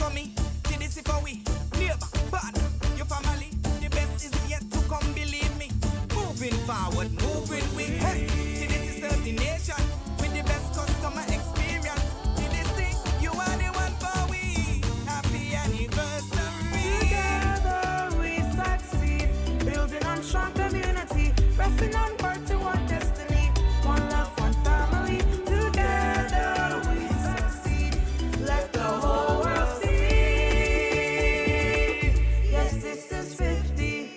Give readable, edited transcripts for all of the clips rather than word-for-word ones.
for me, see this is for we. Neighbor, partner, your family. The best is yet to come, believe me. Moving forward, moving with. Hey, see this is certain nation with the best customer experience. See this thing, you are the one for we. Happy anniversary. Together we succeed, building on strong community, pressing onward to our destiny. One love, one family. Together we succeed. Let the whole world see. Yes, this is 50.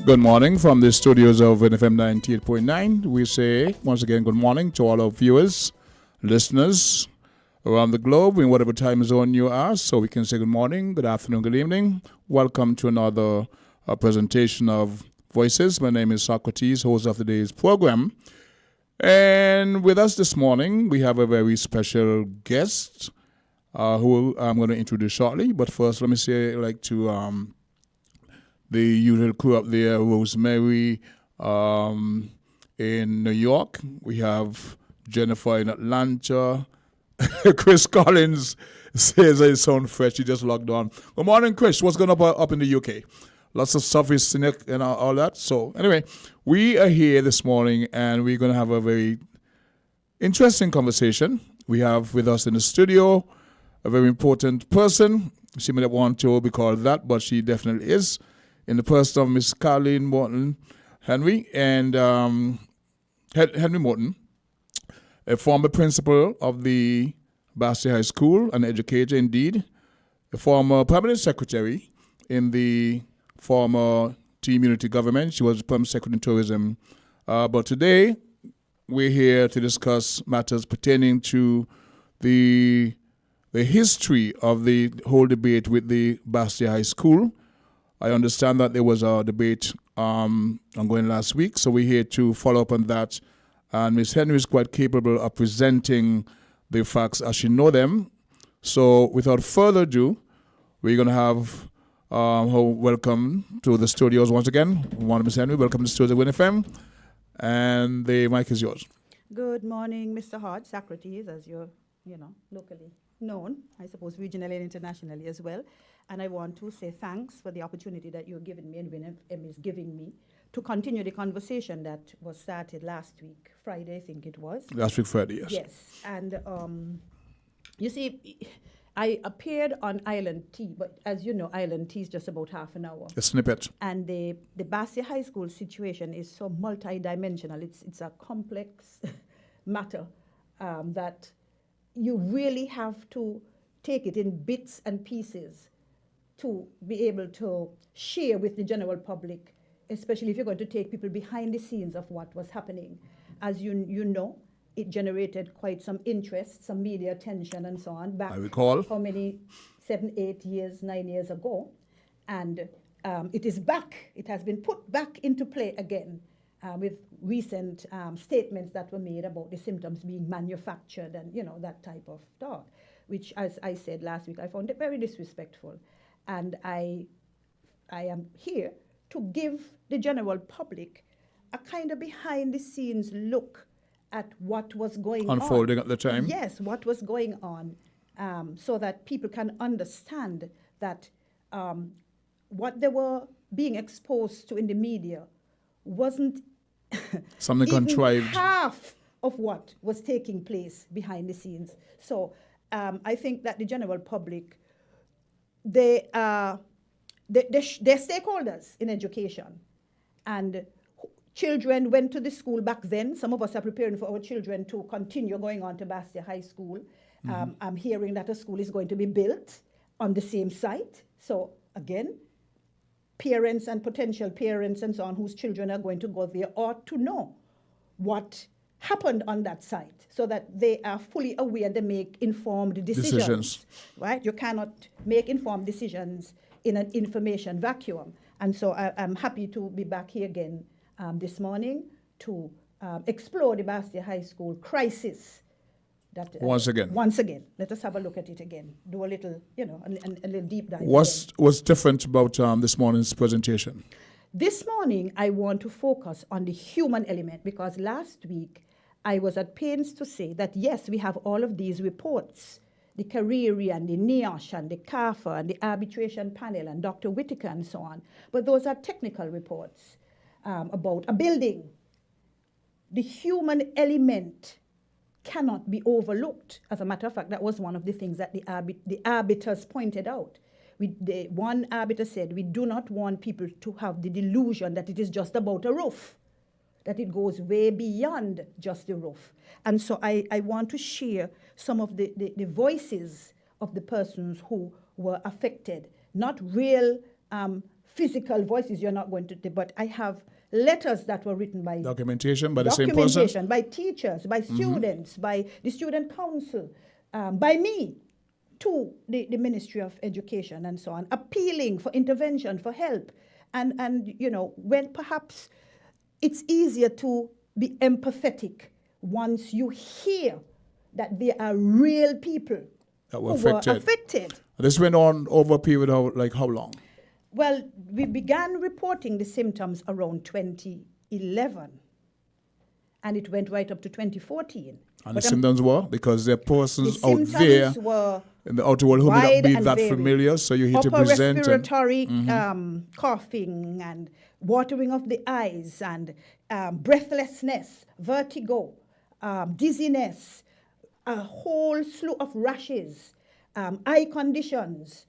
Good morning from the studios of WINNFM 98.9. We say once again good morning to all our viewers, listeners around the globe in whatever time zone you are. So we can say good morning, good afternoon, good evening. Welcome to another presentation of Voices. My name is Socrates, host of today's program. And with us this morning, we have a very special guest who I'm going to introduce shortly. But first, let me say I'd like to the usual crew up there, Rosemary in New York. We have Jennifer in Atlanta. Chris Collins says I sound fresh. He just logged on. Good morning, Chris. What's going on up in the UK? Lots of stuff is cynic and all that. So anyway, we are here this morning and we're going to have a very interesting conversation. We have with us in the studio a very important person. She may not want to be called that, but she definitely is, in the person of Miss Carleen Morton Henry and Henry Morton, a former principal of the Bastille High School, an educator indeed, a former permanent secretary in the former Team Unity government. She was permanent secretary in tourism. But today, we're here to discuss matters pertaining to the history of the whole debate with the Bastille High School. I understand that there was a debate ongoing last week, so we're here to follow up on that. And Ms. Henry is quite capable of presenting the facts as she know them. So without further ado, we're going to have her welcome to the studios once again. Ms. Henry, welcome to the studios of WINNFM. And the mic is yours. Good morning, Mr. Hodge, Socrates, as you're, locally known, I suppose regionally and internationally as well. And I want to say thanks for the opportunity that you're giving me and WINNFM is giving me to continue the conversation that was started last week, Friday, I think it was. Last week, Friday, yes. Yes, and you see, I appeared on Island T, but as you know, Island T is just about half an hour. A snippet. And the Bastille High School situation is so multidimensional. It's a complex matter that you really have to take it in bits and pieces to be able to share with the general public, especially if you're going to take people behind the scenes of what was happening. As you know, it generated quite some interest, some media attention and so on. Back I recall. how many, 7, 8 years, 9 years ago. And it is back. It has been put back into play again with recent statements that were made about the symptoms being manufactured and, that type of talk, which, as I said last week, I found it very disrespectful. And I am here to give the general public a kind of behind-the-scenes look at what was going on. Unfolding at the time. Yes, what was going on, so that people can understand that what they were being exposed to in the media wasn't something even contrived. half of what was taking place behind the scenes. So I think that the general public, they're stakeholders in education. And children went to the school back then. Some of us are preparing for our children to continue going on to Bastille High School. I'm hearing that a school is going to be built on the same site. So again, parents and potential parents and so on whose children are going to go there ought to know what happened on that site so that they are fully aware, they make informed decisions. Right? You cannot make informed decisions in an information vacuum. And so I'm happy to be back here again this morning to explore the Bastille High School crisis That, Once again. Once again. Let us have a look at it again. Do a little, a little deep dive. What's different about this morning's presentation? This morning, I want to focus on the human element because last week I was at pains to say that yes, we have all of these reports, the Carreri and the NIOSH and the CAFA and the arbitration panel and Dr. Whitaker and so on, but those are technical reports about a building. The human element cannot be overlooked. As a matter of fact, that was one of the things that the arbiters pointed out. One arbiter said, we do not want people to have the delusion that it is just about a roof, that it goes way beyond just the roof. And so I want to share some of the voices of the persons who were affected, not real physical voices you're not going to, but I have letters that were written by documentation by the same person, documentation by teachers, by students, by the student council, by me, to the Ministry of Education and so on, appealing for intervention, for help. And when perhaps it's easier to be empathetic once you hear that there are real people that were who affected. were affected. This went on over a period of how long? Well, we began reporting the symptoms around 2011, and it went right up to 2014. And But the symptoms were? Because there are persons the out there symptoms were in the outer world who may not wide be and that varied. familiar, so you need to Upper present. respiratory coughing and watering of the eyes and breathlessness, vertigo, dizziness, a whole slew of rashes, eye conditions,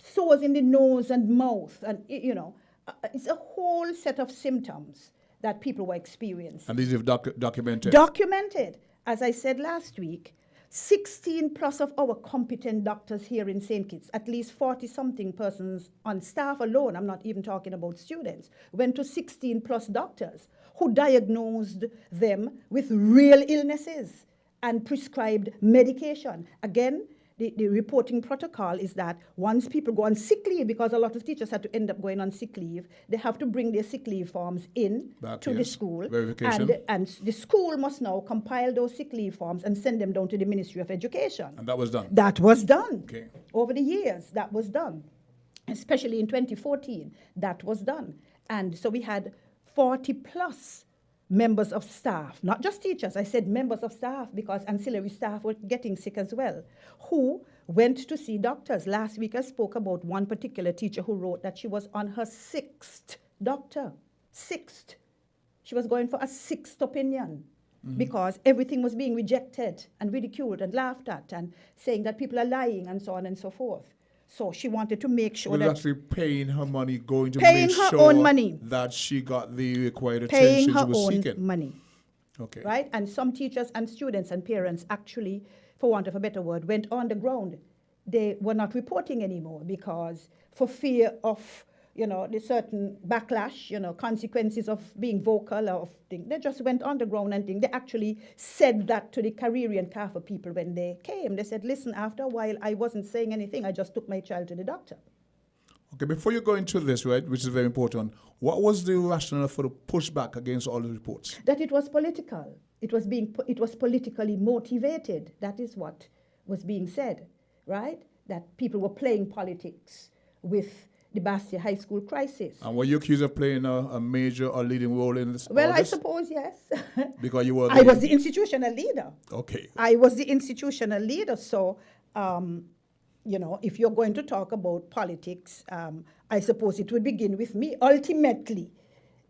sores in the nose and mouth, and it's a whole set of symptoms that people were experiencing. And these have documented. Documented. As I said last week, 16 plus of our competent doctors here in St. Kitts, at least 40-something persons on staff alone, I'm not even talking about students, went to 16 plus doctors who diagnosed them with real illnesses and prescribed medication. Again, the reporting protocol is that once people go on sick leave, because a lot of teachers had to end up going on sick leave, they have to bring their sick leave forms in to the school. Verification. And the school must now compile those sick leave forms and send them down to the Ministry of Education. And that was done? That was done. Okay. Over the years, that was done. Especially in 2014, that was done. And so we had 40 plus members of staff, not just teachers, I said members of staff because ancillary staff were getting sick as well, who went to see doctors. Last week I spoke about one particular teacher who wrote that she was on her 6th doctor. 6th. She was going for a 6th opinion because everything was being rejected and ridiculed and laughed at and saying that people are lying and so on and so forth. So she wanted to make sure Well, that actually paying her money, going to paying make her sure own money. that she got the required paying attention her she was own seeking. money. Okay. Right? And some teachers and students and parents actually, for want of a better word, went on the ground. They were not reporting anymore because for fear of, the certain backlash, consequences of being vocal or of things. They just went on the ground and things. They actually said that to the Carreri and CAFA people when they came. They said, listen, after a while, I wasn't saying anything. I just took my child to the doctor. Okay, before you go into this, right, which is very important, what was the rationale for the pushback against all the reports? That it was political. It was politically motivated. That is what was being said, right? That people were playing politics with the Bastia High School crisis. And were you accused of playing a major or leading role in this? Well, I suppose yes. Because you were I was the institutional leader. Okay. I was the institutional leader. So, if you're going to talk about politics, I suppose it would begin with me. Ultimately,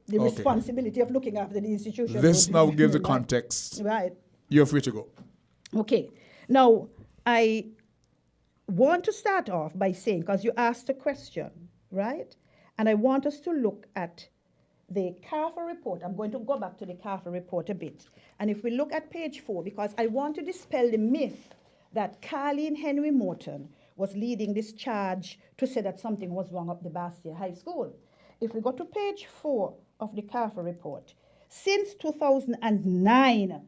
the responsibility of looking after the institution. This now gives the context. Right. You're free to go. Okay. Now, I want to start off by saying, because you asked a question, right? And I want us to look at the CAFA report. I'm going to go back to the CAFA report a bit. And if we look at page 4, because I want to dispel the myth that Carleen Henry Morton was leading this charge to say that something was wrong up the Bastia High School. If we go to page 4 of the CAFA report, since 2009,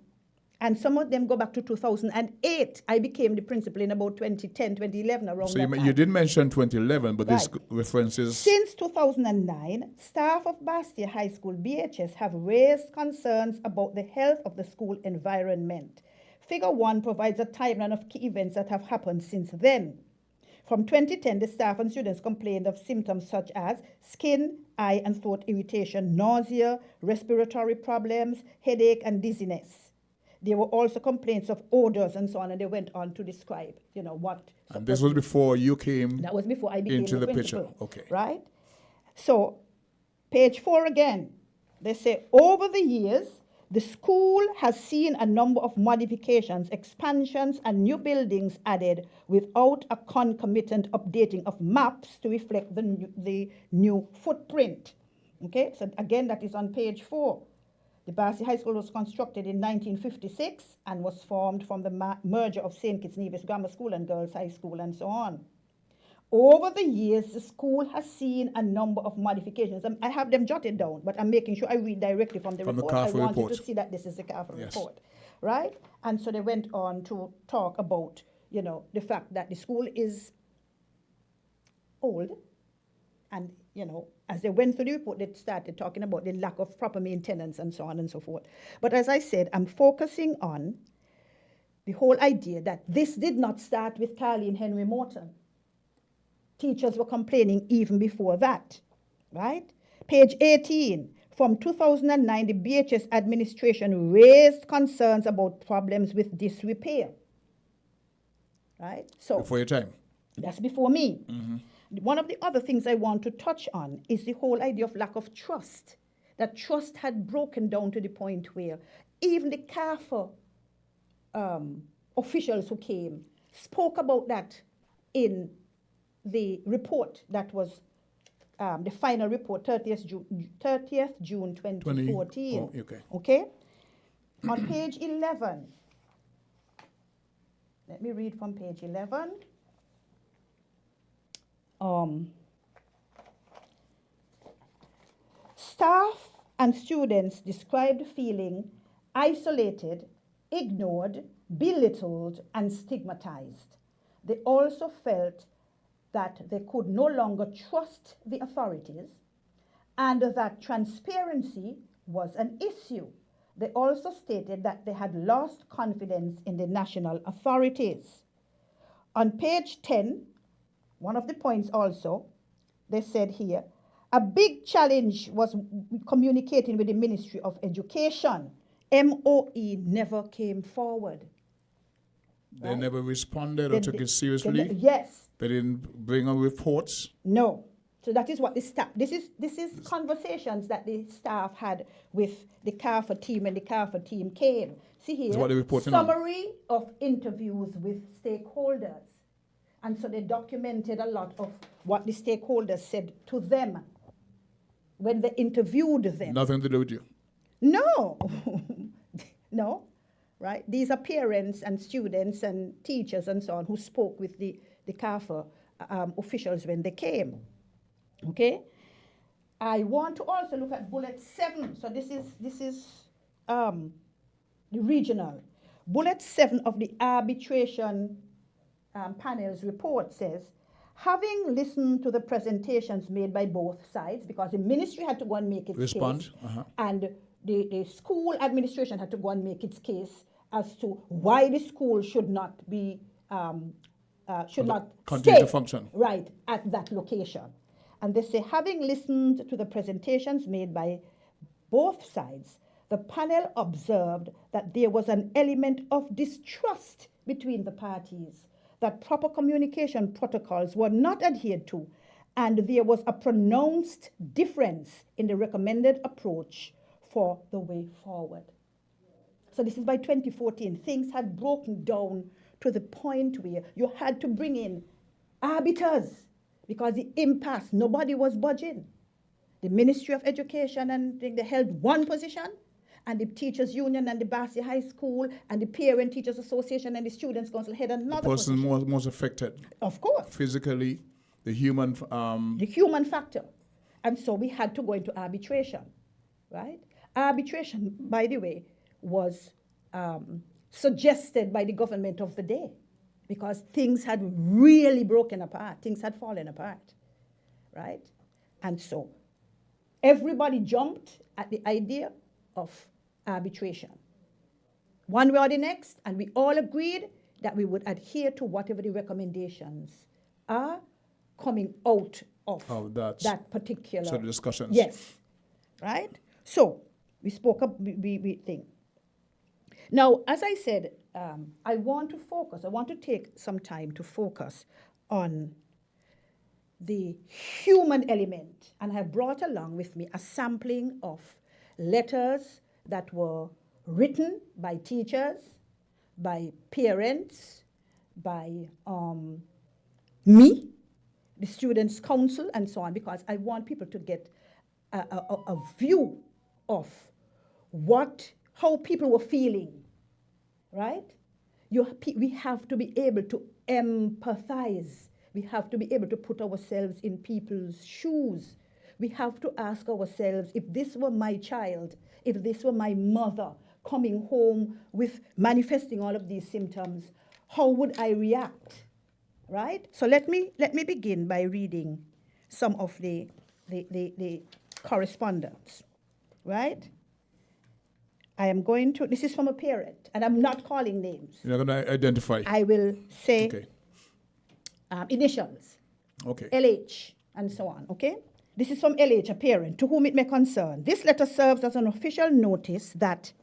and some of them go back to 2008. I became the principal in about 2010, 2011, around So that time. you did mention 2011, but this Right. references... Since 2009, staff of Bastia High School, BHS, have raised concerns about the health of the school environment. Figure 1 provides a timeline of key events that have happened since then. From 2010, the staff and students complained of symptoms such as skin, eye and throat irritation, nausea, respiratory problems, headache and dizziness. There were also complaints of odors and so on, and they went on to describe, what. And this was before you came That was before I became into the principal, picture. Okay. Right? So, page 4 again. They say, over the years, the school has seen a number of modifications, expansions, and new buildings added without a concomitant updating of maps to reflect the new footprint. Okay, so again, that is on page 4. The Bassi High School was constructed in 1956 and was formed from the merger of St. Kitts Nevis Grammar School and Girls High School and so on. Over the years, the school has seen a number of modifications. I have them jotted down, but I'm making sure I read directly from the report. I want you to see that this is the CAFA report, right? And so they went on to talk about, the fact that the school is old. And, as they went through the report, they started talking about the lack of proper maintenance and so on and so forth. But as I said, I'm focusing on the whole idea that this did not start with Carleen Henry Morton. Teachers were complaining even before that, right? Page 18. From 2009, the BHS administration raised concerns about problems with disrepair, right? So before your time. That's before me. Mm-hmm. One of the other things I want to touch on is the whole idea of lack of trust. That trust had broken down to the point where even the CAFA officials who came spoke about that in the report that was the final report, 30th June 2014. Okay? On page 11, let me read from page 11. Staff and students described feeling isolated, ignored, belittled, and stigmatized. They also felt that they could no longer trust the authorities and that transparency was an issue. They also stated that they had lost confidence in the national authorities. On page 10, one of the points also, they said here, a big challenge was communicating with the Ministry of Education. MOE never came forward. They never responded or took it seriously? Yes. They didn't bring on reports? No. So that is what the staff, this is conversations that the staff had with the CAFA team when the CAFA team came. See here, what they're summary of interviews with stakeholders. And so they documented a lot of what the stakeholders said to them when they interviewed them. Nothing to do with you? No. No. Right? These are parents and students and teachers and so on who spoke with the CAFA officials when they came. Okay? I want to also look at bullet 7. So this is the regional. Bullet 7 of the arbitration panel's report says, having listened to the presentations made by both sides, because the ministry had to go and make its case, and the school administration had to go and make its case as to why the school should not be continue to function right at that location. And they say, having listened to the presentations made by both sides, the panel observed that there was an element of distrust between the parties, that proper communication protocols were not adhered to, and there was a pronounced difference in the recommended approach for the way forward. So this is by 2014. Things had broken down to the point where you had to bring in arbiters because the impasse, nobody was budging. The Ministry of Education, and they held one position, and the Teachers Union and the Bassi High School and the Parent Teachers Association and the Students' Council had another position. The person most affected. Of course. Physically, the human... the human factor. And so we had to go into arbitration, right? Arbitration, by the way, was suggested by the government of the day because things had really broken apart. Things had fallen apart, right? And so everybody jumped at the idea of arbitration. one way or the next, and we all agreed that we would adhere to whatever the recommendations are coming out of that particular So the discussions. Yes, right? So we spoke up, we think. Now, as I said, I want to take some time to focus on the human element, and I have brought along with me a sampling of letters that were written by teachers, by parents, by me, the Students' Council, and so on, because I want people to get a view of how people were feeling, right? We have to be able to empathize. We have to be able to put ourselves in people's shoes. We have to ask ourselves, if this were my child, if this were my mother coming home with manifesting all of these symptoms, how would I react, right? So let me begin by reading some of the correspondence, right? This is from a parent, and I'm not calling names. You're going to identify. I will say Okay. Initials. Okay. LH, and so on, okay? This is from LH, a parent, to whom it may concern. This letter serves as an official notice that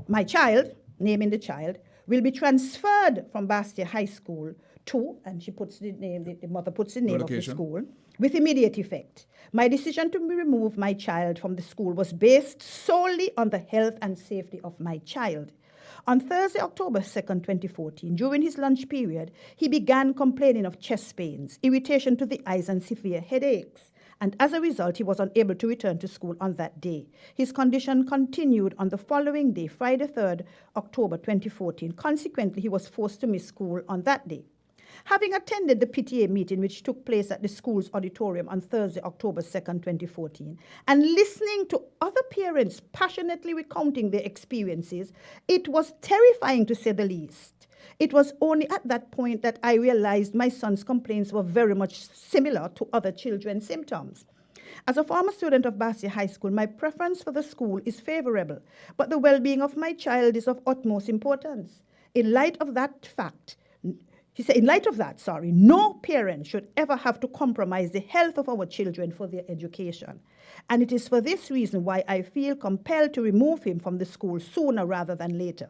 my child, naming the child, will be transferred from Bastia High School to, and she puts the name, the mother puts the name of the school, with immediate effect. My decision to remove my child from the school was based solely on the health and safety of my child. On Thursday, October 2nd, 2014, during his lunch period, he began complaining of chest pains, irritation to the eyes, and severe headaches. And as a result, he was unable to return to school on that day. His condition continued on the following day, Friday, 3rd October 2014. Consequently, he was forced to miss school on that day. Having attended the PTA meeting, which took place at the school's auditorium on Thursday, October 2nd, 2014, and listening to other parents passionately recounting their experiences, it was terrifying to say the least. It was only at that point that I realized my son's complaints were very much similar to other children's symptoms. As a former student of Bastia High School, my preference for the school is favorable, but the well-being of my child is of utmost importance. In light of that, no parent should ever have to compromise the health of our children for their education. And it is for this reason why I feel compelled to remove him from the school sooner rather than later.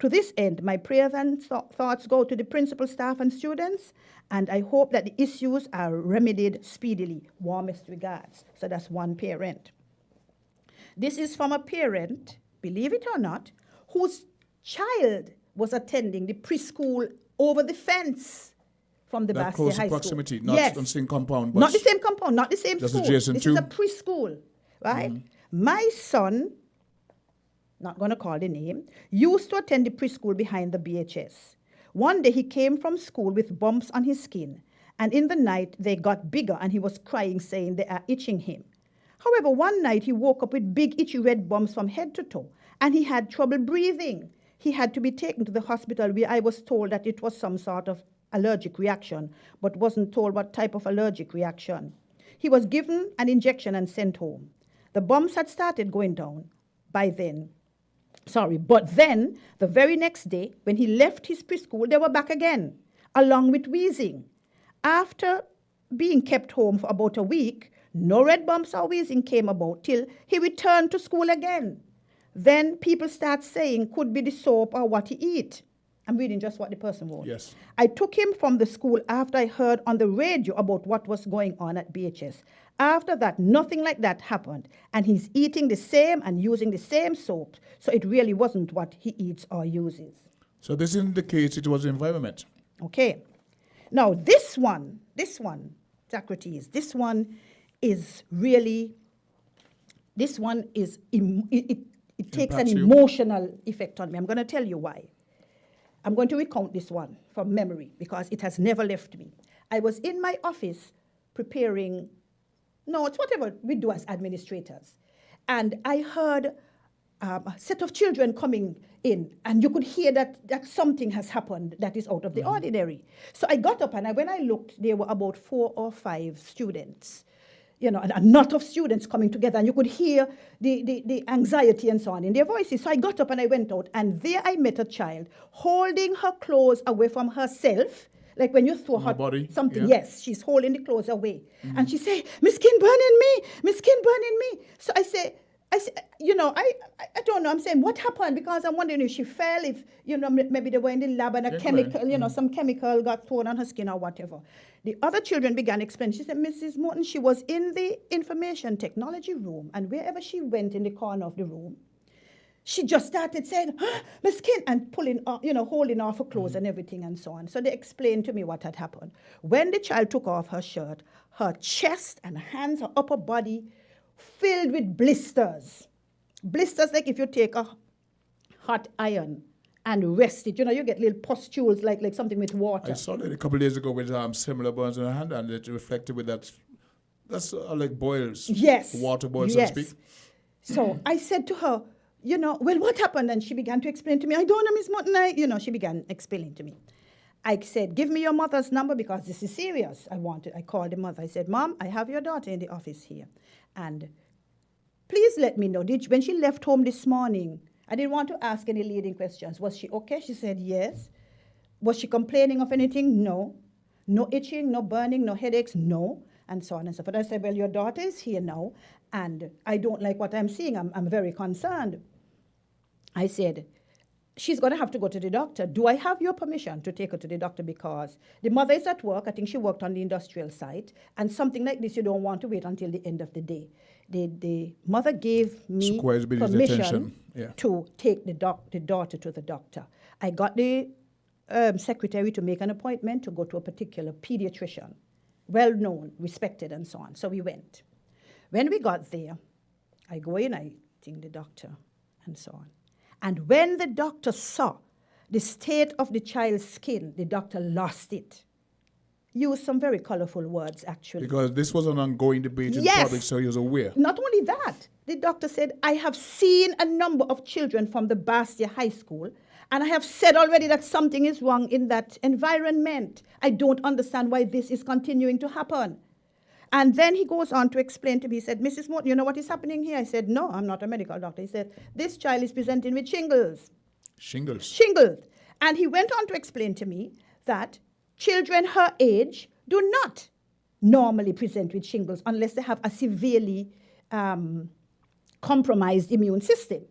To this end, my prayers and thoughts go to the principal, staff, and students, and I hope that the issues are remedied speedily. Warmest regards. So that's one parent. This is from a parent, believe it or not, whose child was attending the preschool over the fence from the Bastia High proximity, School. not on the same compound. Not the same compound, not the same just school. Adjacent this to? is a preschool, right? My son, not going to call the name, used to attend the preschool behind the BHS. One day he came from school with bumps on his skin, and in the night they got bigger and he was crying, saying they are itching him. However, one night he woke up with big itchy red bumps from head to toe, and he had trouble breathing. He had to be taken to the hospital where I was told that it was some sort of allergic reaction, but wasn't told what type of allergic reaction. He was given an injection and sent home. The bumps had started going down but then, the very next day, when he left his preschool, they were back again, along with wheezing. After being kept home for about a week, no red bumps or wheezing came about till he returned to school again. Then people start saying, could be the soap or what he eat. I'm reading just what the person wrote. Yes. I took him from the school after I heard on the radio about what was going on at BHS. After that, nothing like that happened. And he's eating the same and using the same soap. So it really wasn't what he eats or uses. So this indicates it was the environment. Okay. Now, this one, Socrates, this one is really, it takes an emotional effect on me. I'm going to tell you why. I'm going to recount this one from memory because it has never left me. I was in my office preparing notes, whatever we do as administrators. And I heard a set of children coming in, and you could hear that something has happened that is out of the ordinary. So I got up, and when I looked, there were about 4 or 5 students and a lot of students coming together, and you could hear the anxiety and so on in their voices. So I got up and I went out, and there I met a child holding her clothes away from herself, like when you throw her body, something. yeah. Yes, she's holding the clothes away. And she said, "Miss Skin burning me, Miss Skin burning me." So I say, I don't know. I'm saying, what happened? Because I'm wondering if she fell, if, maybe they were in the lab and a chemical, some chemical got thrown on her skin or whatever. The other children began explaining. She said, "Mrs. Morton, she was in the information technology room, and wherever she went in the corner of the room, she just started saying, Miss Skin, and pulling, holding off her clothes and everything and so on." So they explained to me what had happened. When the child took off her shirt, her chest and hands, her upper body, filled with blisters. Blisters like if you take a hot iron and rest it. You get little pustules like something with water. I saw that a couple of days ago with similar burns on her hand, and it reflected with that. That's like boils. Yes. Water boils, yes. so to speak. So I said to her, well, what happened? And she began to explain to me. "I don't know, Miss Morton." She began explaining to me. I said, "Give me your mother's number because this is serious." I called the mother. I said, "Mom, I have your daughter in the office here. And please let me know, when she left home this morning, I didn't want to ask any leading questions. Was she okay?" She said, "Yes." "Was she complaining of anything?" "No." "No itching, no burning, no headaches?" "No." And so on and so forth. I said, "Well, your daughter is here now, and I don't like what I'm seeing. I'm very concerned." I said, "She's going to have to go to the doctor. Do I have your permission to take her to the doctor? Because the mother is at work. I think she worked on the industrial site. And something like this, you don't want to wait until the end of the day." The mother gave me permission to take the daughter to the doctor. I got the secretary to make an appointment to go to a particular pediatrician, well-known, respected, and so on. So we went. When we got there, I go in, I think the doctor, and so on. And when the doctor saw the state of the child's skin, the doctor lost it. Used some very colorful words, actually. Because this was an ongoing debate in public, so he was aware. Not only that, the doctor said, "I have seen a number of children from the Bastia High School, and I have said already that something is wrong in that environment. I don't understand why this is continuing to happen." And then he goes on to explain to me, he said, "Mrs. Morton, you know what is happening here?" I said, "No, I'm not a medical doctor." He said, "This child is presenting with shingles." Shingles. And he went on to explain to me that children her age do not normally present with shingles unless they have a severely compromised immune system.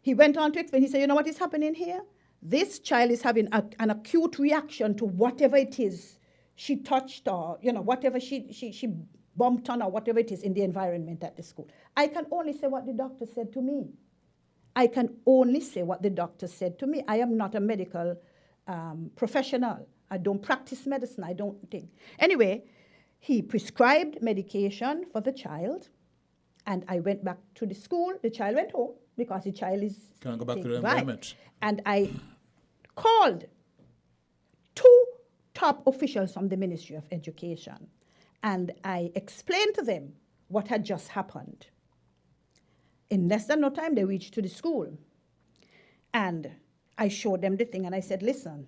He went on to explain, he said, "You know what is happening here? This child is having an acute reaction to whatever it is she touched, or whatever she bumped on, or whatever it is in the environment at the school." I can only say what the doctor said to me. I am not a medical professional. I don't practice medicine. I don't think. Anyway, he prescribed medication for the child, and I went back to the school. The child went home because the child is... Can't go back to the environment. And I called 2 top officials from the Ministry of Education, and I explained to them what had just happened. In less than no time, they reached to the school, and I showed them the thing, and I said, "Listen,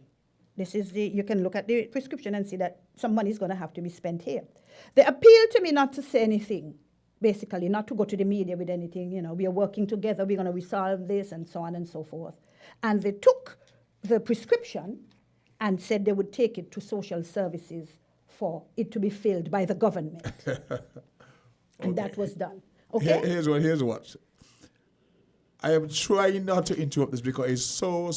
this is you can look at the prescription and see that some money is going to have to be spent here." They appealed to me not to say anything, basically, not to go to the media with anything. We are working together, we're going to resolve this, and so on and so forth. And they took the prescription and said they would take it to social services for it to be filled by the government. And that was done. Okay? Here's what. I am trying not to interrupt this because it's so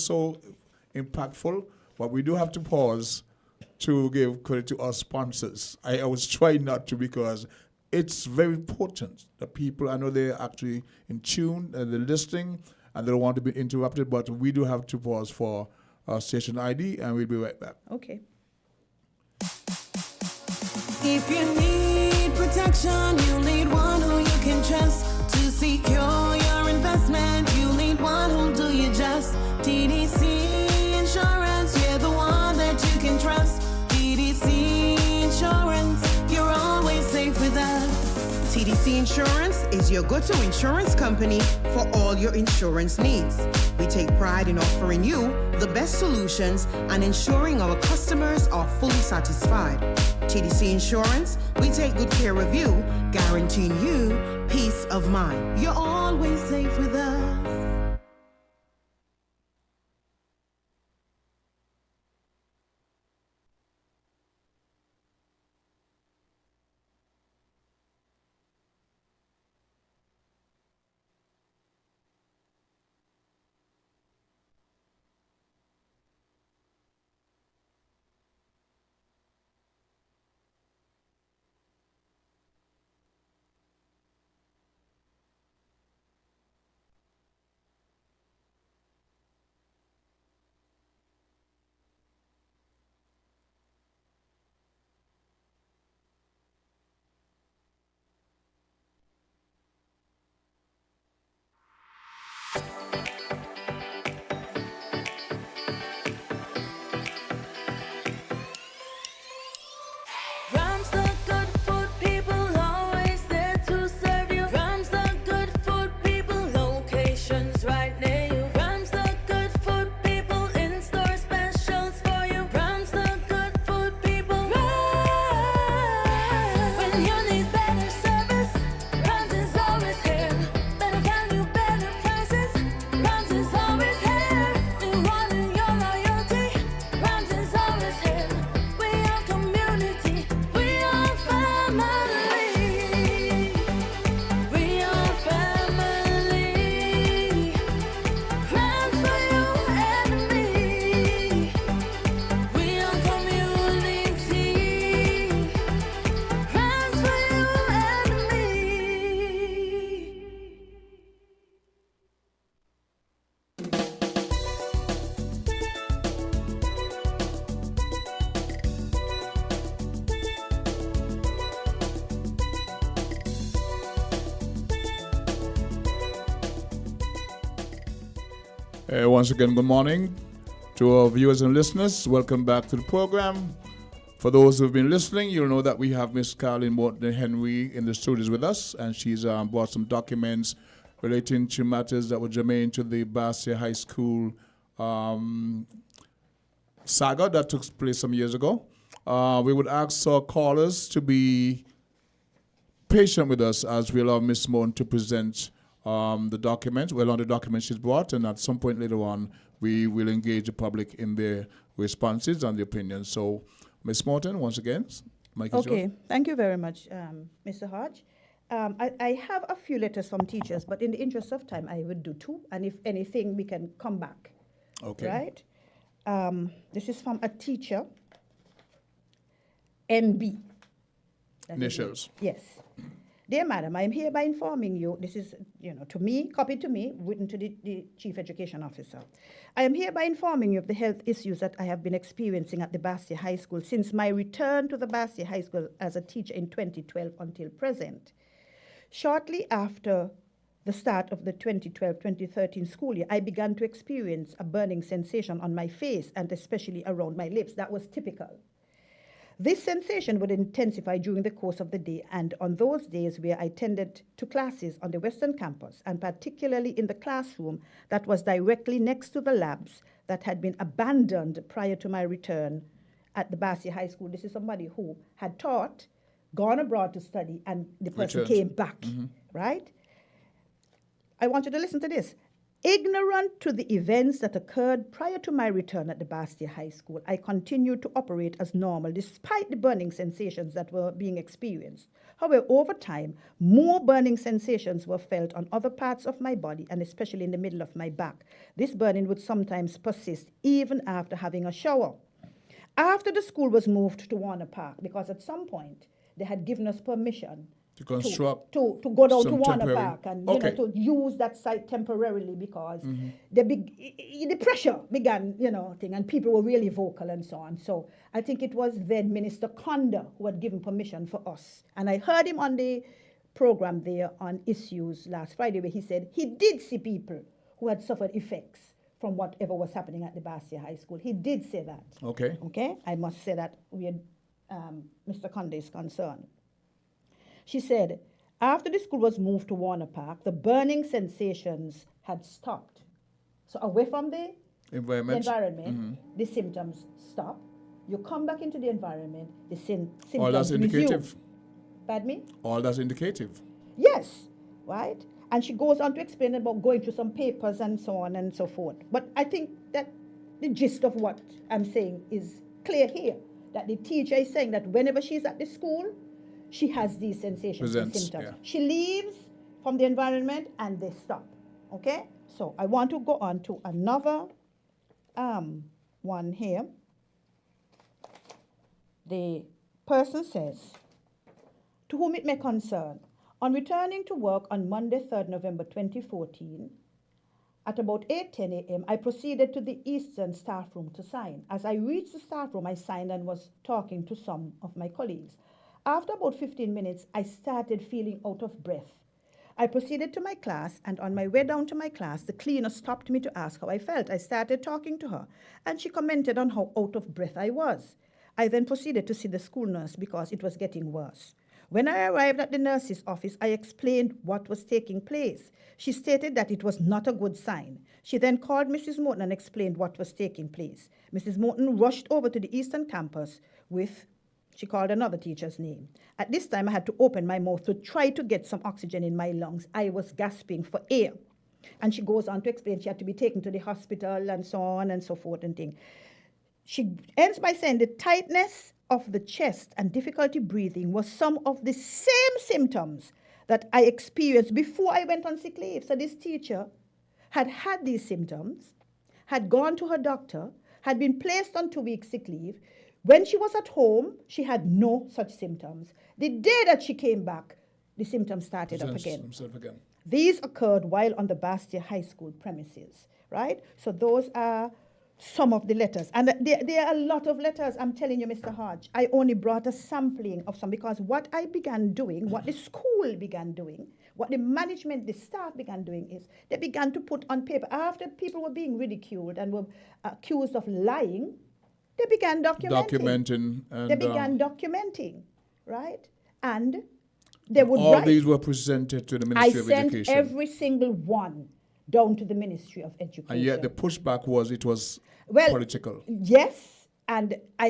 impactful, but we do have to pause to give credit to our sponsors. I was trying not to because it's very important that people, I know they're actually in tune, they're listening, and they don't want to be interrupted, but we do have to pause for our station ID, and we'll be right back. Okay. If you need protection, you need one who you can trust to secure your investment. You need one who'll do you just. TDC Insurance, you're the one that you can trust. TDC Insurance, you're always safe with us. TDC Insurance is your go-to insurance company for all your insurance needs. We take pride in offering you the best solutions and ensuring our customers are fully satisfied. GDC Insurance, we take good care of you, guaranteeing you peace of mind. You're always safe with us. Rams the good food people always there to serve you. Rams the good food people, locations right near you. Rams the good food people, in-store specials for you. Rams the good food people. Rams. When you need better service, Rams is always here. Better value, better prices. Rams is always here. Rewarding your loyalty. Rams is always here. We are community. We are family. We are family. Rams for you and me. We are community. Rams for you and me. Once again, good morning to our viewers and listeners. Welcome back to the program. For those who've been listening, you'll know that we have Miss Carolyn Morton Henry in the studios with us, and she's brought some documents relating to matters that were germane to the Bastia High School saga that took place some years ago. We would ask our callers to be patient with us as we allow Miss Morton to present the document, on the document she's brought, and at some point later on, we will engage the public in their responses and the opinions. So, Ms. Morton, once again, Mike is yours. Okay, thank you very much, Mr. Hodge. I have a few letters from teachers, but in the interest of time, I would do two, and if anything, we can come back. Okay. Right? This is from a teacher, NB. That is Initials. it. Yes. Dear Madam, I am hereby informing you, this is, to me, copied to me, written to the Chief Education Officer. I am hereby informing you of the health issues that I have been experiencing at the Bastia High School since my return to the Bastia High School as a teacher in 2012 until present. Shortly after the start of the 2012-2013 school year, I began to experience a burning sensation on my face and especially around my lips. That was typical. This sensation would intensify during the course of the day, and on those days where I attended to classes on the Western campus, and particularly in the classroom that was directly next to the labs that had been abandoned prior to my return at the Bastia High School. This is somebody who had taught, gone abroad to study, and the person Returned. came back, right? I want you to listen to this. Ignorant to the events that occurred prior to my return at the Bastia High School, I continued to operate as normal despite the burning sensations that were being experienced. However, over time, more burning sensations were felt on other parts of my body and especially in the middle of my back. This burning would sometimes persist even after having a shower. After the school was moved to Warner Park, because at some point they had given us permission To construct to go down to some Warner temporary- Park and Okay. to use that site temporarily because the pressure began, and people were really vocal and so on. So I think it was then Minister Conda who had given permission for us. And I heard him on the program there on Issues last Friday where he said he did see people who had suffered effects from whatever was happening at the Bastia High School. He did say that. Okay. Okay? I must say that where Mr. Conda is concerned. She said, after the school was moved to Warner Park, the burning sensations had stopped. So away from the Environment. the symptoms stopped. You come back into the environment, the symptoms All that's indicative. resume. Pardon me? All that's indicative. Yes, right? And she goes on to explain about going through some papers and so on and so forth. But I think that the gist of what I'm saying is clear here. That the teacher is saying that whenever she's at the school, she has these sensations, these Presents, symptoms. yeah. She leaves from the environment and they stop. Okay? So I want to go on to another one here. The person says, to whom it may concern, on returning to work on Monday, 3rd November 2014, at about 8:10 a.m., I proceeded to the Eastern staff room to sign. As I reached the staff room, I signed and was talking to some of my colleagues. After about 15 minutes, I started feeling out of breath. I proceeded to my class, and on my way down to my class, the cleaner stopped me to ask how I felt. I started talking to her, and she commented on how out of breath I was. I then proceeded to see the school nurse because it was getting worse. When I arrived at the nurse's office, I explained what was taking place. She stated that it was not a good sign. She then called Mrs. Morton and explained what was taking place. Mrs. Morton rushed over to the Eastern campus with, she called another teacher's name. At this time, I had to open my mouth to try to get some oxygen in my lungs. I was gasping for air. And she goes on to explain she had to be taken to the hospital and so on and so forth and things. She ends by saying the tightness of the chest and difficulty breathing was some of the same symptoms that I experienced before I went on sick leave. So this teacher had had these symptoms, had gone to her doctor, had been placed on 2 weeks sick leave. When she was at home, she had no such symptoms. The day that she came back, the symptoms started up again. These occurred while on the Bastia High School premises, right? So those are some of the letters. And there are a lot of letters, I'm telling you, Mr. Hodge. I only brought a sampling of some because what I began doing, what the school began doing, what the management, the staff began doing is they began to put on paper, after people were being ridiculed and were accused of lying, they began documenting. They began documenting, right? And they would all write. these were presented to the Ministry of Education. I sent every single one down to the Ministry of Education. And yet the pushback was it was political. Yes, and I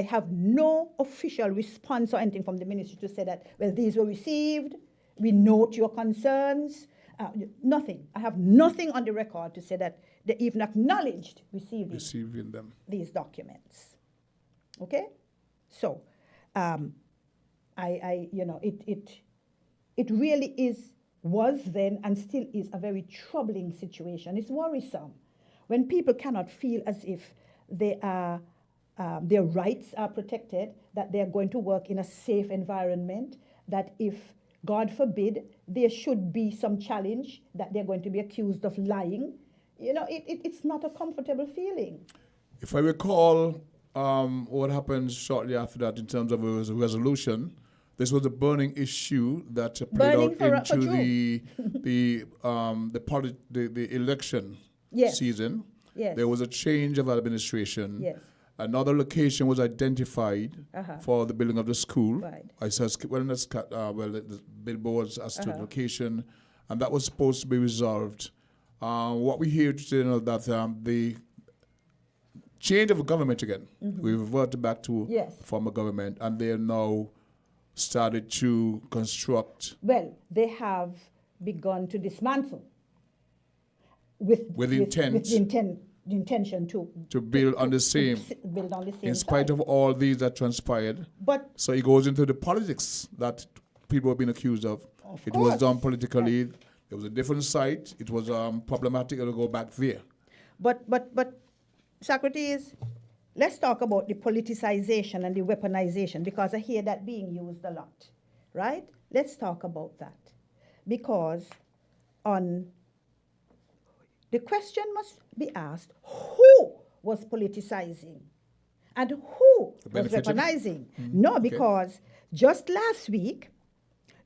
have no official response or anything from the ministry to say that, well, these were received, we note your concerns, nothing. I have nothing on the record to say that they even acknowledged receiving them. These documents. Okay? So, it really was then and still is a very troubling situation. It's worrisome when people cannot feel as if their rights are protected, that they're going to work in a safe environment, that if, God forbid, there should be some challenge, that they're going to be accused of lying. It's not a comfortable feeling. If I recall what happened shortly after that in terms of a resolution, this was a burning issue that played out into the election season. Yes. There was a change of administration. Yes. Another location was identified for the building of the school. Right. I said, the billboards as to the location, and that was supposed to be resolved. What we hear today is that the change of government again. We reverted back to former government, and they are now started to construct. Well, they have begun to dismantle with the intention to build on the same. Build on the same. In spite of all these that transpired. But so it goes into the politics that people have been accused of. It was done politically. There was a different site. It was problematic to go back there. But Socrates, let's talk about the politicization and the weaponization, because I hear that being used a lot, right? Let's talk about that. Because the question must be asked, who was politicizing and who was weaponizing? No, because just last week,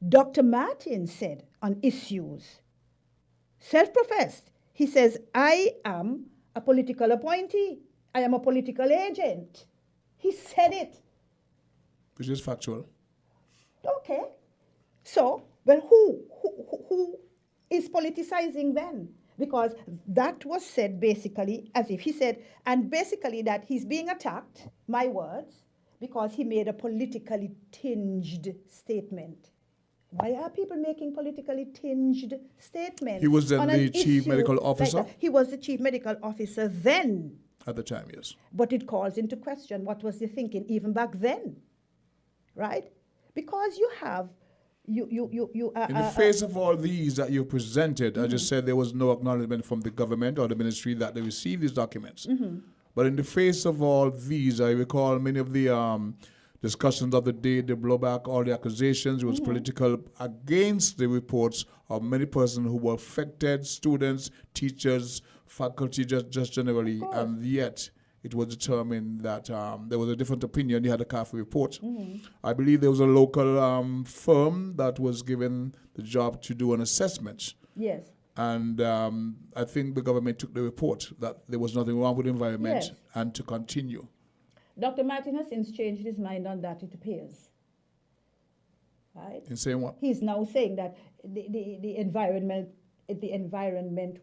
Dr. Martin said on issues, self-professed, he says, I am a political appointee. I am a political agent. He said it. Which is factual. Okay. So, well, who is politicizing then? because that was said basically as if he said, and basically that he's being attacked, my words, because he made a politically tinged statement. Why are people making politically tinged statements? He was then on the an chief issue medical like officer? that? He was the chief medical officer then. At the time, yes. But it calls into question what was the thinking even back then, right? Because you have, In the face of all these that you presented, I Mm-hmm. just said there was no acknowledgement from the government or the ministry that they received these documents. Mm-hmm. But in the face of all these, I recall many of the discussions of the day, the blowback, all the accusations. It was political against the reports of many persons who were affected, students, teachers, faculty, just generally. And yet, it was determined that there was a different opinion. You had a CAF report. I believe there was a local firm that was given the job to do an assessment. yes, And I think the government took the report that there was nothing wrong with the environment Yes. and to continue. Dr. Martin has since changed his mind on that, it appears. Right? In saying what? He's now saying that the environment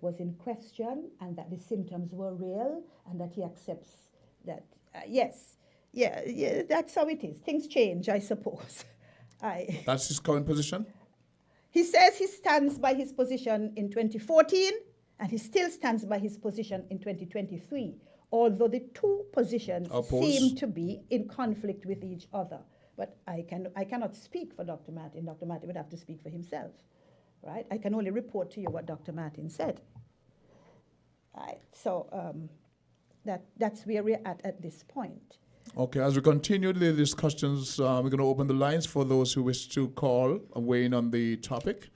was in question and that the symptoms were real and that he accepts that, yes, yeah, that's how it is. Things change, I suppose. That's his current position? He says he stands by his position in 2014 and he still stands by his position in 2023, although the two positions seem to be in conflict with each other. But I cannot speak for Dr. Martin. Dr. Martin would have to speak for himself, right? I can only report to you what Dr. Martin said. Right, so that's where we're at this point. Okay, as we continue the discussions, we're going to open the lines for those who wish to call and weigh in on the topic.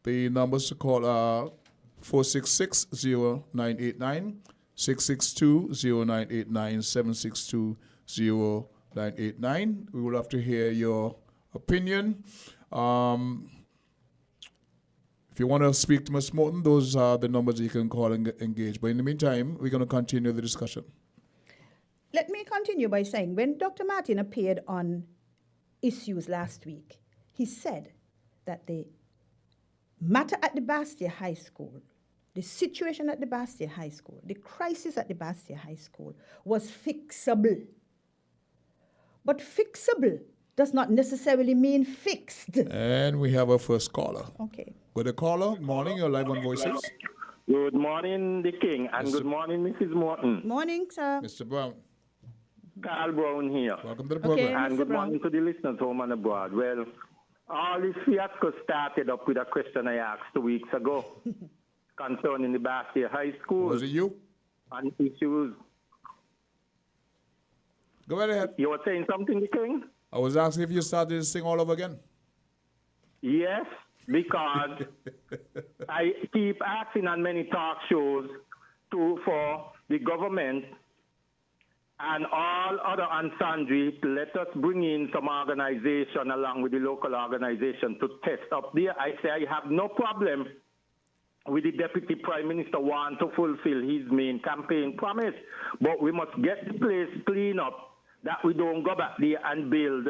The numbers to call are 466-0989, 662-0989, 762-0989. We will have to hear your opinion. If you want to speak to Ms. Morton, those are the numbers you can call and engage. But in the meantime, we're going to continue the discussion. Let me continue by saying when Dr. Martin appeared on Issues last week, he said that the matter at the Bastia High School, the situation at the Bastia High School, the crisis at the Bastia High School was fixable. But fixable does not necessarily mean fixed. And we have our first caller. Okay. With a caller, morning, you're live on Voices. Good morning, the King, and good morning, Mrs. Morton. Morning, sir. Mr. Brown, Carl Brown here. welcome to the Okay. program. And Mr. good Brown. morning to the listeners home and abroad. Well, all this fiasco started up with a question I asked 2 weeks ago concerning the Bastia High School Was it you? and issues. Go right ahead. You were saying something, the King? I was asking if you started to sing all over again. Yes, because I keep asking on many talk shows for the government and all other and sundry to let us bring in some organization along with the local organization to test up there. I say I have no problem with the Deputy Prime Minister want to fulfill his main campaign promise, but we must get the place clean up that we don't go back there and build,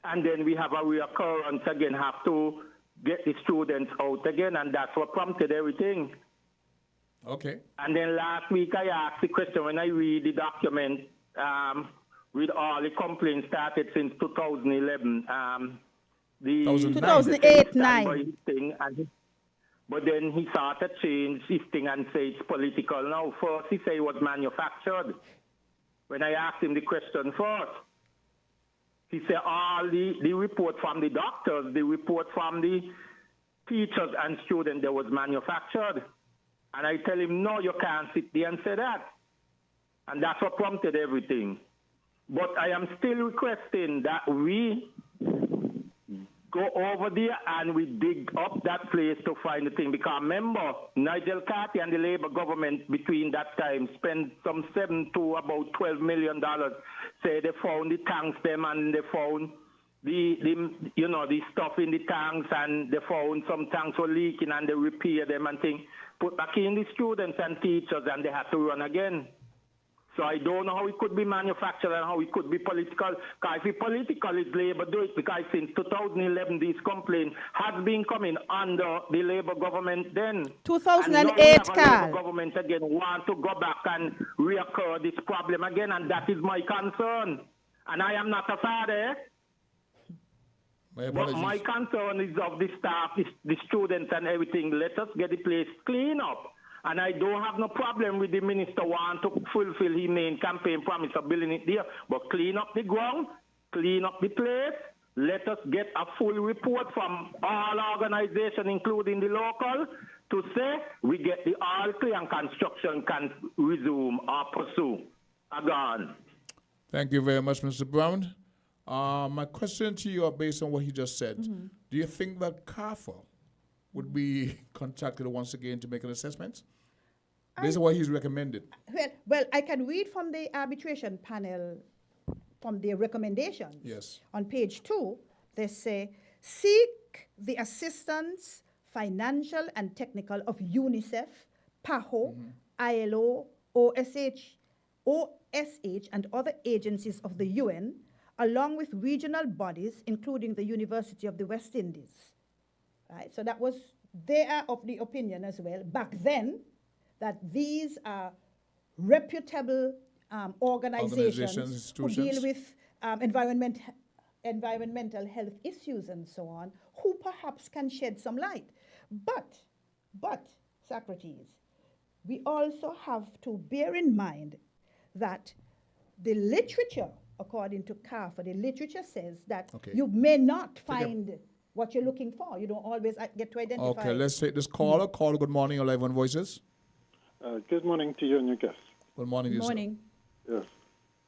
and then we have a reoccurrence again, have to get the students out again, and that's what prompted everything. Okay. And then last week I asked the question when I read the document with all the complaints started since 2011. The 2008-9. But then he started change his thing and say it's political now. First he said it was manufactured. When I asked him the question first, he said all the report from the doctors, the report from the teachers and students, that was manufactured. And I tell him, no, you can't sit there and say that. And that's what prompted everything. But I am still requesting that we go over there and we dig up that place to find the thing. Because remember, Nigel Carty and the Labour government between that time spent some $7 to about $12 million. Say they found the tanks them and they found the stuff in the tanks, and they found some tanks were leaking and they repaired them and things. Put back in the students and teachers and they had to run again. So I don't know how it could be manufactured and how it could be political. Because if it's political, it's Labour do it. Because since 2011, these complaints has been coming under the Labour government then. 2008, and now we have a Carl. Labour government again want to go back and reoccur this problem again, and that is my concern. And I am not a father. But my concern is of the staff, the students and everything. Let us get the place clean up. And I don't have no problem with the minister want to fulfill his main campaign promise of building it there. But clean up the ground, clean up the place. Let us get a full report from all organizations, including the local, to say we get the all clear and construction can resume or pursue. Again. Thank you very much, Mr. Brown. My question to you, based on what he just said, do you think that CAFA would be contacted once again to make an assessment? Based on what he's recommended. Well, I can read from the arbitration panel, from their recommendations. Yes. On page 2, they say, seek the assistance, financial and technical of UNICEF, PAHO, ILO, OSH, and other agencies of the UN, along with regional bodies, including the University of the West Indies. Right? So that was, they are of the opinion as well, back then, that these are reputable organizations who deal with environmental health issues and so on, who perhaps can shed some light. But, Socrates, we also have to bear in mind that the literature, according to CAFA, the literature says that you may not find what you're looking for. You don't always get to identify. Okay, let's take this caller. Caller, good morning. You're live on Voices. Good morning to you and your guests. Good morning. Good morning. Yes.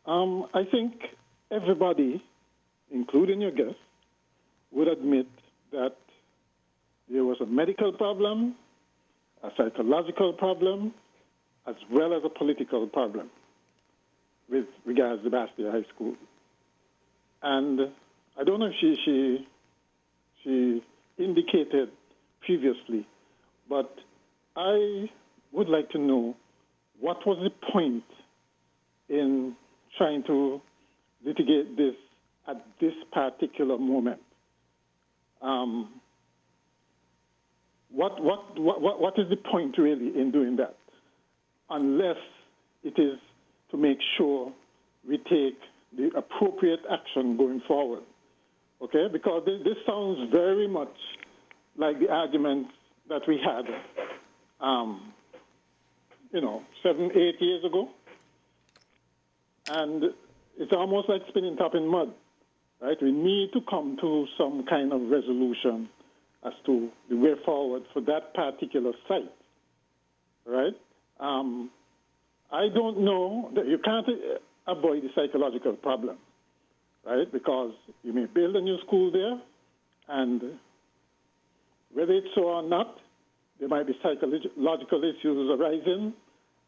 I think everybody, including your guests, would admit that there was a medical problem, a psychological problem, as well as a political problem with regards to Bastia High School. And I don't know if she indicated previously, but I would like to know what was the point in trying to litigate this at this particular moment. What is the point really in doing that, unless it is to make sure we take the appropriate action going forward? Okay, because this sounds very much like the arguments that we had 7, 8 years ago. And it's almost like spinning top in mud, right? We need to come to some kind of resolution as to the way forward for that particular site, right? I don't know that you can't avoid the psychological problem, right? Because you may build a new school there, and whether it's so or not, there might be psychological issues arising,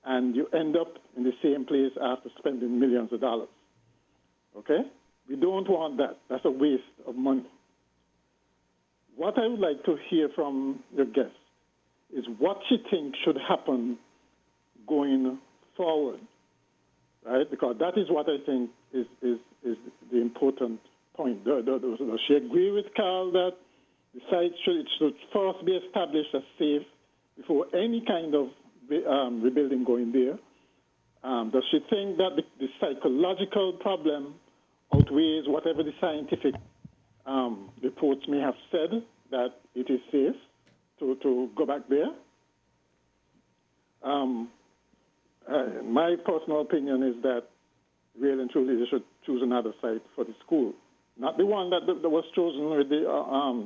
and you end up in the same place after spending millions of dollars. Okay? We don't want that. That's a waste of money. What I would like to hear from your guest is what she thinks should happen going forward, right? Because that is what I think is the important point. Does she agree with Carl that the site should first be established as safe before any kind of rebuilding going there? Does she think that the psychological problem outweighs whatever the scientific reports may have said, that it is safe to go back there? My personal opinion is that really and truly they should choose another site for the school. Not the one that was chosen with the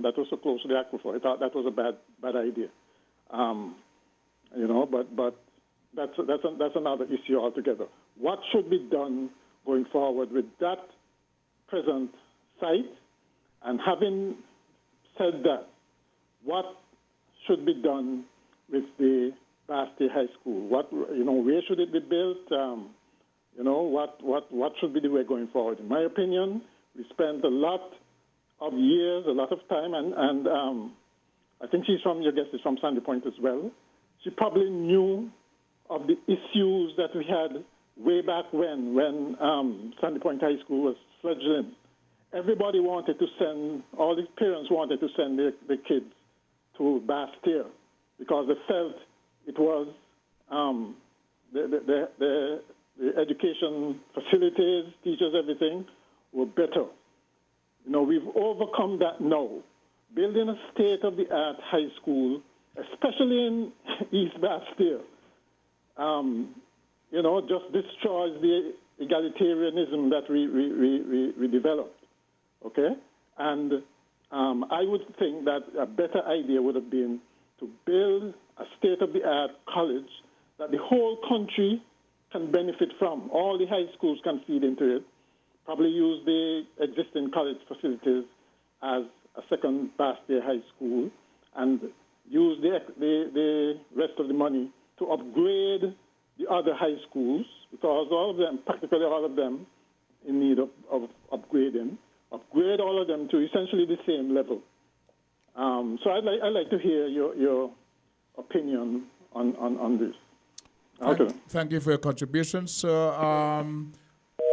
that was so close to the aquifer. I thought that was a bad idea. But that's another issue altogether. What should be done going forward with that present site? And having said that, what should be done with the Bastia High School? Where should it be built? What should be the way going forward? In my opinion, we spent a lot of years, a lot of time, and I think your guest is from Sandy Point as well. She probably knew of the issues that we had way back when Sandy Point High School was fledgling, everybody wanted to send, all the parents wanted to send their kids to Bastille because they felt it was the education facilities, teachers, everything were better. You know, we've overcome that now. Building a state-of-the-art high school, especially in East Bastille, you know, just destroys the egalitarianism that we developed, okay? And I would think that a better idea would have been to build a state-of-the-art college that the whole country can benefit from. All the high schools can feed into it, probably use the existing college facilities as a second Bastille High School, and use the rest of the money to upgrade the other high schools, because all of them, practically all of them, in need of upgrading. Upgrade all of them to essentially the same level. So I'd like to hear your opinion on this. Okay. Thank you for your contribution, sir. I'm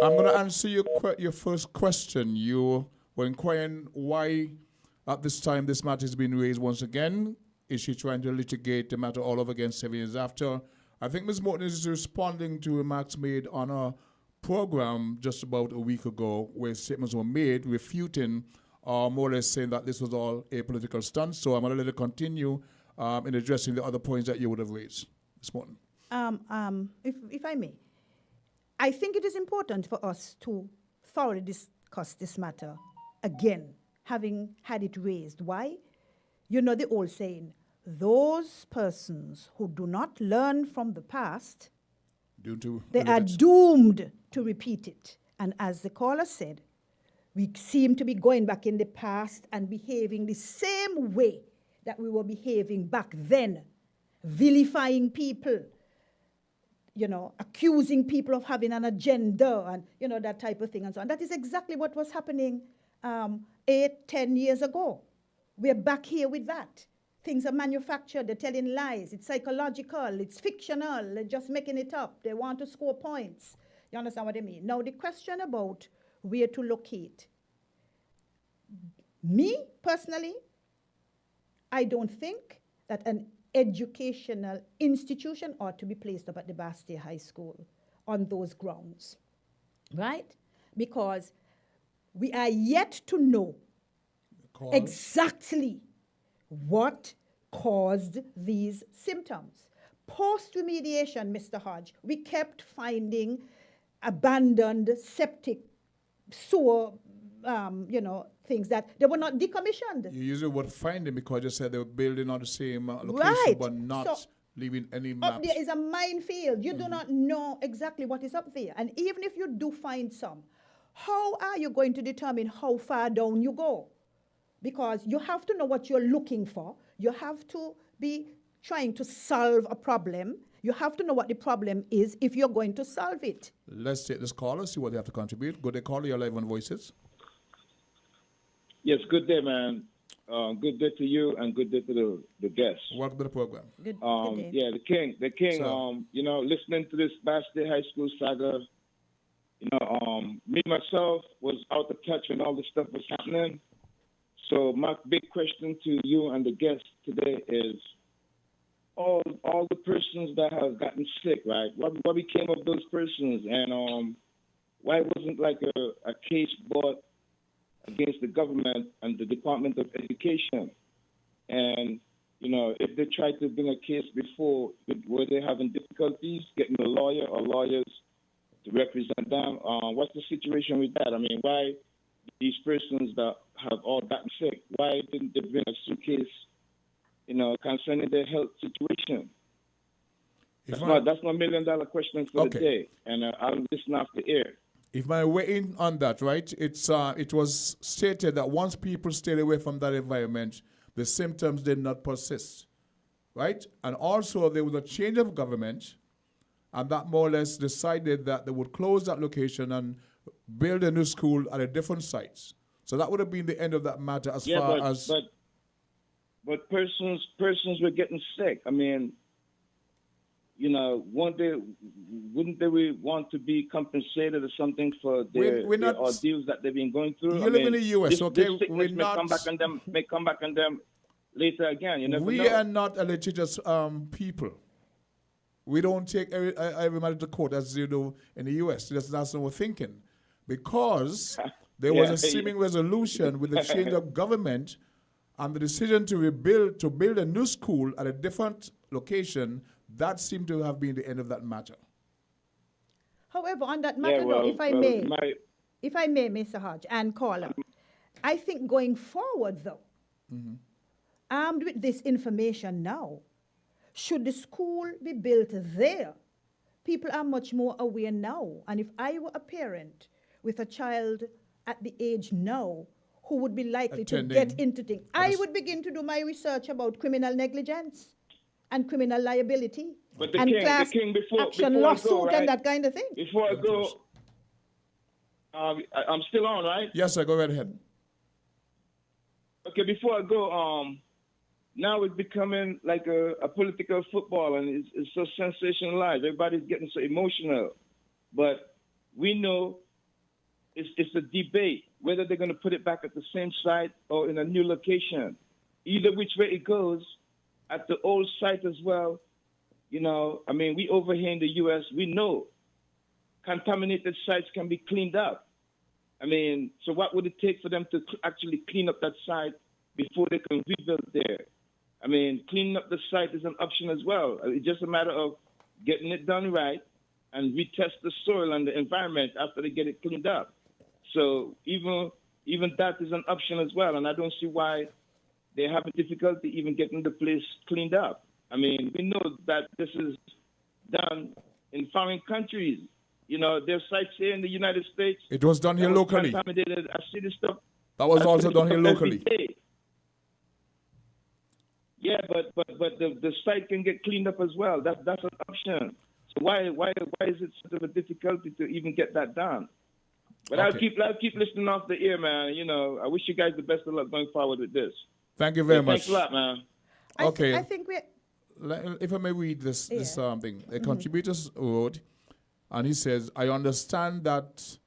going to answer your first question. You were inquiring why, at this time, this matter is being raised once again. Is she trying to litigate the matter all over again 7 years after? I think Ms. Morton is responding to remarks made on a program just about a week ago where statements were made refuting more or less saying that this was all a political stunt. So I'm going to let her continue in addressing the other points that you would have raised. Ms. Morton. If I may, I think it is important for us to thoroughly discuss this matter again, having had it raised. Why? You know the old saying, those persons who do not learn from the past, they are doomed to repeat it. And as the caller said, we seem to be going back in the past and behaving the same way that we were behaving back then, vilifying people, you know, accusing people of having an agenda and, you know, that type of thing and so on. That is exactly what was happening 8-10 years ago. We're back here with that. Things are manufactured, they're telling lies, it's psychological, it's fictional, they're just making it up. They want to score points. You understand what I mean? Now, the question about where to locate. Me, personally, I don't think that an educational institution ought to be placed up at the Bastille High School on those grounds, right? Because we are yet to know exactly what caused these symptoms. Post-remediation, Mr. Hodge, we kept finding abandoned septic sewer, you know, things that they were not decommissioned. You usually would find them because you said they were building on the same location, right, but not so leaving any maps. Up there is a minefield. You do not know exactly what is up there. And even if you do find some, how are you going to determine how far down you go? Because you have to know what you're looking for. You have to be trying to solve a problem. You have to know what the problem is if you're going to solve it. Let's take this caller, see what they have to contribute. Good day, caller. You're live on Voices. Yes, good day, man. Good day to you and good day to the guests. Welcome to the program. Good day. Yeah, the king. So, you know, listening to this Bastille High School saga, you know, me myself was out of touch when all this stuff was happening. So my big question to you and the guests today is, all the persons that have gotten sick, right? What became of those persons, and why wasn't like a case brought against the government and the Department of Education? And you know, if they tried to bring a case before, were they having difficulties getting a lawyer or lawyers to represent them? What's the situation with that? I mean, why these persons that have all gotten sick, why didn't they bring a suitcase, you know, concerning their health situation? That's my $1 million question for the day, and I'll listen after air. If I weigh in on that, right, it was stated that once people stayed away from that environment, the symptoms did not persist, right? And also there was a change of government, and that more or less decided that they would close that location and build a new school at a different sites. So that would have been the end of that matter as far as... But persons were getting sick. I mean, wouldn't they want to be compensated or something for their ordeals that they've been going through? You live in the U.S., okay? This sickness may come back on them later again. You never know. We are not a litigious people. We don't take every matter to court as you do in the U.S. That's what we're thinking. Because there was a seeming resolution with the change of government and the decision to build a new school at a different location, that seemed to have been the end of that matter. However, on that matter, if I may, Mr. Hodge and caller, I think going forward, though, armed with this information now, should the school be built there? People are much more aware now. And if I were a parent with a child at the age now who would be likely to get into things, I would begin to do my research about criminal negligence and criminal liability and class action lawsuit and that kind of thing. Before I go, I'm still on, right? Yes, sir. Go right ahead. Okay, before I go, now it's becoming like a political football, and it's so sensationalized. Everybody's getting so emotional. But we know it's a debate whether they're going to put it back at the same site or in a new location. Either which way it goes, at the old site as well, we over here in the U.S., we know contaminated sites can be cleaned up. So what would it take for them to actually clean up that site before they can rebuild there? Cleaning up the site is an option as well. It's just a matter of getting it done right and retest the soil and the environment after they get it cleaned up. So even that is an option as well, and I don't see why they're having difficulty even getting the place cleaned up. We know that this is done in foreign countries. There's sites here in the United States. It was done here locally. Contaminated. I see this stuff. That was also done here locally. Yeah, but the site can get cleaned up as well. That's an option. So why is it sort of a difficulty to even get that done? But Okay. I'll keep listening off the ear, man. I wish you guys the best of luck going forward with this. Thank you very much. Thanks a lot, man. Okay. I think If I may read this thing. A contributor wrote, and he says, I understand that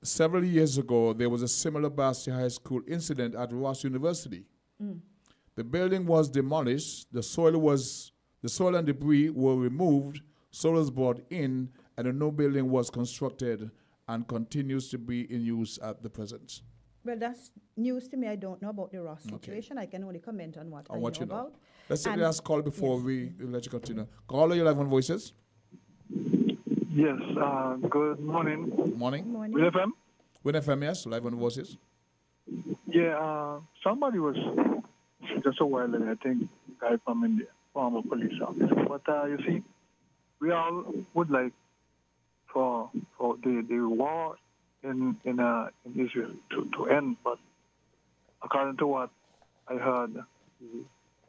several years ago there was a similar Bastia High School incident at Ross University. The building was demolished, the soil and debris were removed, soil was brought in, and a new building was constructed and continues to be in use at the present. Well, that's news to me. I don't know about the Ross situation. I can only comment on what I know about. Let's take the last call before we let you continue. Caller, you live on Voices. Yes, good morning. Morning. Win FM? Win FM, yes, live on Voices. Yeah, somebody was just a while ago, I think, guy from India, former police officer. But you see, we all would like for the war in Israel to end. But according to what I heard,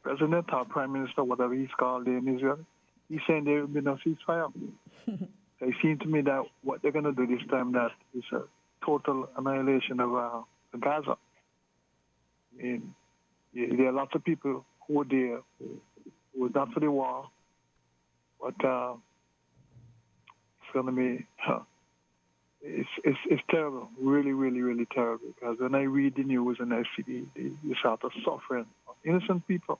President or Prime Minister, whatever he's called in Israel, he's saying there will be no ceasefire. So it seems to me that what they're going to do this time, that is a total annihilation of Gaza. There are lots of people who were there, who were not for the war, but it's going to be, it's terrible, really, really, really terrible. Because when I read the news and I see the sort of suffering of innocent people,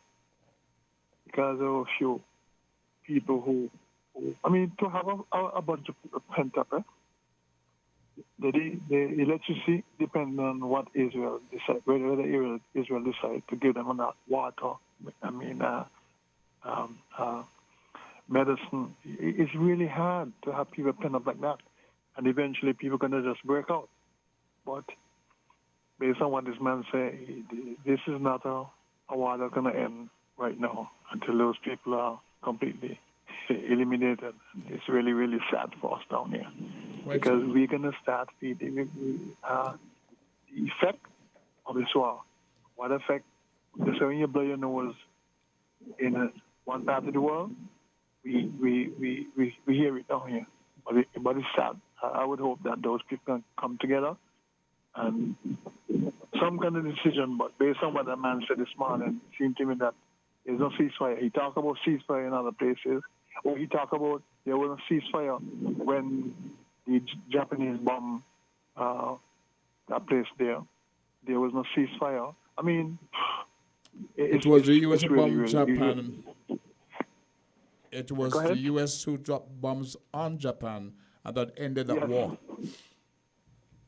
because of a few people who to have a bunch of people pent up, the electricity depends on what Israel decides, whether Israel decides to give them or not water, medicine. It's really hard to have people pent up like that. And eventually people are going to just break out. But based on what this man said, this is not a war that's going to end right now until those people are completely eliminated. It's really, really sad for us down here. Because we're going to start feeling the effect of this war. What effect? Just when you blow your nose in one part of the world, we hear it down here. But it's sad. I would hope that those people can come together and some kind of decision. But based on what that man said this morning, it seemed to me that there's no ceasefire. He talked about ceasefire in other places. Oh, he talked about there was a ceasefire when the Japanese bomb that place there. There was no ceasefire. I mean, It was the US it's who really, bombed really, Japan. It was Go ahead. the US who dropped bombs on Japan, and that ended that Yes. war.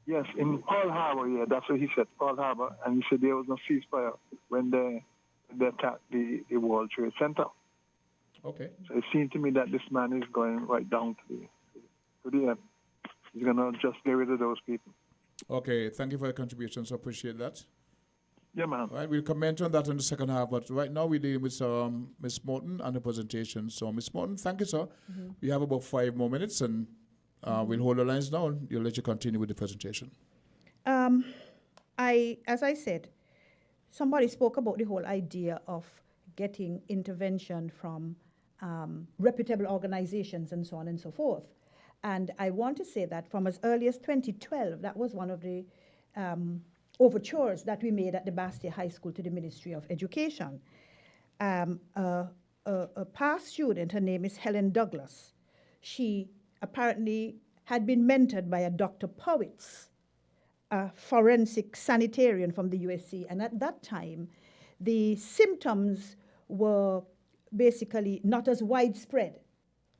Yes, in Pearl Harbor, yeah, that's what he said, Pearl Harbor. And he said there was no ceasefire when they attacked the World Trade Center. Okay. So it seemed to me that this man is going right down to the end. He's going to just get rid of those people. Okay, thank you for your contributions. I appreciate that. Yeah, man. All right, we'll comment on that in the second half, but right now we're dealing with Ms. Morton and the presentation. So, Ms. Morton, thank you, sir. We have about 5 more minutes, and we'll hold the lines now, and you'll let you continue with the presentation. As I said, somebody spoke about the whole idea of getting intervention from reputable organizations and so on and so forth. And I want to say that from as early as 2012, that was one of the overtures that we made at the Bastia High School to the Ministry of Education. A past student, her name is Helen Douglas. She apparently had been mentored by a Dr. Powitz, a forensic sanitarian from the USC. And at that time, the symptoms were basically not as widespread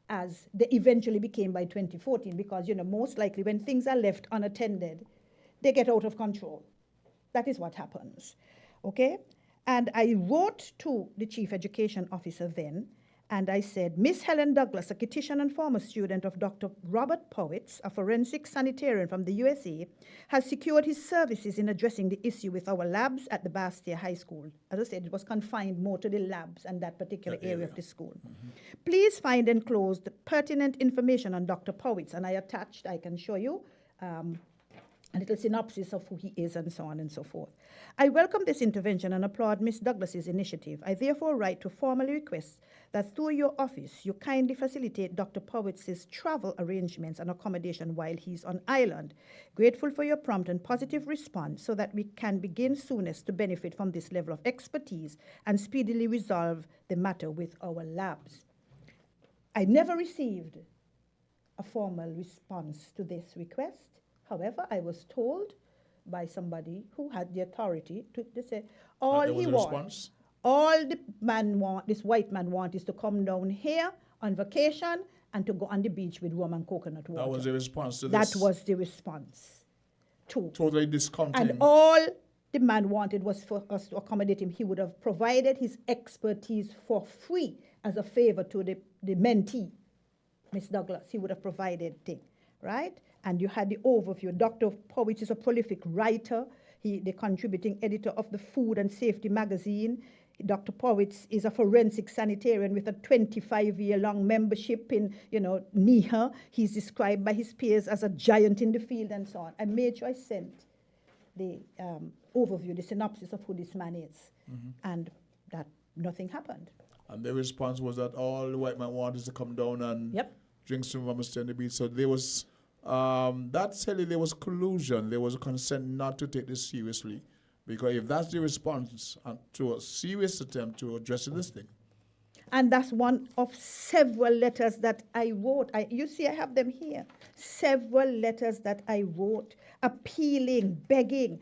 as they eventually became by 2014, because, you know, most likely when things are left unattended, they get out of control. That is what happens, okay? And I wrote to the chief education officer then, and I said, Miss Helen Douglas, a Kittian and former student of Dr. Robert Powitz, a forensic sanitarian from the USA, has secured his services in addressing the issue with our labs at the Bastia High School. As I said, it was confined more to the labs and that particular area of the school. Please find enclosed pertinent information on Dr. Powitz, and I attached, I can show you, a little synopsis of who he is and so on and so forth. I welcome this intervention and applaud Ms. Douglas's initiative. I therefore write to formally request that through your office, you kindly facilitate Dr. Powitz's travel arrangements and accommodation while he's on island. Grateful for your prompt and positive response so that we can begin soonest to benefit from this level of expertise and speedily resolve the matter with our labs. I never received a formal response to this request. However, I was told by somebody who had the authority to say, all he wants, all the man want, this white man want, is to come down here on vacation and to go on the beach with rum and coconut water. That was the response to this. That was the response. Totally discounting. And all the man wanted was for us to accommodate him. He would have provided his expertise for free as a favor to the mentee, Miss Douglas. He would have provided thing, right? And you had the overview. Dr. Powitz is a prolific writer. The contributing editor of the Food and Safety magazine. Dr. Powitz is a forensic sanitarian with a 25-year-long membership in, NIHA. He's described by his peers as a giant in the field and so on. I made sure I sent the overview, the synopsis of who this man is. And that nothing happened. And the response was that all the white man wanted is to come down and drink some rum and stay on the beach. So there was... that's telling there was collusion. There was a consent not to take this seriously, because if that's the response to a serious attempt to address this thing. And that's one of several letters that I wrote. You see, I have them here. Several letters that I wrote, appealing, begging.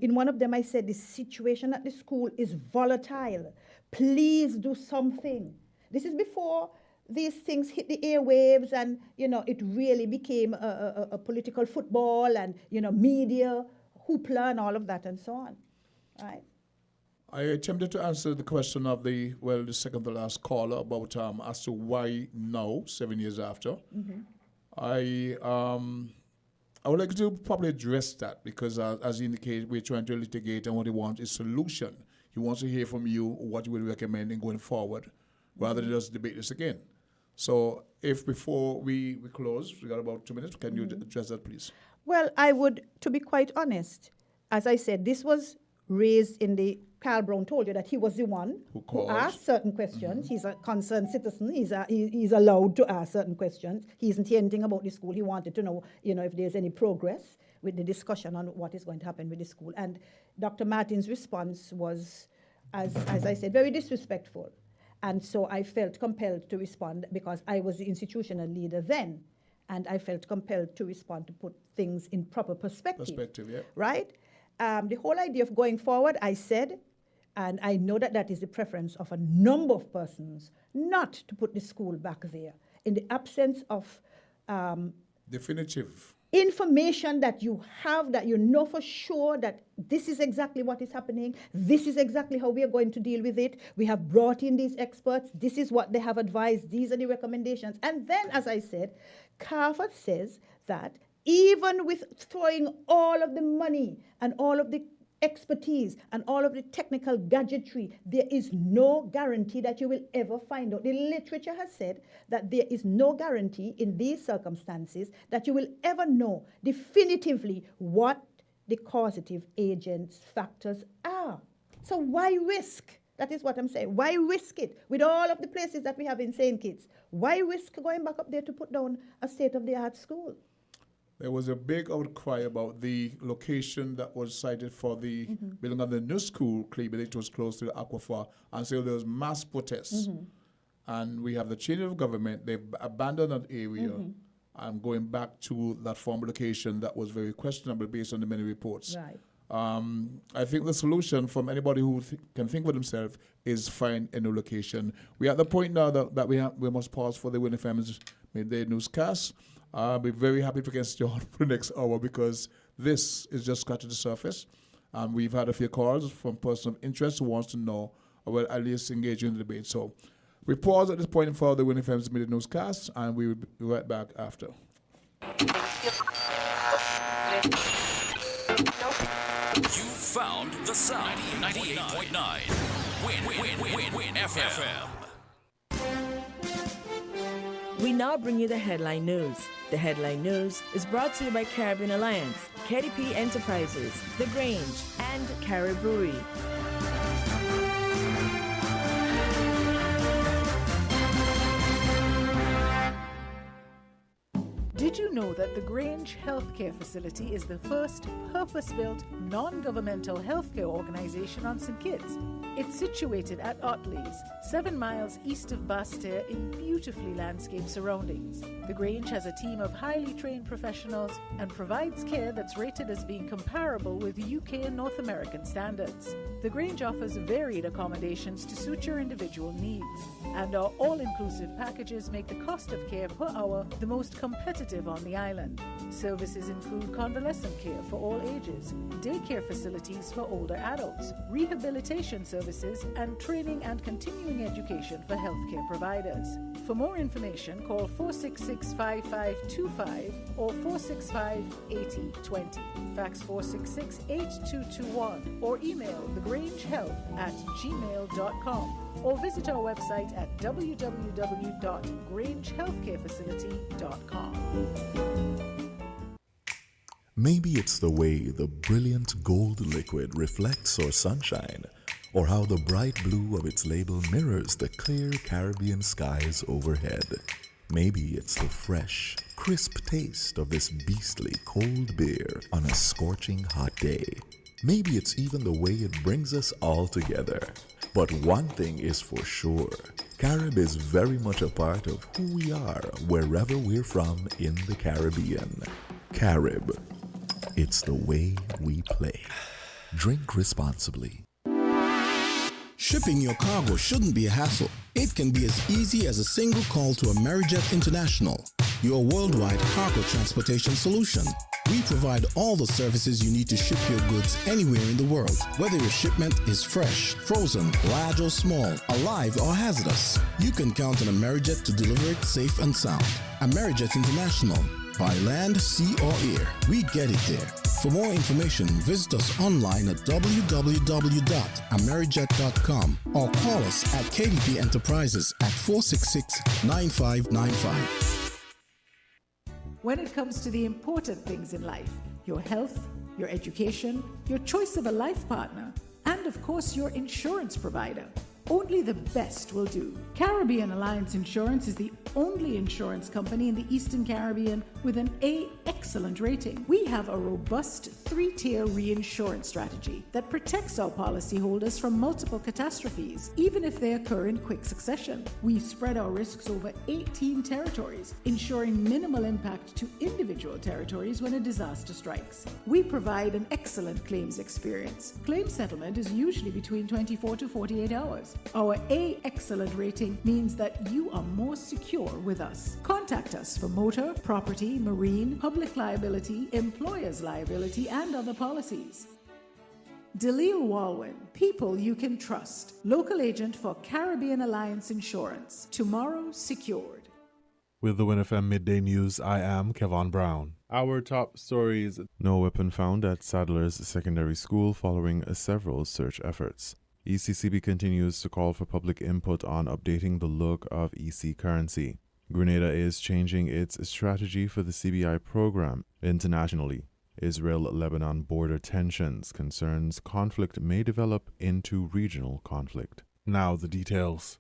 In one of them, I said, the situation at the school is volatile. Please do something. This is before these things hit the airwaves and, it really became a political football and, media, hoopla and all of that and so on, right? I attempted to answer the question of the second to last caller about as to why now, 7 years after. I would like to probably address that because, as you indicated, we're trying to litigate and what he wants is solution. He wants to hear from you what you would recommend in going forward rather than just debate this again. So if before we close, we got about 2 minutes, can you address that, please? Well, I would, to be quite honest, as I said, this was raised in the, Carl Brown told you that he was the one who asked certain questions. He's a concerned citizen. He's allowed to ask certain questions. He isn't hear anything about the school. He wanted to know, if there's any progress with the discussion on what is going to happen with the school. And Dr. Martin's response was, as I said, very disrespectful. And so I felt compelled to respond because I was the institutional leader then. And I felt compelled to respond to put things in proper perspective. Right? The whole idea of going forward, I said, and I know that that is the preference of a number of persons, not to put the school back there. In the absence of definitive information that you have, that you know for sure that this is exactly what is happening, this is exactly how we are going to deal with it. We have brought in these experts, this is what they have advised, these are the recommendations. And then, as I said, Carver says that even with throwing all of the money and all of the expertise and all of the technical gadgetry, there is no guarantee that you will ever find out. The literature has said that there is no guarantee in these circumstances that you will ever know definitively what the causative agents factors are. So why risk? That is what I'm saying. Why risk it? With all of the places that we have insane kids, why risk going back up there to put down a state-of-the-art school? There was a big outcry about the location that was cited for the building of the new school, Cleveland. It was close to the aquifer, and so there was mass protests. And we have the change of government. They've abandoned that area and going back to that former location that was very questionable based on the many reports. Right. I think the solution from anybody who can think for themselves is find a new location. We're at the point now that we must pause for the WINNMedia Family's midday newscast. I'll be very happy if we can stay on for the next hour because this is just scratching the surface. We've had a few calls from persons of interest who wants to know, or well, at least engage in the debate. So we pause at this point for the WINNMedia Family's midday newscast, and we will be right back after. You found the sound. 98.9. Win FM. We now bring you the headline news. The headline news is brought to you by Caribbean Alliance, KDP Enterprises, The Grange, and Carib Brewery. Did you know that the Grange Healthcare Facility is the first purpose-built, non-governmental healthcare organization on St. Kitts? It's situated at Otley's, 7 miles east of Basseterre in beautifully landscaped surroundings. The Grange has a team of highly trained professionals and provides care that's rated as being comparable with UK and North American standards. The Grange offers varied accommodations to suit your individual needs, and our all-inclusive packages make the cost of care per hour the most competitive on the island. Services include convalescent care for all ages, daycare facilities for older adults, rehabilitation services, and training and continuing education for healthcare providers. For more information, call 466-5525 or 465-8020. Fax 466-8221 or email thegrangehealth@gmail.com or visit our website at www.grangehealthcarefacility.com. Maybe it's the way the brilliant gold liquid reflects our sunshine, or how the bright blue of its label mirrors the clear Caribbean skies overhead. Maybe it's the fresh, crisp taste of this beastly cold beer on a scorching hot day. Maybe it's even the way it brings us all together. But one thing is for sure, Carib is very much a part of who we are wherever we're from in the Caribbean. Carib, it's the way we play. Drink responsibly. Shipping your cargo shouldn't be a hassle. It can be as easy as a single call to Amerijet International, your worldwide cargo transportation solution. We provide all the services you need to ship your goods anywhere in the world, whether your shipment is fresh, frozen, large or small, alive or hazardous. You can count on Amerijet to deliver it safe and sound. Amerijet International, by land, sea or air, we get it there. For more information, visit us online at www.amerijet.com or call us at KDP Enterprises at 466-9595. When it comes to the important things in life, your health, your education, your choice of a life partner, and of course your insurance provider, Only the best will do. Caribbean Alliance Insurance is the only insurance company in the Eastern Caribbean with an A excellent rating. We have a robust 3-tier reinsurance strategy that protects our policyholders from multiple catastrophes, even if they occur in quick succession. We spread our risks over 18 territories, ensuring minimal impact to individual territories when a disaster strikes. We provide an excellent claims experience. Claim settlement is usually between 24 to 48 hours. Our A excellent rating means that you are more secure with us. Contact us for motor, property, marine, public liability, employer's liability, and other policies. Dalil Walwyn, people you can trust. Local agent for Caribbean Alliance Insurance. Tomorrow secured. With the WINNFM Midday News, I am Kevon Brown. Our top stories: no weapon found at Sadler's Secondary School following several search efforts. ECCB continues to call for public input on updating the look of EC currency. Grenada is changing its strategy for the CBI program internationally. Israel-Lebanon border tensions concerns conflict may develop into regional conflict. Now the details.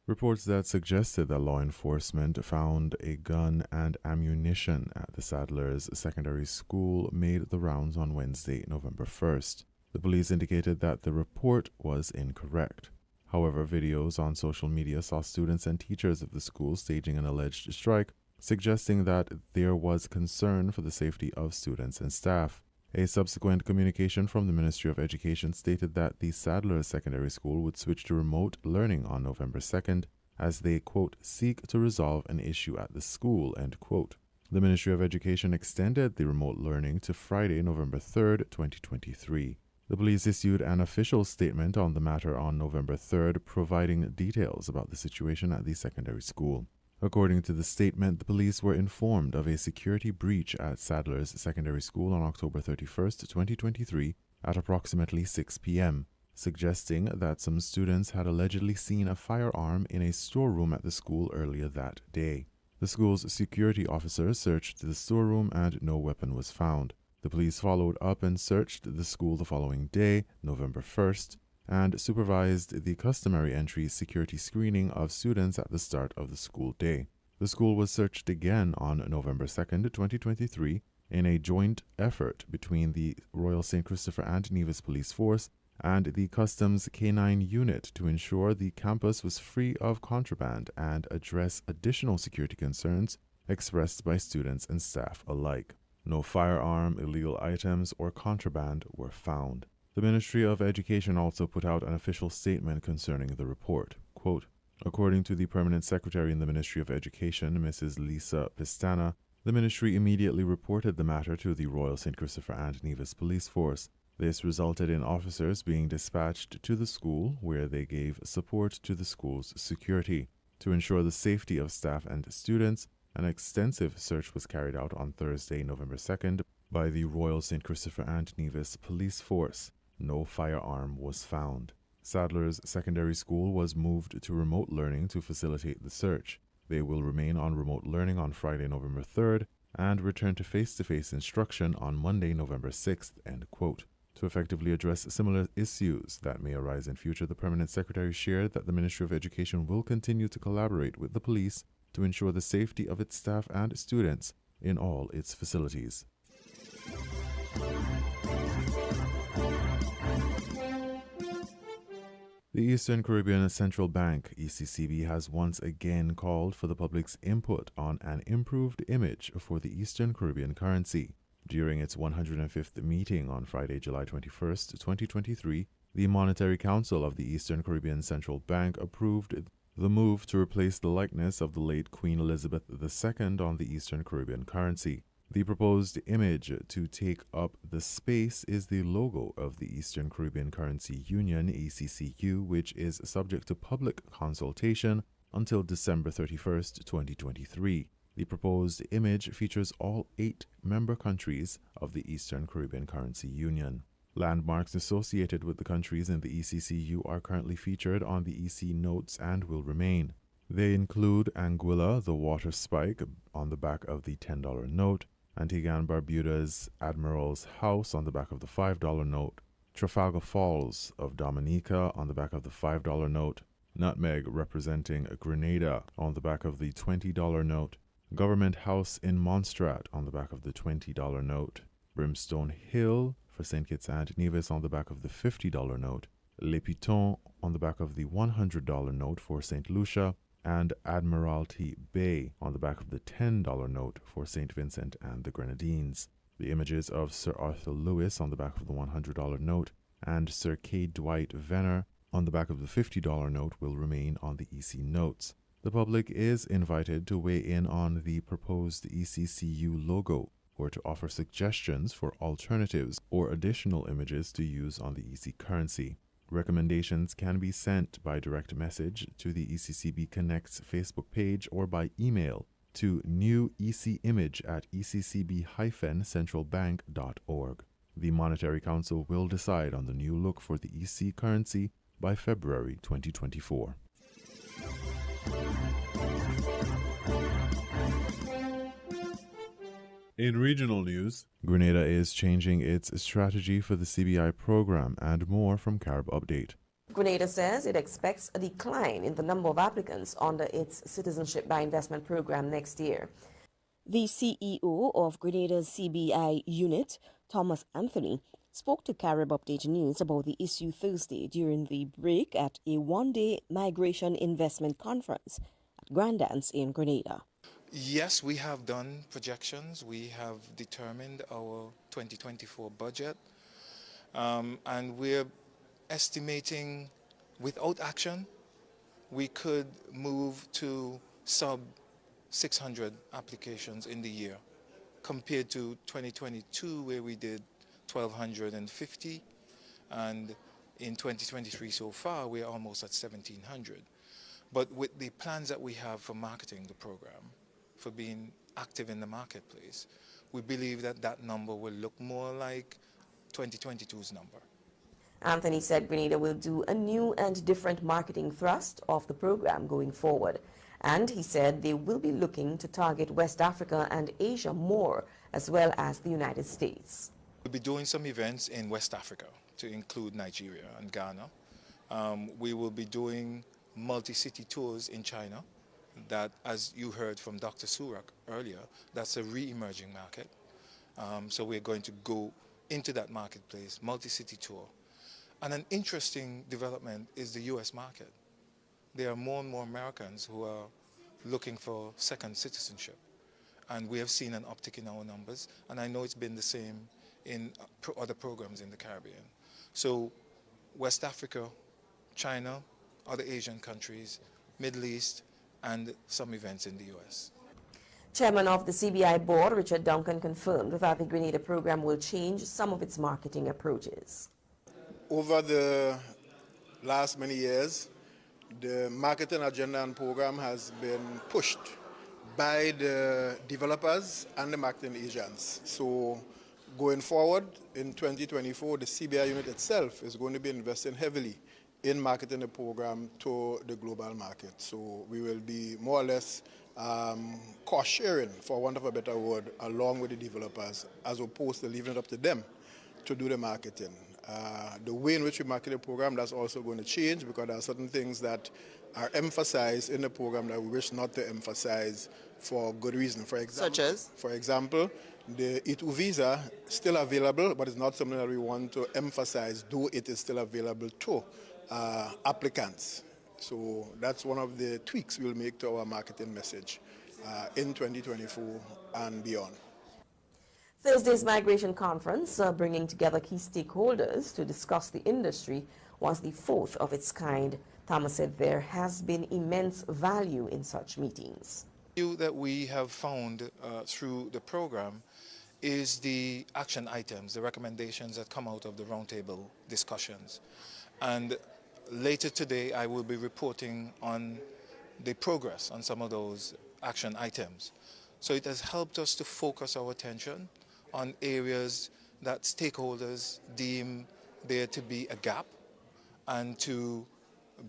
Reports that suggested that law enforcement found a gun and ammunition at the Sadler's Secondary School made the rounds on Wednesday, November 1st. The police indicated that the report was incorrect. However, videos on social media saw students and teachers of the school staging an alleged strike, suggesting that there was concern for the safety of students and staff. A subsequent communication from the Ministry of Education stated that the Sadler Secondary School would switch to remote learning on November 2nd as they, quote, seek to resolve an issue at the school, end quote. The Ministry of Education extended the remote learning to Friday, November 3rd, 2023. The police issued an official statement on the matter on November 3rd, providing details about the situation at the secondary school. According to the statement, the police were informed of a security breach at Sadler's Secondary School on October 31st, 2023 at approximately 6 p.m., suggesting that some students had allegedly seen a firearm in a storeroom at the school earlier that day. The school's security officers searched the storeroom and no weapon was found. The police followed up and searched the school the following day, November 1st, and supervised the customary entry security screening of students at the start of the school day. The school was searched again on November 2nd, 2023, in a joint effort between the Royal St. Christopher and Nevis Police Force and the Customs K9 Unit to ensure the campus was free of contraband and address additional security concerns expressed by students and staff alike. No firearm, illegal items, or contraband were found. The Ministry of Education also put out an official statement concerning the report. Quote, according to the Permanent Secretary in the Ministry of Education, Mrs. Lisa Pistana, the ministry immediately reported the matter to the Royal St. Christopher and Nevis Police Force. This resulted in officers being dispatched to the school, where they gave support to the school's security. To ensure the safety of staff and students, an extensive search was carried out on Thursday, November 2nd, by the Royal St. Christopher and Nevis Police Force. No firearm was found. Sadler's Secondary School was moved to remote learning to facilitate the search. They will remain on remote learning on Friday, November 3rd, and return to face-to-face instruction on Monday, November 6th, end quote. To effectively address similar issues that may arise in future, the Permanent Secretary shared that the Ministry of Education will continue to collaborate with the police to ensure the safety of its staff and students in all its facilities. The Eastern Caribbean Central Bank, ECCB, has once again called for the public's input on an improved image for the Eastern Caribbean currency. During its 105th meeting on Friday, July 21st, 2023, the Monetary Council of the Eastern Caribbean Central Bank approved the move to replace the likeness of the late Queen Elizabeth II on the Eastern Caribbean currency. The proposed image to take up the space is the logo of the Eastern Caribbean Currency Union, ECCU, which is subject to public consultation until December 31st, 2023. The proposed image features all 8 member countries of the Eastern Caribbean Currency Union. Landmarks associated with the countries in the ECCU are currently featured on the EC notes and will remain. They include Anguilla, the water spike on the back of the $10 note, Antigua and Barbuda's Admiral's House on the back of the $5 note, Trafalgar Falls of Dominica on the back of the $5 note, Nutmeg representing Grenada on the back of the $20 note, Government House in Montserrat on the back of the $20 note, Brimstone Hill for St. Kitts and Nevis on the back of the $50 note, Le Piton on the back of the $100 note for St. Lucia, and Admiralty Bay on the back of the $10 note for St. Vincent and the Grenadines. The images of Sir Arthur Lewis on the back of the $100 note and Sir K. Dwight Venner on the back of the $50 note will remain on the EC notes. The public is invited to weigh in on the proposed ECCU logo or to offer suggestions for alternatives or additional images to use on the EC currency. Recommendations can be sent by direct message to the ECCB Connect's Facebook page or by email to newecimage@eccb-centralbank.org. The Monetary Council will decide on the new look for the EC currency by February 2024. In regional news, Grenada is changing its strategy for the CBI program, and more from Carib Update. Grenada says it expects a decline in the number of applicants under its Citizenship by Investment program next year. The CEO of Grenada's CBI unit, Thomas Anthony, spoke to Carib Update News about the issue Thursday during the break at a one-day migration investment conference at Grandance in Grenada. Yes, we have done projections. We have determined our 2024 budget, and we're estimating without action, we could move to sub 600 applications in the year compared to 2022 where we did 1,250, and in 2023 so far we're almost at 1,700. But with the plans that we have for marketing the program, for being active in the marketplace, we believe that that number will look more like 2022's number. Anthony said Grenada will do a new and different marketing thrust of the program going forward. And he said they will be looking to target West Africa and Asia more, as well as the United States. We'll be doing some events in West Africa to include Nigeria and Ghana. We will be doing multi-city tours in China. That, as you heard from Dr. Surak earlier, that's a re-emerging market. So we're going to go into that marketplace, multi-city tour. And an interesting development is the U.S. market. There are more and more Americans who are looking for second citizenship. And we have seen an uptick in our numbers. And I know it's been the same in other programs in the Caribbean. So West Africa, China, other Asian countries, Middle East, and some events in the U.S. Chairman of the CBI board, Richard Duncan, confirmed that the Grenada program will change some of its marketing approaches. Over the last many years, the marketing agenda and program has been pushed by the developers and the marketing agents. So going forward in 2024, the CBI unit itself is going to be investing heavily in marketing the program to the global market. So we will be more or less cost sharing, for want of a better word, along with the developers, as opposed to leaving it up to them to do the marketing. The way in which we market the program, that's also going to change, because there are certain things that are emphasized in the program that we wish not to emphasize for good reason. For example, such as? For example, the E2 visa is still available, but it's not something that we want to emphasize, though it is still available to applicants. So that's one of the tweaks we'll make to our marketing message in 2024 and beyond. Thursday's migration conference, bringing together key stakeholders to discuss the industry, was the fourth of its kind. Thomas said there has been immense value in such meetings. The value that we have found through the program is the action items, the recommendations that come out of the roundtable discussions. And later today, I will be reporting on the progress on some of those action items. So it has helped us to focus our attention on areas that stakeholders deem there to be a gap, and to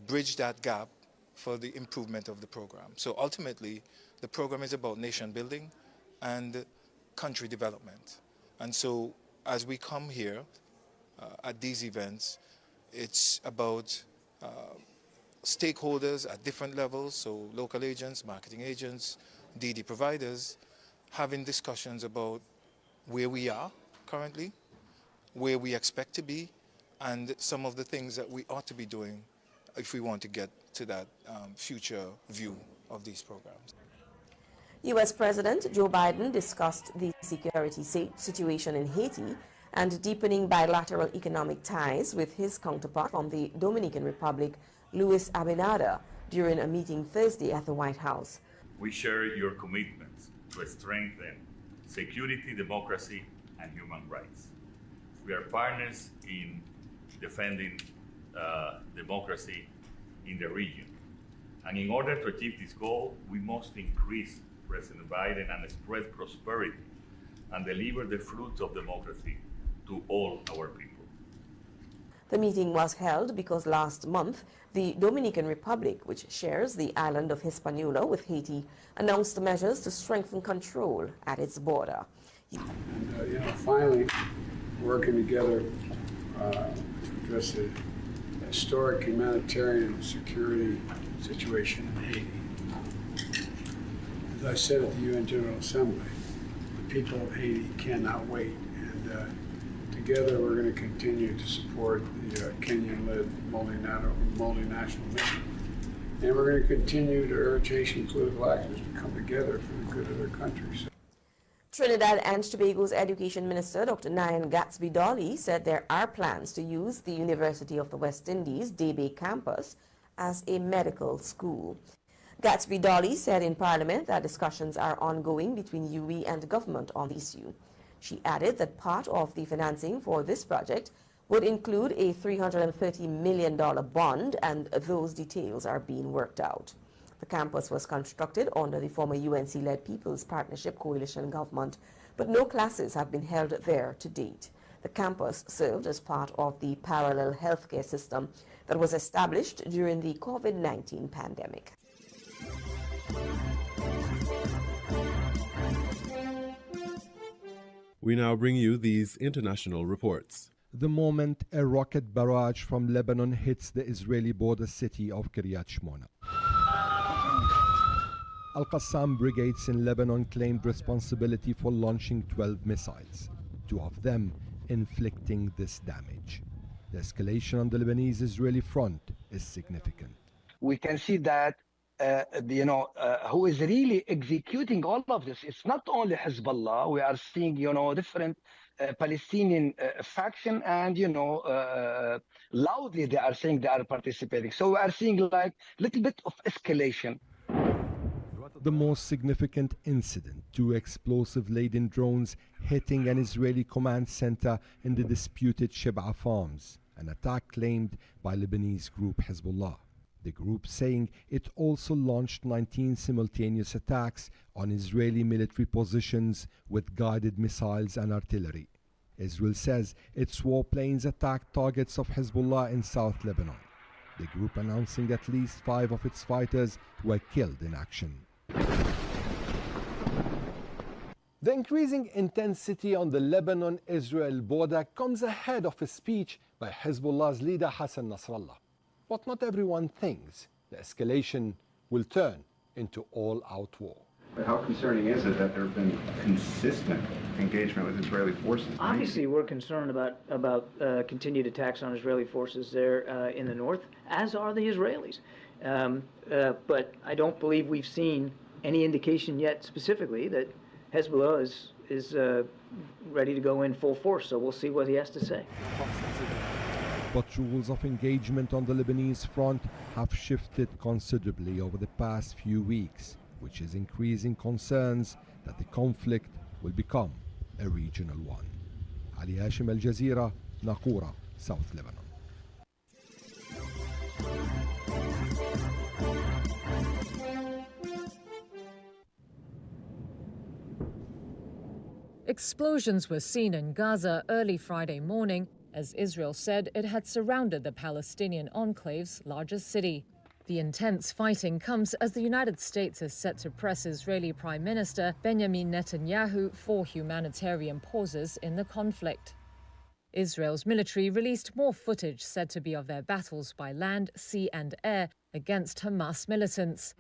bridge that gap for the improvement of the program. So ultimately, the program is about nation building and country development. And so as we come here at these events, it's about stakeholders at different levels, so local agents, marketing agents, DD providers, having discussions about where we are currently, where we expect to be, and some of the things that we ought to be doing if we want to get to that future view of these programs. U.S. President Joe Biden discussed the security situation in Haiti and deepening bilateral economic ties with his counterpart from the Dominican Republic, Luis Abinada, during a meeting Thursday at the White House. We share your commitments to strengthen security, democracy, and human rights. We are partners in defending democracy in the region. And in order to achieve this goal, we must increase President Biden and spread prosperity and deliver the fruits of democracy to all our people. The meeting was held because last month, the Dominican Republic, which shares the island of Hispaniola with Haiti, announced measures to strengthen control at its border. And, finally, working together to address the historic humanitarian security situation in Haiti. As I said at the UN General Assembly, the people of Haiti cannot wait. And together we're going to continue to support the Kenyan-led multinational mission. And we're going to continue to urge Haitian political actors to come together for the good of their country. Trinidad and Tobago's Education Minister, Dr. Nyan Gatsby-Dolly, said there are plans to use the University of the West Indies Day Bay campus as a medical school. Gatsby-Dolly said in Parliament that discussions are ongoing between UWI and the government on the issue. She added that part of the financing for this project would include a $330 million bond, and those details are being worked out. The campus was constructed under the former UNC-led People's Partnership Coalition government, but no classes have been held there to date. The campus served as part of the parallel healthcare system that was established during the COVID-19 pandemic. We now bring you these international reports. The moment a rocket barrage from Lebanon hits the Israeli border city of Kiryat Shmona. Al-Qassam brigades in Lebanon claimed responsibility for launching 12 missiles, 2 of them inflicting this damage. The escalation on the Lebanese-Israeli front is significant. We can see that who is really executing all of this. It's not only Hezbollah. We are seeing, different Palestinian faction, and loudly they are saying they are participating. So we are seeing like little bit of escalation. The most significant incident, 2 explosive-laden drones hitting an Israeli command center in the disputed Shebaa farms, an attack claimed by Lebanese group Hezbollah. The group saying it also launched 19 simultaneous attacks on Israeli military positions with guided missiles and artillery. Israel says its warplanes attacked targets of Hezbollah in South Lebanon. The group announcing at least 5 of its fighters were killed in action. The increasing intensity on the Lebanon-Israel border comes ahead of a speech by Hezbollah's leader Hassan Nasrallah. But not everyone thinks the escalation will turn into all-out war. But how concerning is it that there have been consistent engagement with Israeli forces? Obviously, we're concerned about continued attacks on Israeli forces there in the north, as are the Israelis. But I don't believe we've seen any indication yet specifically that Hezbollah is ready to go in full force, so we'll see what he has to say. But rules of engagement on the Lebanese front have shifted considerably over the past few weeks, which is increasing concerns that the conflict will become a regional one. Ali Hashim, Al Jazeera, Naqoura, South Lebanon. Explosions were seen in Gaza early Friday morning as Israel said it had surrounded the Palestinian enclave's largest city. The intense fighting comes as the United States is set to press Israeli Prime Minister Benjamin Netanyahu for humanitarian pauses in the conflict. Israel's military released more footage said to be of their battles by land, sea and air against Hamas militants.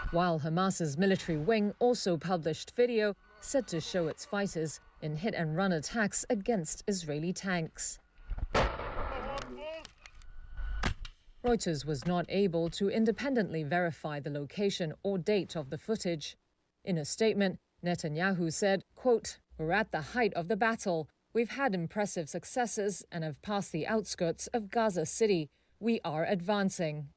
While Hamas's military wing also published video said to show its fighters in hit-and-run attacks against Israeli tanks. Reuters was not able to independently verify the location or date of the footage. In a statement, Netanyahu said, quote, "We're at the height of the battle. We've had impressive successes and have passed the outskirts of Gaza City. We are advancing."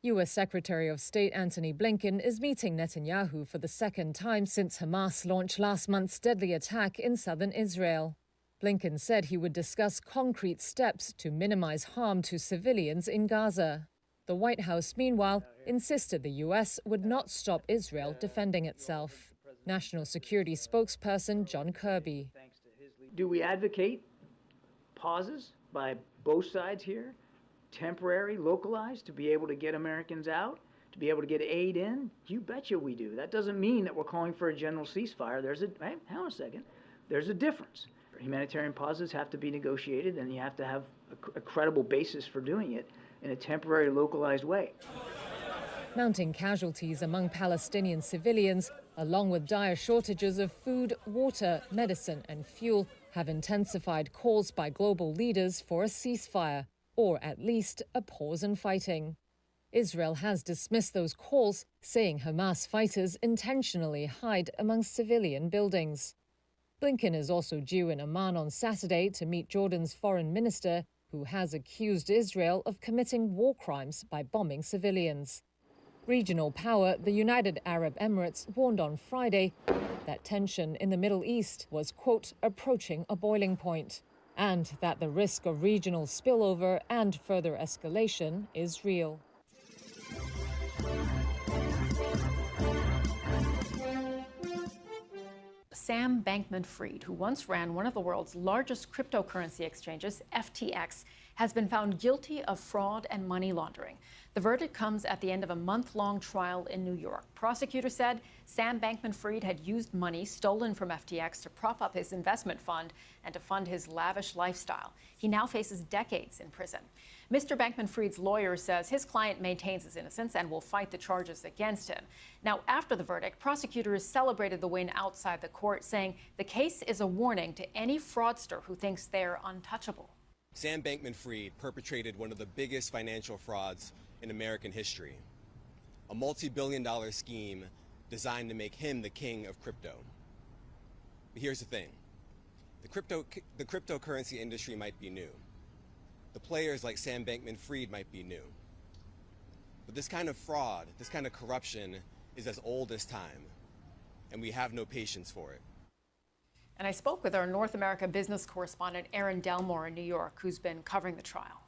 U.S. Secretary of State Antony Blinken is meeting Netanyahu for the second time since Hamas launched last month's deadly attack in southern Israel. Blinken said he would discuss concrete steps to minimize harm to civilians in Gaza. The White House, meanwhile, insisted the U.S. would not stop Israel defending itself. National Security spokesperson John Kirby. Do we advocate pauses by both sides here, temporary, localized, to be able to get Americans out, to be able to get aid in? You betcha we do. That doesn't mean that we're calling for a general ceasefire. Hang on a second, there's a difference. Humanitarian pauses have to be negotiated, and you have to have a credible basis for doing it in a temporary, localized way. Mounting casualties among Palestinian civilians, along with dire shortages of food, water, medicine and fuel, have intensified calls by global leaders for a ceasefire, or at least a pause in fighting. Israel has dismissed those calls, saying Hamas fighters intentionally hide among civilian buildings. Blinken is also due in Amman on Saturday to meet Jordan's foreign minister, who has accused Israel of committing war crimes by bombing civilians. Regional power, the United Arab Emirates, warned on Friday that tension in the Middle East was, quote, approaching a boiling point, and that the risk of regional spillover and further escalation is real. Sam Bankman-Fried, who once ran one of the world's largest cryptocurrency exchanges, FTX, has been found guilty of fraud and money laundering. The verdict comes at the end of a month-long trial in New York. Prosecutors said Sam Bankman-Fried had used money stolen from FTX to prop up his investment fund and to fund his lavish lifestyle. He now faces decades in prison. Mr. Bankman-Fried's lawyer says his client maintains his innocence and will fight the charges against him. Now, after the verdict, prosecutors celebrated the win outside the court, saying the case is a warning to any fraudster who thinks they're untouchable. Sam Bankman-Fried perpetrated one of the biggest financial frauds in American history, a multi-billion-dollar scheme designed to make him the king of crypto. But here's the thing. The cryptocurrency industry might be new. The players like Sam Bankman-Fried might be new. But this kind of fraud, this kind of corruption is as old as time, and we have no patience for it. And I spoke with our North America business correspondent, Erin Delmore in New York, who's been covering the trial.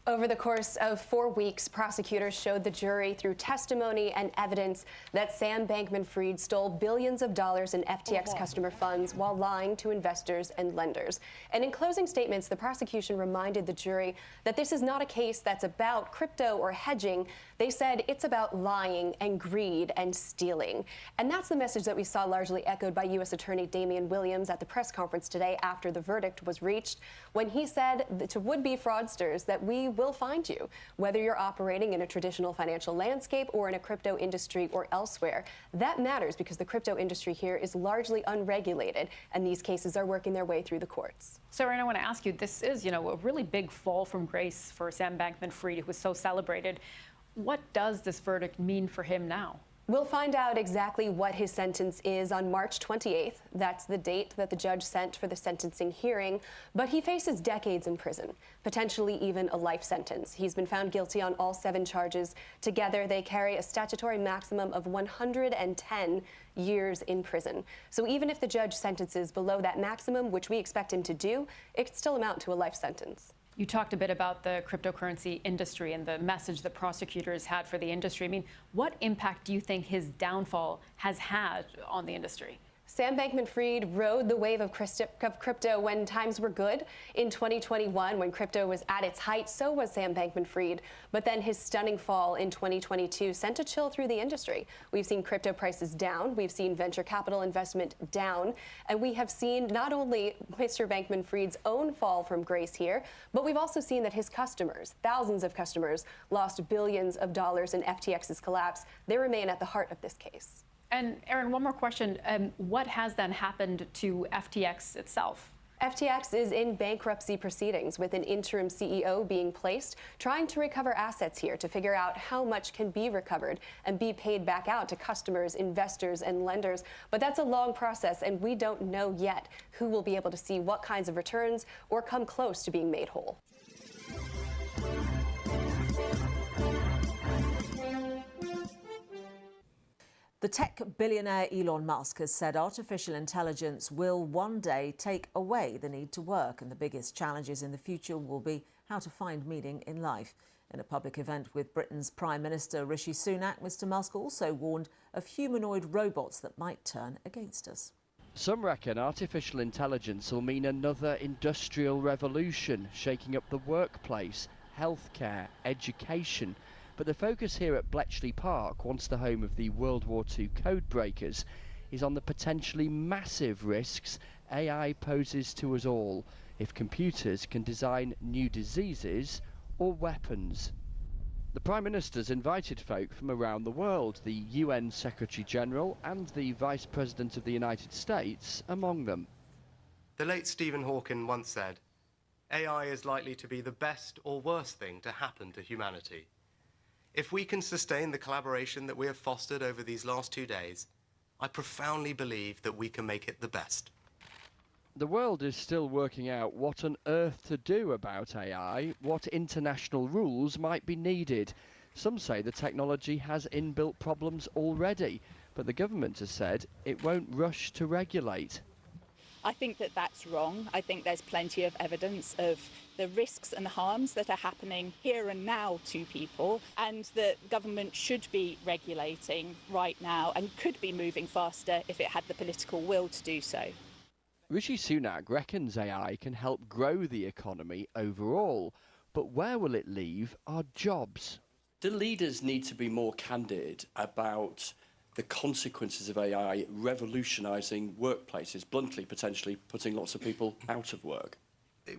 Over the course of 4 weeks, prosecutors showed the jury through testimony and evidence that Sam Bankman-Fried stole billions of dollars in FTX customer funds while lying to investors and lenders. And in closing statements, the prosecution reminded the jury that this is not a case that's about crypto or hedging. They said it's about lying and greed and stealing. And that's the message that we saw largely echoed by U.S. Attorney Damian Williams at the press conference today after the verdict was reached, when he said to would-be fraudsters that we will find you, whether you're operating in a traditional financial landscape or in a crypto industry or elsewhere. That matters because the crypto industry here is largely unregulated, and these cases are working their way through the courts. So, Erin, I want to ask you, this is, a really big fall from grace for Sam Bankman-Fried, who was so celebrated. What does this verdict mean for him now? We'll find out exactly what his sentence is on March 28th. That's the date that the judge sent for the sentencing hearing. But he faces decades in prison, potentially even a life sentence. He's been found guilty on all 7 charges. Together, they carry a statutory maximum of 110 years in prison. So even if the judge sentences below that maximum, which we expect him to do, it could still amount to a life sentence. You talked a bit about the cryptocurrency industry and the message that prosecutors had for the industry. I mean, what impact do you think his downfall has had on the industry? Sam Bankman-Fried rode the wave of crypto when times were good. In 2021, when crypto was at its height, so was Sam Bankman-Fried. But then his stunning fall in 2022 sent a chill through the industry. We've seen crypto prices down, we've seen venture capital investment down, and we have seen not only Mr. Bankman-Fried's own fall from grace here, but we've also seen that his customers, thousands of customers, lost billions of dollars in FTX's collapse. They remain at the heart of this case. And Aaron, one more question. What has then happened to FTX itself? FTX is in bankruptcy proceedings with an interim CEO being placed, trying to recover assets here to figure out how much can be recovered and be paid back out to customers, investors, and lenders. But that's a long process, and we don't know yet who will be able to see what kinds of returns or come close to being made whole. The tech billionaire Elon Musk has said artificial intelligence will one day take away the need to work, and the biggest challenges in the future will be how to find meaning in life. In a public event with Britain's Prime Minister Rishi Sunak, Mr. Musk also warned of humanoid robots that might turn against us. Some reckon artificial intelligence will mean another industrial revolution, shaking up the workplace, healthcare, education. But the focus here at Bletchley Park, once the home of the World War II code breakers, is on the potentially massive risks AI poses to us all if computers can design new diseases or weapons. The Prime Minister's invited folk from around the world, the UN Secretary General and the Vice President of the United States among them. The late Stephen Hawking once said, "AI is likely to be the best or worst thing to happen to humanity. If we can sustain the collaboration that we have fostered over these last 2 days, I profoundly believe that we can make it the best." The world is still working out what on earth to do about AI, what international rules might be needed. Some say the technology has inbuilt problems already, but the government has said it won't rush to regulate. I think that that's wrong. I think there's plenty of evidence of the risks and harms that are happening here and now to people, and that government should be regulating right now and could be moving faster if it had the political will to do so. Rishi Sunak reckons AI can help grow the economy overall, but where will it leave our jobs? Do leaders need to be more candid about the consequences of AI revolutionising workplaces, bluntly, potentially putting lots of people out of work?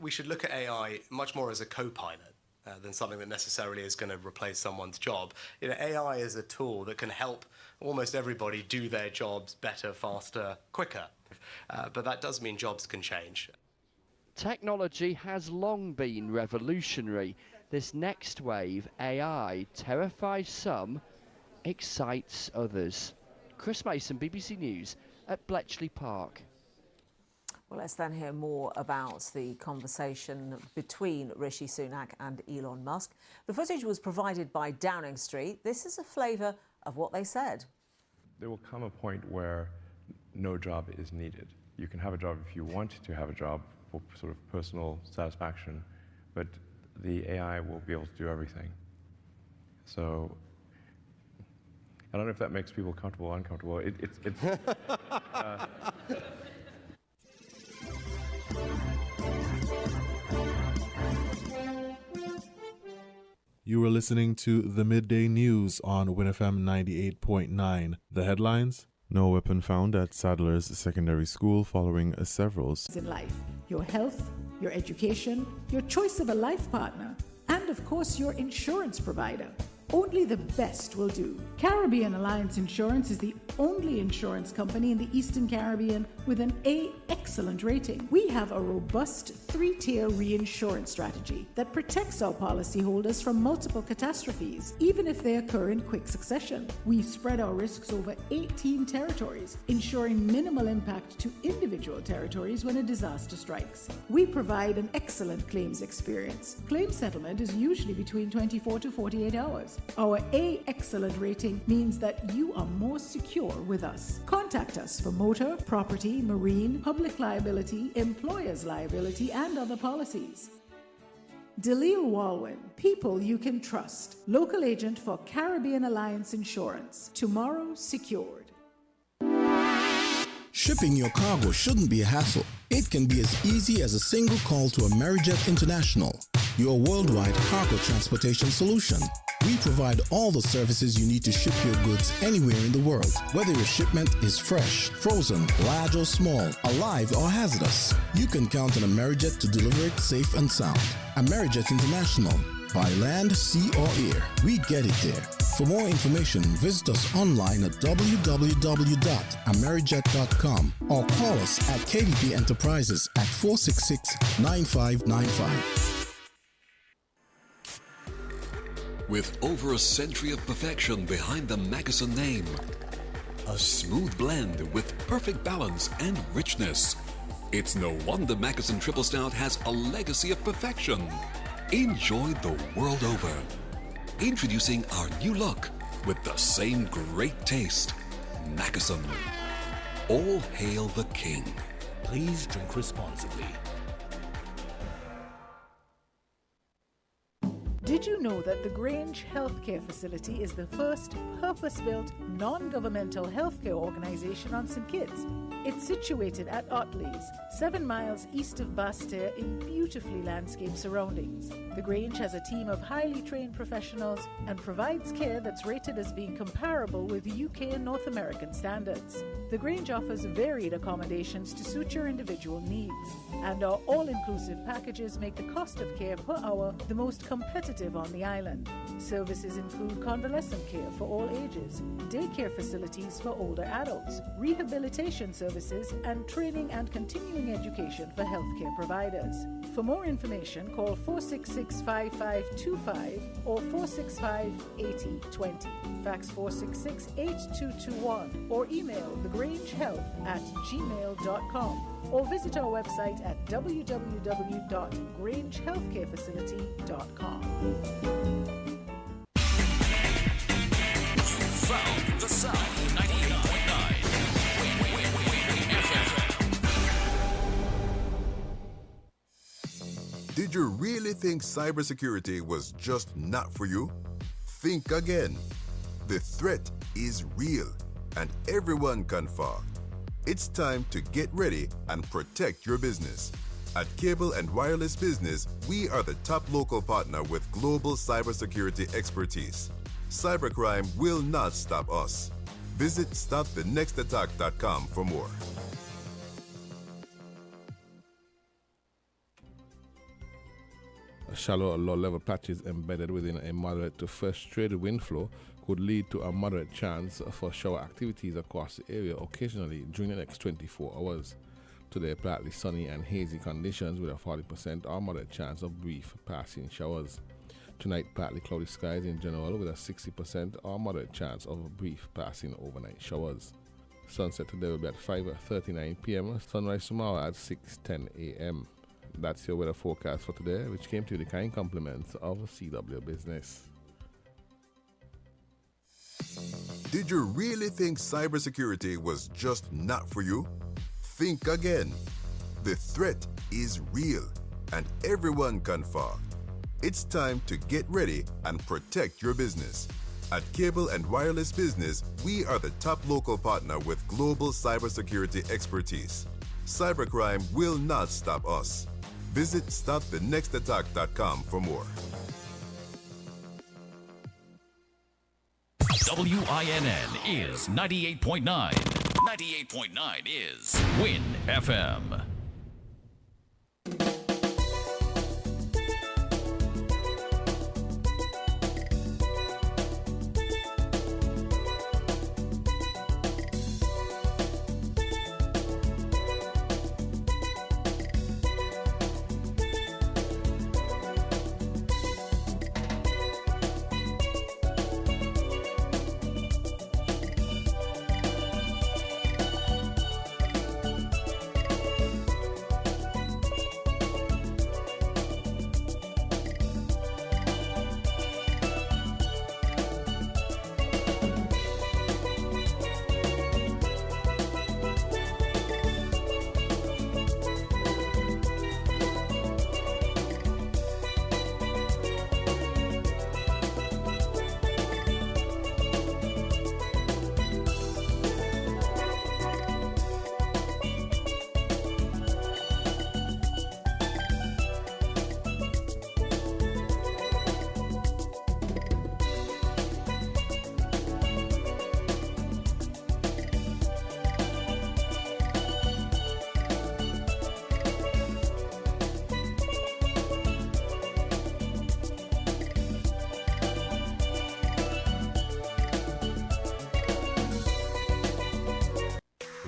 We should look at AI much more as a co-pilot than something that necessarily is going to replace someone's job. You know, AI is a tool that can help almost everybody do their jobs better, faster, quicker. But that does mean jobs can change. Technology has long been revolutionary. This next wave, AI, terrifies some, excites others. Chris Mason, BBC News at Bletchley Park. Well, let's then hear more about the conversation between Rishi Sunak and Elon Musk. The footage was provided by Downing Street. This is a flavour of what they said. There will come a point where no job is needed. You can have a job if you want to have a job for sort of personal satisfaction, but the AI will be able to do everything. So I don't know if that makes people comfortable or uncomfortable. You were listening to the Midday News on WINNFM 98.9. The headlines: no weapon found at Sadler's Secondary School following several in life, your health, your education, your choice of a life partner, and of course your insurance provider. Only the best will do. Caribbean Alliance Insurance is the only insurance company in the Eastern Caribbean with an A excellent rating. We have a robust 3-tier reinsurance strategy that protects our policyholders from multiple catastrophes, even if they occur in quick succession. We spread our risks over 18 territories, ensuring minimal impact to individual territories when a disaster strikes. We provide an excellent claims experience. Claim settlement is usually between 24 to 48 hours. Our A excellent rating means that you are more secure with us. Contact us for motor, property, marine, public liability, employer's liability, and other policies. Dalil Walwyn, people you can trust. Local agent for Caribbean Alliance Insurance. Tomorrow secured. Shipping your cargo shouldn't be a hassle. It can be as easy as a single call to Amerijet International, your worldwide cargo transportation solution. We provide all the services you need to ship your goods anywhere in the world, whether your shipment is fresh, frozen, large or small, alive or hazardous. You can count on Amerijet to deliver it safe and sound. Amerijet International, by land, sea or air, we get it there. For more information, visit us online at www.amerijet.com or call us at KDP Enterprises at 466-9595. With over a century of perfection behind the Mackeson name, a smooth blend with perfect balance and richness, it's no wonder Mackeson Triple Stout has a legacy of perfection. Enjoy the world over. Introducing our new look with the same great taste. Mackeson. All hail the king. Please drink responsibly. Did you know that the Grange Healthcare Facility is the first purpose-built, non-governmental healthcare organization on St. Kitts? It's situated at Otley's, 7 miles east of Basseterre in beautifully landscaped surroundings. The Grange has a team of highly trained professionals and provides care that's rated as being comparable with UK and North American standards. The Grange offers varied accommodations to suit your individual needs, and our all-inclusive packages make the cost of care per hour the most competitive on the island. Services include convalescent care for all ages, daycare facilities for older adults, rehabilitation services, and training and continuing education for healthcare providers. For more information, call 466-5525 or 465-8020. Fax 466-8221 or email thegrangehealth@gmail.com or visit our website at www.grangehealthcarefacility.com. Found the sound 98.9 FM. Did you really think cybersecurity was just not for you? Think again. The threat is real and everyone can fall. It's time to get ready and protect your business. At Cable and Wireless Business, we are the top local partner with global cybersecurity expertise. Cybercrime will not stop us. Visit stopthenextattack.com for more. Shallow or low-level patches embedded within a moderate to frustrated wind flow could lead to a moderate chance for shower activities across the area occasionally during the next 24 hours. Today, partly sunny and hazy conditions with a 40% or moderate chance of brief passing showers. Tonight, partly cloudy skies in general with a 60% or moderate chance of brief passing overnight showers. Sunset today will be at 5:39 p.m. Sunrise tomorrow at 6:10 a.m. That's your weather forecast for today, which came to you the kind compliments of CW Business. Did you really think cybersecurity was just not for you? Think again. The threat is real and everyone can fall. It's time to get ready and protect your business. At Cable and Wireless Business, we are the top local partner with global cybersecurity expertise. Cybercrime will not stop us. Visit stopthenextattack.com for more. WINN is 98.9. 98.9 is Win FM.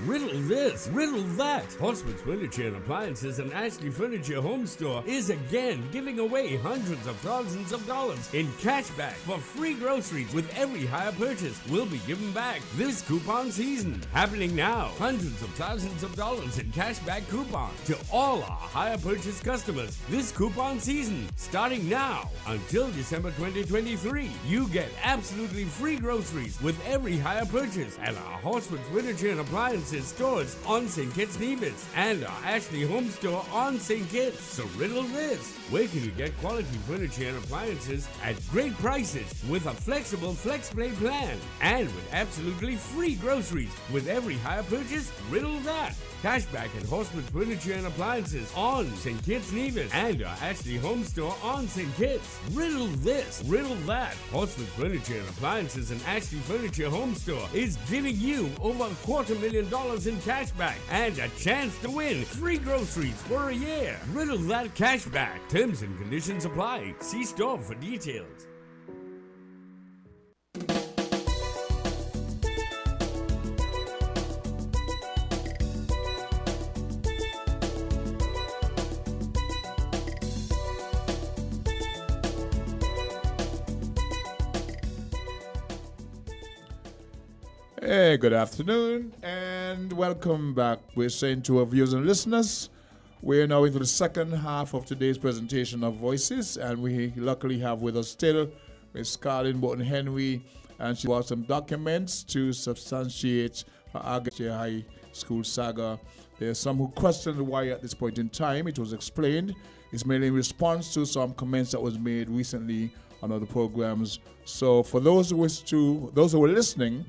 Riddle this, riddle that. Horseman's Furniture and Appliances and Ashley Furniture Home Store is again giving away hundreds of thousands of dollars in cash back for free groceries with every hire purchase. Will be given back this coupon season. Happening now. Hundreds of thousands of dollars in cash back coupons to all our hire purchase customers this coupon season. Starting now until December 2023. You get absolutely free groceries with every hire purchase at our Horseman's Furniture and Appliances stores on St. Kitts Nevis and our Ashley Home Store on St. Kitts. So riddle this. Where can you get quality furniture and appliances at great prices with a flexible FlexPlay plan and with absolutely free groceries with every hire purchase? Riddle that. Cashback at Horseman's Furniture and Appliances on St. Kitts Nevis and our Ashley Home Store on St. Kitts. Riddle this, riddle that. Horseman's Furniture and Appliances and Ashley Furniture Home Store is giving you over $250,000 in cashback and a chance to win free groceries for a year. Riddle that cashback. Terms and conditions apply. See store for details. Hey, good afternoon, and welcome back. We're saying to our viewers and listeners, we're now into the second half of today's presentation of Voices, and we luckily have with us still Ms. Carlin Borton-Henry, and she brought some documents to substantiate her Agate High School saga. There are some who questioned why at this point in time. It was explained. It's mainly in response to some comments that was made recently on other programs. So for those who were listening,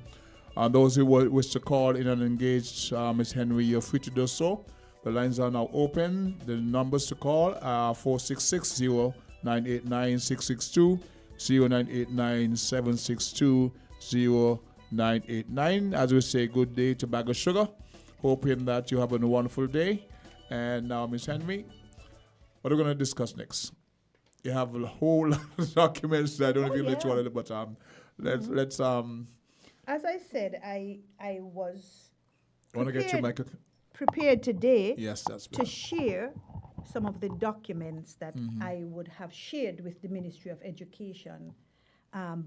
those who wish to call in and engage Ms. Henry, you're free to do so. The lines are now open. The numbers to call are 466-0989-662, 0989-762-0989. As we say, good day to Bag of Sugar. Hoping that you have a wonderful day. And now, Ms. Henry, what are we going to discuss next? You have a whole lot of documents. I don't know if you let you on it, but let's As I said, I was prepared today to share some of the documents that I would have shared with the Ministry of Education.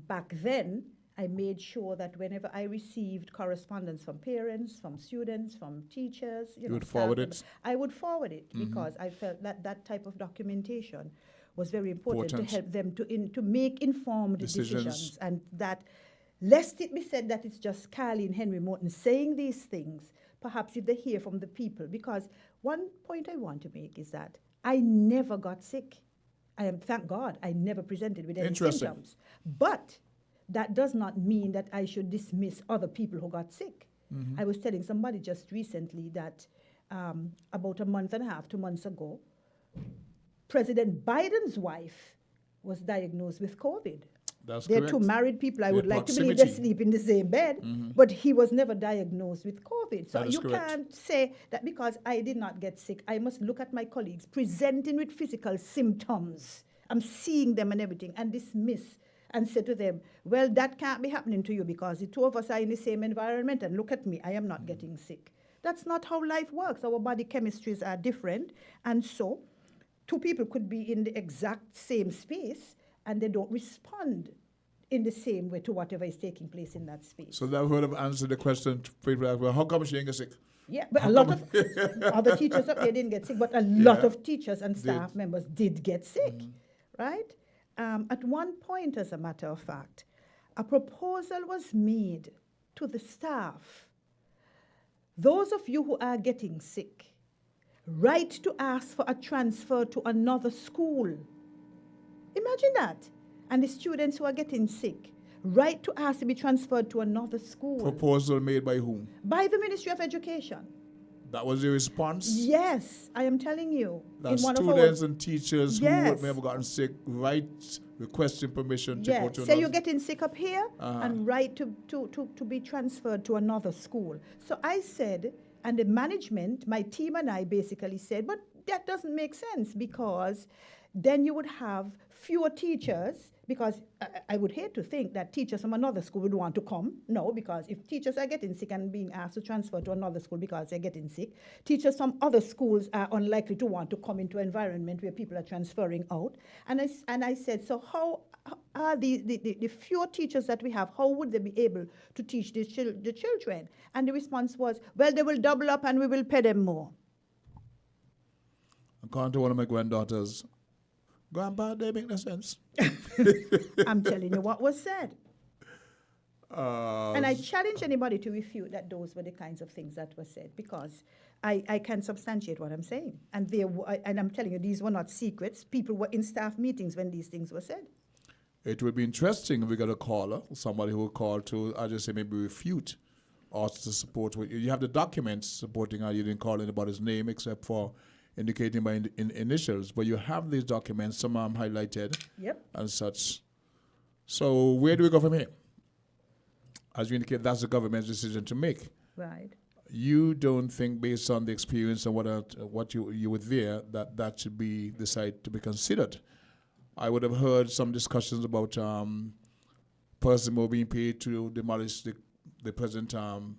Back then, I made sure that whenever I received correspondence from parents, from students, from teachers, you would forward it? I would forward it because I felt that that type of documentation was very important to help them to make informed decisions, and that lest it be said that it's just Carleen Henry Morton saying these things, perhaps if they hear from the people. Because one point I want to make is that I never got sick. Thank God, I never presented with any symptoms. But that does not mean that I should dismiss other people who got sick. I was telling somebody just recently that about a month and a half, 2 months ago, President Biden's wife was diagnosed with COVID. They're correct. two married people. I would like to believe they sleep in the same bed, but he was never diagnosed with COVID. So you can't say that because I did not get sick, I must look at my colleagues presenting with physical symptoms. I'm seeing them and everything and dismiss and say to them, well, that can't be happening to you because the two of us are in the same environment and look at me, I am not getting sick. That's not how life works. Our body chemistries are different. And so two people could be in the exact same space and they don't respond in the same way to whatever is taking place in that space. So that would have answered the question to people like, well, how come she didn't get sick? Yeah, but a lot of other teachers up there didn't get sick, but a lot of teachers and staff members did get sick, right? At one point, as a matter of fact, a proposal was made to the staff. Those of you who are getting sick, write to ask for a transfer to another school. Imagine that. And the students who are getting sick, write to ask to be transferred to another school. Proposal made by whom? By the Ministry of Education. That was the response? Yes, I am telling you. That students and teachers who may have gotten sick write requesting permission to go to another. Say you're getting sick up here and write to be transferred to another school. So I said, and the management, my team and I basically said, but that doesn't make sense because then you would have fewer teachers Because I would hate to think that teachers from another school would want to come. No, because if teachers are getting sick and being asked to transfer to another school because they're getting sick, teachers from other schools are unlikely to want to come into an environment where people are transferring out. And I said, so how are the fewer teachers that we have, how would they be able to teach the children? And the response was, well, they will double up and we will pay them more. According to one of my granddaughters, Grandpa, they make no sense. I'm telling you what was said. And I challenge anybody to refute that those were the kinds of things that were said, because I can substantiate what I'm saying. And I'm telling you, these were not secrets. People were in staff meetings when these things were said. It would be interesting if we got a caller, somebody who would call to, I just say maybe refute or to support. You have the documents supporting how you didn't call anybody's name except for indicating by initials, but you have these documents, some are highlighted and such. So where do we go from here? As you indicate, that's the government's decision to make. Right. You don't think, based on the experience and what you were there, that should be decided to be considered? I would have heard some discussions about persons who are being paid to demolish the present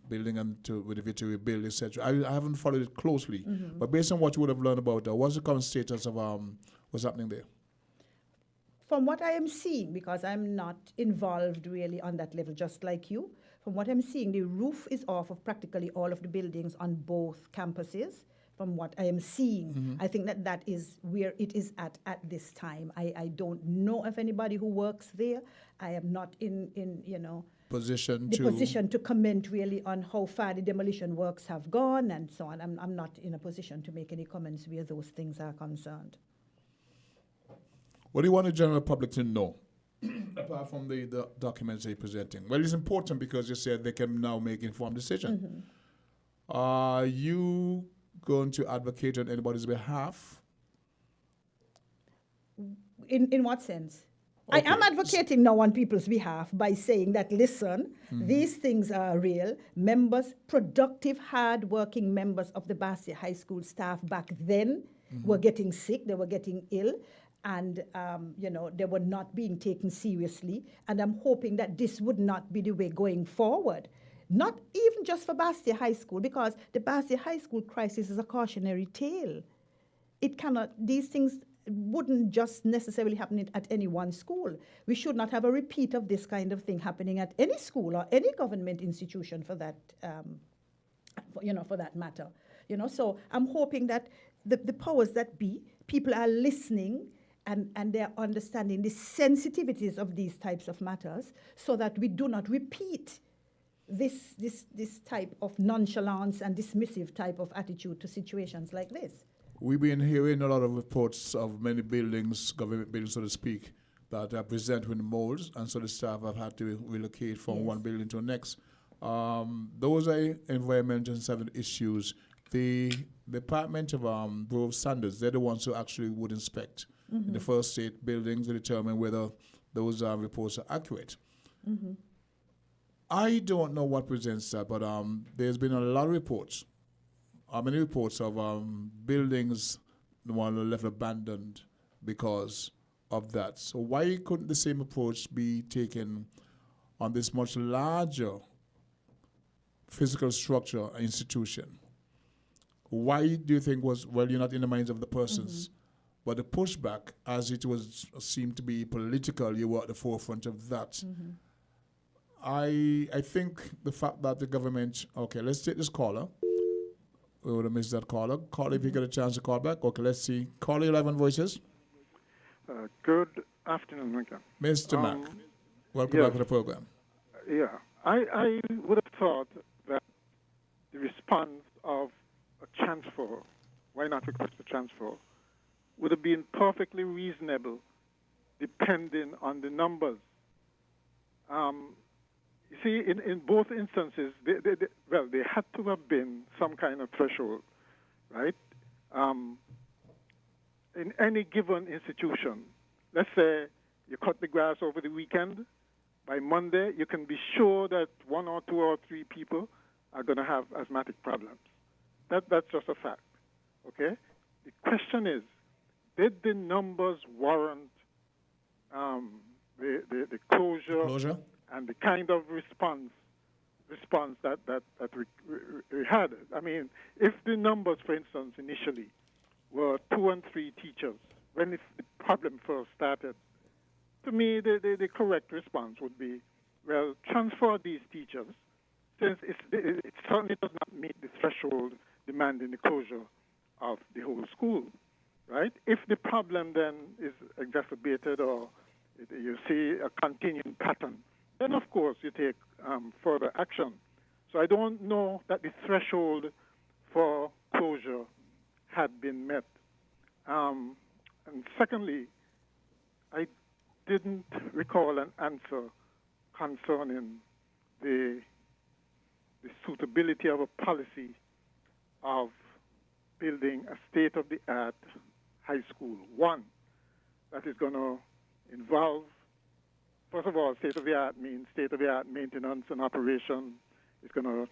building and with the view to rebuild, etc. I haven't followed it closely, but based on what you would have learned about what's the current status of what's happening there? From what I am seeing, because I'm not involved really on that level, just like you, from what I'm seeing, the roof is off of practically all of the buildings on both campuses. From what I am seeing, I think that is where it is at this time. I don't know of anybody who works there. I am not in position to comment really on how far the demolition works have gone and so on. I'm not in a position to make any comments where those things are concerned. What do you want the general public to know, apart from the documents you're presenting? Well, it's important because you said they can now make informed decision. Are you going to advocate on anybody's behalf? In what sense? Okay. I am advocating now on people's behalf by saying that, listen, these things are real. Members, productive, hard-working members of the Bastia High School staff back then were getting sick, they were getting ill, and they were not being taken seriously. And I'm hoping that this would not be the way going forward. Not even just for Bastia High School, because the Bastia High School crisis is a cautionary tale. These things wouldn't just necessarily happen at any one school. We should not have a repeat of this kind of thing happening at any school or any government institution for that, for that matter. So I'm hoping that the powers that be, people are listening and they're understanding the sensitivities of these types of matters, so that we do not repeat this type of nonchalance and dismissive type of attitude to situations like this. We've been hearing a lot of reports of many buildings, government buildings, so to speak, that are present with molds, and so the staff have had to relocate from one building to the next. Those are environmental and seven issues. The Department of Bureau of Standards, they're the ones who actually would inspect in the first state buildings to determine whether those reports are accurate. I don't know what presents that, but there's been a lot of reports. Many reports of buildings left abandoned because of that. So why couldn't the same approach be taken on this much larger physical structure institution? Why do you think you're not in the minds of the persons, but the pushback, as it seemed to be political, you were at the forefront of that. I think the fact that the government, okay, let's take this caller. We would have missed that caller. Caller, if you get a chance to call back. Okay, let's see. Caller, 11 Voices. Good afternoon, Mika. Mr. Mack, welcome back to the program. Yeah, I would have thought that the response of a transfer, why not request a transfer, would have been perfectly reasonable depending on the numbers. You see, in both instances, they had to have been some kind of threshold, right? In any given institution, let's say you cut the grass over the weekend, by Monday you can be sure that 1 or 2 or 3 people are going to have asthmatic problems. That's just a fact, okay? The question is, did the numbers warrant the closure and the kind of response that we had. I mean, if the numbers, for instance, initially were 2 and 3 teachers when the problem first started, to me the correct response would be, well, transfer these teachers, since it certainly does not meet the threshold demanding the closure of the whole school, right? If the problem then is exacerbated or you see a continuing pattern, then of course you take further action. So I don't know that the threshold for closure had been met. And secondly, I didn't recall an answer concerning the suitability of a policy of building a state-of-the-art high school. One, that is going to involve, first of all, state-of-the-art means state-of-the-art maintenance and operation. It's going to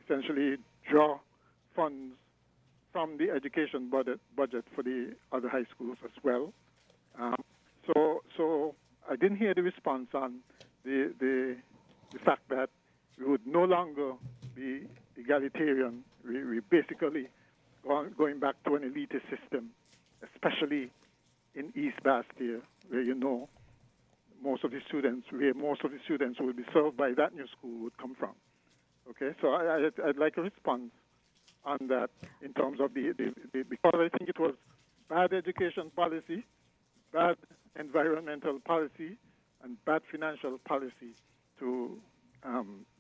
essentially draw funds from the education budget for the other high schools as well. So I didn't hear the response on the fact that we would no longer be egalitarian. We basically going back to an elitist system, especially in East Bastia, where most of the students will be served by that new school would come from. Okay, so I'd like a response on that in terms of because I think it was bad education policy, bad environmental policy, and bad financial policy to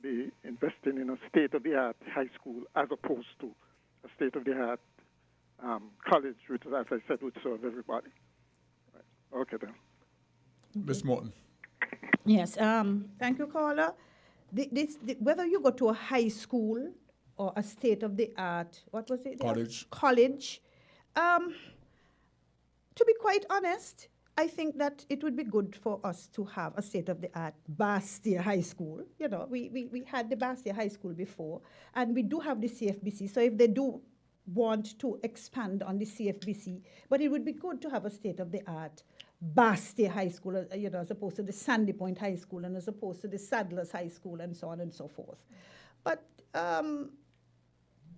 be investing in a state-of-the-art high school as opposed to a state-of-the-art college, which, as I said, would serve everybody. Right. Okay, then. Ms. Morton. Yes, thank you, caller. Whether you go to a high school or a state-of-the-art, what was it? College. To be quite honest, I think that it would be good for us to have a state-of-the-art Bastia High School. You know, we had the Bastia High School before, and we do have the CFBC. So if they do want to expand on the CFBC, but it would be good to have a state-of-the-art Bastia High School, as opposed to the Sandy Point High School and as opposed to the Sadler's High School and so on and so forth. But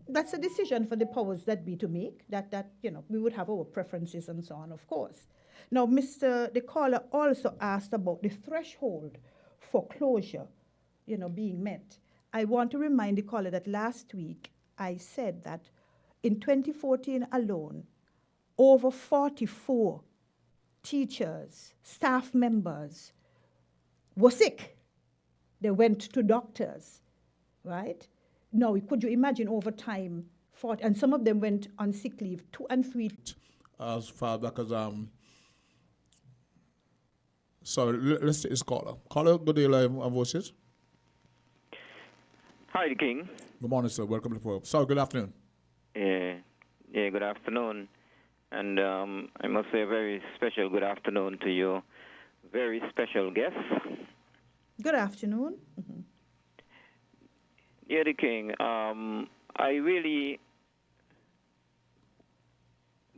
that's a decision for the powers that be to make, that we would have our preferences and so on, of course. Now, the caller also asked about the threshold for closure, being met. I want to remind the caller that last week I said that in 2014 alone, over 44 teachers, staff members were sick. They went to doctors, right? Now, could you imagine over time, and some of them went on sick leave 2 and 3. As far back as sorry, let's take this caller. Caller, good day, live on Voices. Hi, King. Good morning, sir. Welcome to the program. Sorry, good afternoon. Yeah, good afternoon. And I must say a very special good afternoon to you. Very special guest. Good afternoon. Mm-hmm. Yeah, the King. I really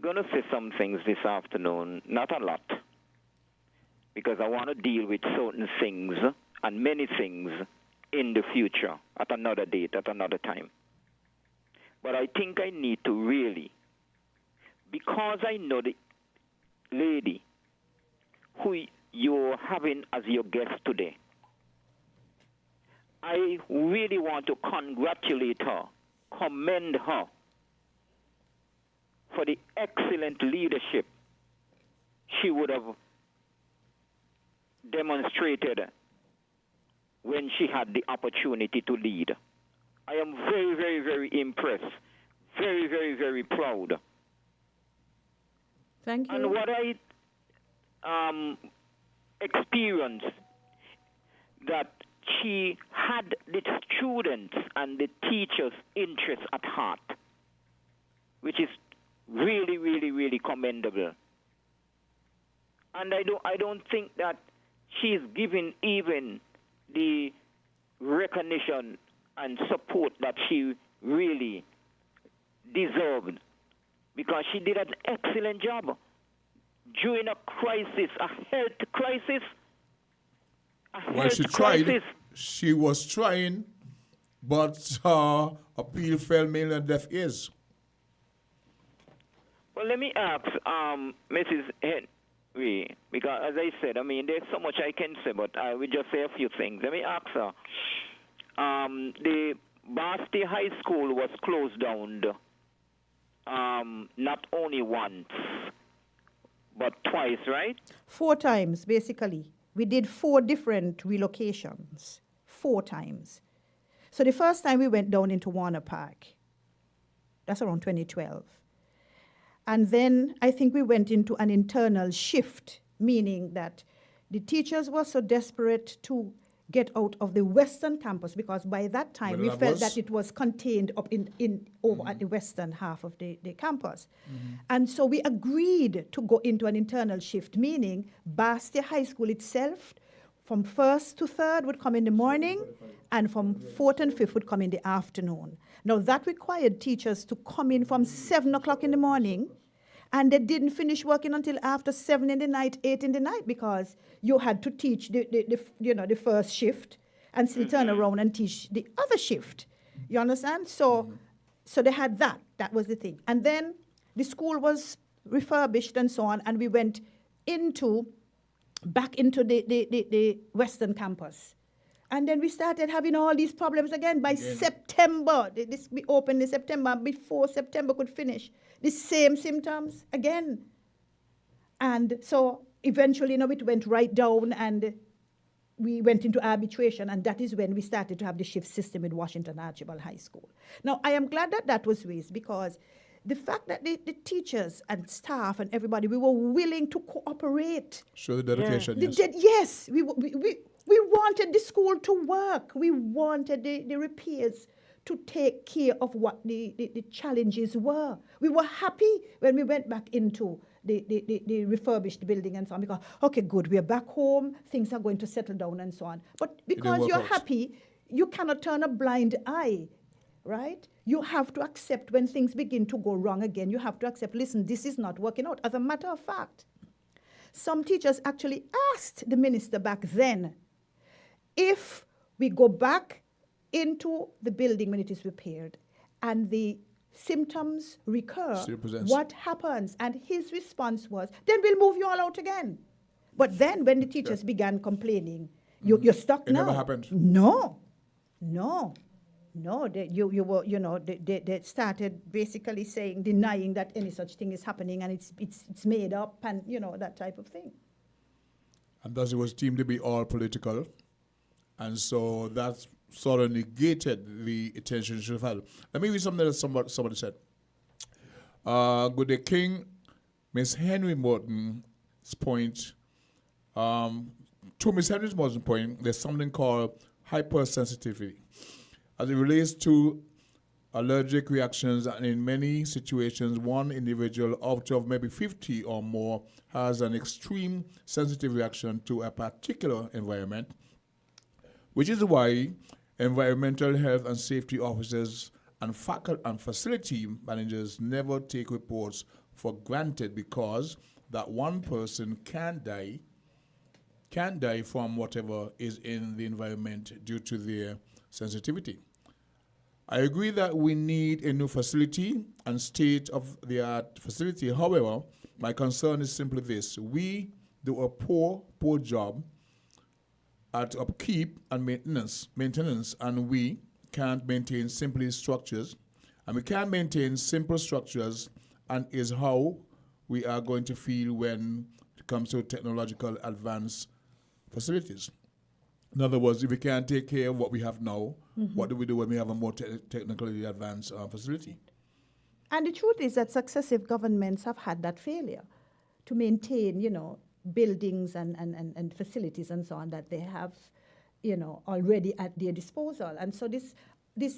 gonna say some things this afternoon, not a lot, because I want to deal with certain things and many things in the future at another date, at another time. But I think I need to really, because I know the lady who you're having as your guest today, I really want to congratulate her, commend her for the excellent leadership she would have demonstrated when she had the opportunity to lead. I am very, very, very impressed, very, very, very proud. Thank you. And what I experienced, that she had the students and the teachers' interests at heart, which is really, really, really commendable. And I don't think that she's given even the recognition and support that she really deserved, because she did an excellent job. during a crisis, a health crisis. Well, she tried. She was trying, but appeal fell mainly on deaf ears. Well, let me ask Mrs. Henry, because as I said, I mean, there's so much I can say, but I will just say a few things. Let me ask her. The Basti High School was closed down not only once, but twice, right? 4 times, basically. We did 4 different relocations, 4 times. So the first time we went down into Warner Park. That's around 2012. And then I think we went into an internal shift, meaning that the teachers were so desperate to get out of the western campus, because by that time we felt that it was contained up in over at the western half of the campus. And so we agreed to go into an internal shift, meaning Bastia High School itself from 1st to 3rd would come in the morning, and from 4th and 5th would come in the afternoon. Now that required teachers to come in from 7 o'clock in the morning, and they didn't finish working until after 7 in the night, 8 in the night, because you had to teach the first shift and still turn around and teach the other shift. You understand? So they had that. That was the thing. And then the school was refurbished and so on, and we went back into the western campus. And then we started having all these problems again. By September, we opened in September, before September could finish, the same symptoms again. And so eventually, it went right down, and we went into arbitration, and that is when we started to have the shift system with Washington Archibald High School. Now, I am glad that that was raised, because the fact that the teachers and staff and everybody, we were willing to cooperate. Show the dedication, yes. We wanted the school to work. We wanted the repairs to take care of what the challenges were. We were happy when we went back into the refurbished building and so on, because, okay, good, we're back home, things are going to settle down and so on. But because you're happy, you cannot turn a blind eye, right? You have to accept when things begin to go wrong again. You have to accept, listen, this is not working out. As a matter of fact, some teachers actually asked the minister back then, if we go back into the building when it is repaired and the symptoms recur, what happens? And his response was, then we'll move you all out again. But then when the teachers began complaining, you're stuck now. It never happened. No. They started basically denying that any such thing is happening, and it's made up, and that type of thing. And thus it was deemed to be all political. And so that sort of negated the attention it should have had. Let me read something that somebody said. Good day, King. Miss Henry Morton's point, to Miss Henry Morton's point, there's something called hypersensitivity. As it relates to allergic reactions, and in many situations, one individual out of maybe 50 or more has an extreme sensitive reaction to a particular environment, which is why environmental health and safety officers and faculty and facility managers never take reports for granted, because that one person can die from whatever is in the environment due to their sensitivity. I agree that we need a new facility and state-of-the-art facility. However, my concern is simply this: we do a poor job at upkeep and maintenance, and we can't maintain simple structures. And we can't maintain simple structures, and is how we are going to feel when it comes to technological advanced facilities. In other words, if we can't take care of what we have now, what do we do when we have a more technically advanced facility? And the truth is that successive governments have had that failure to maintain, buildings and facilities and so on that they have, already at their disposal. And so this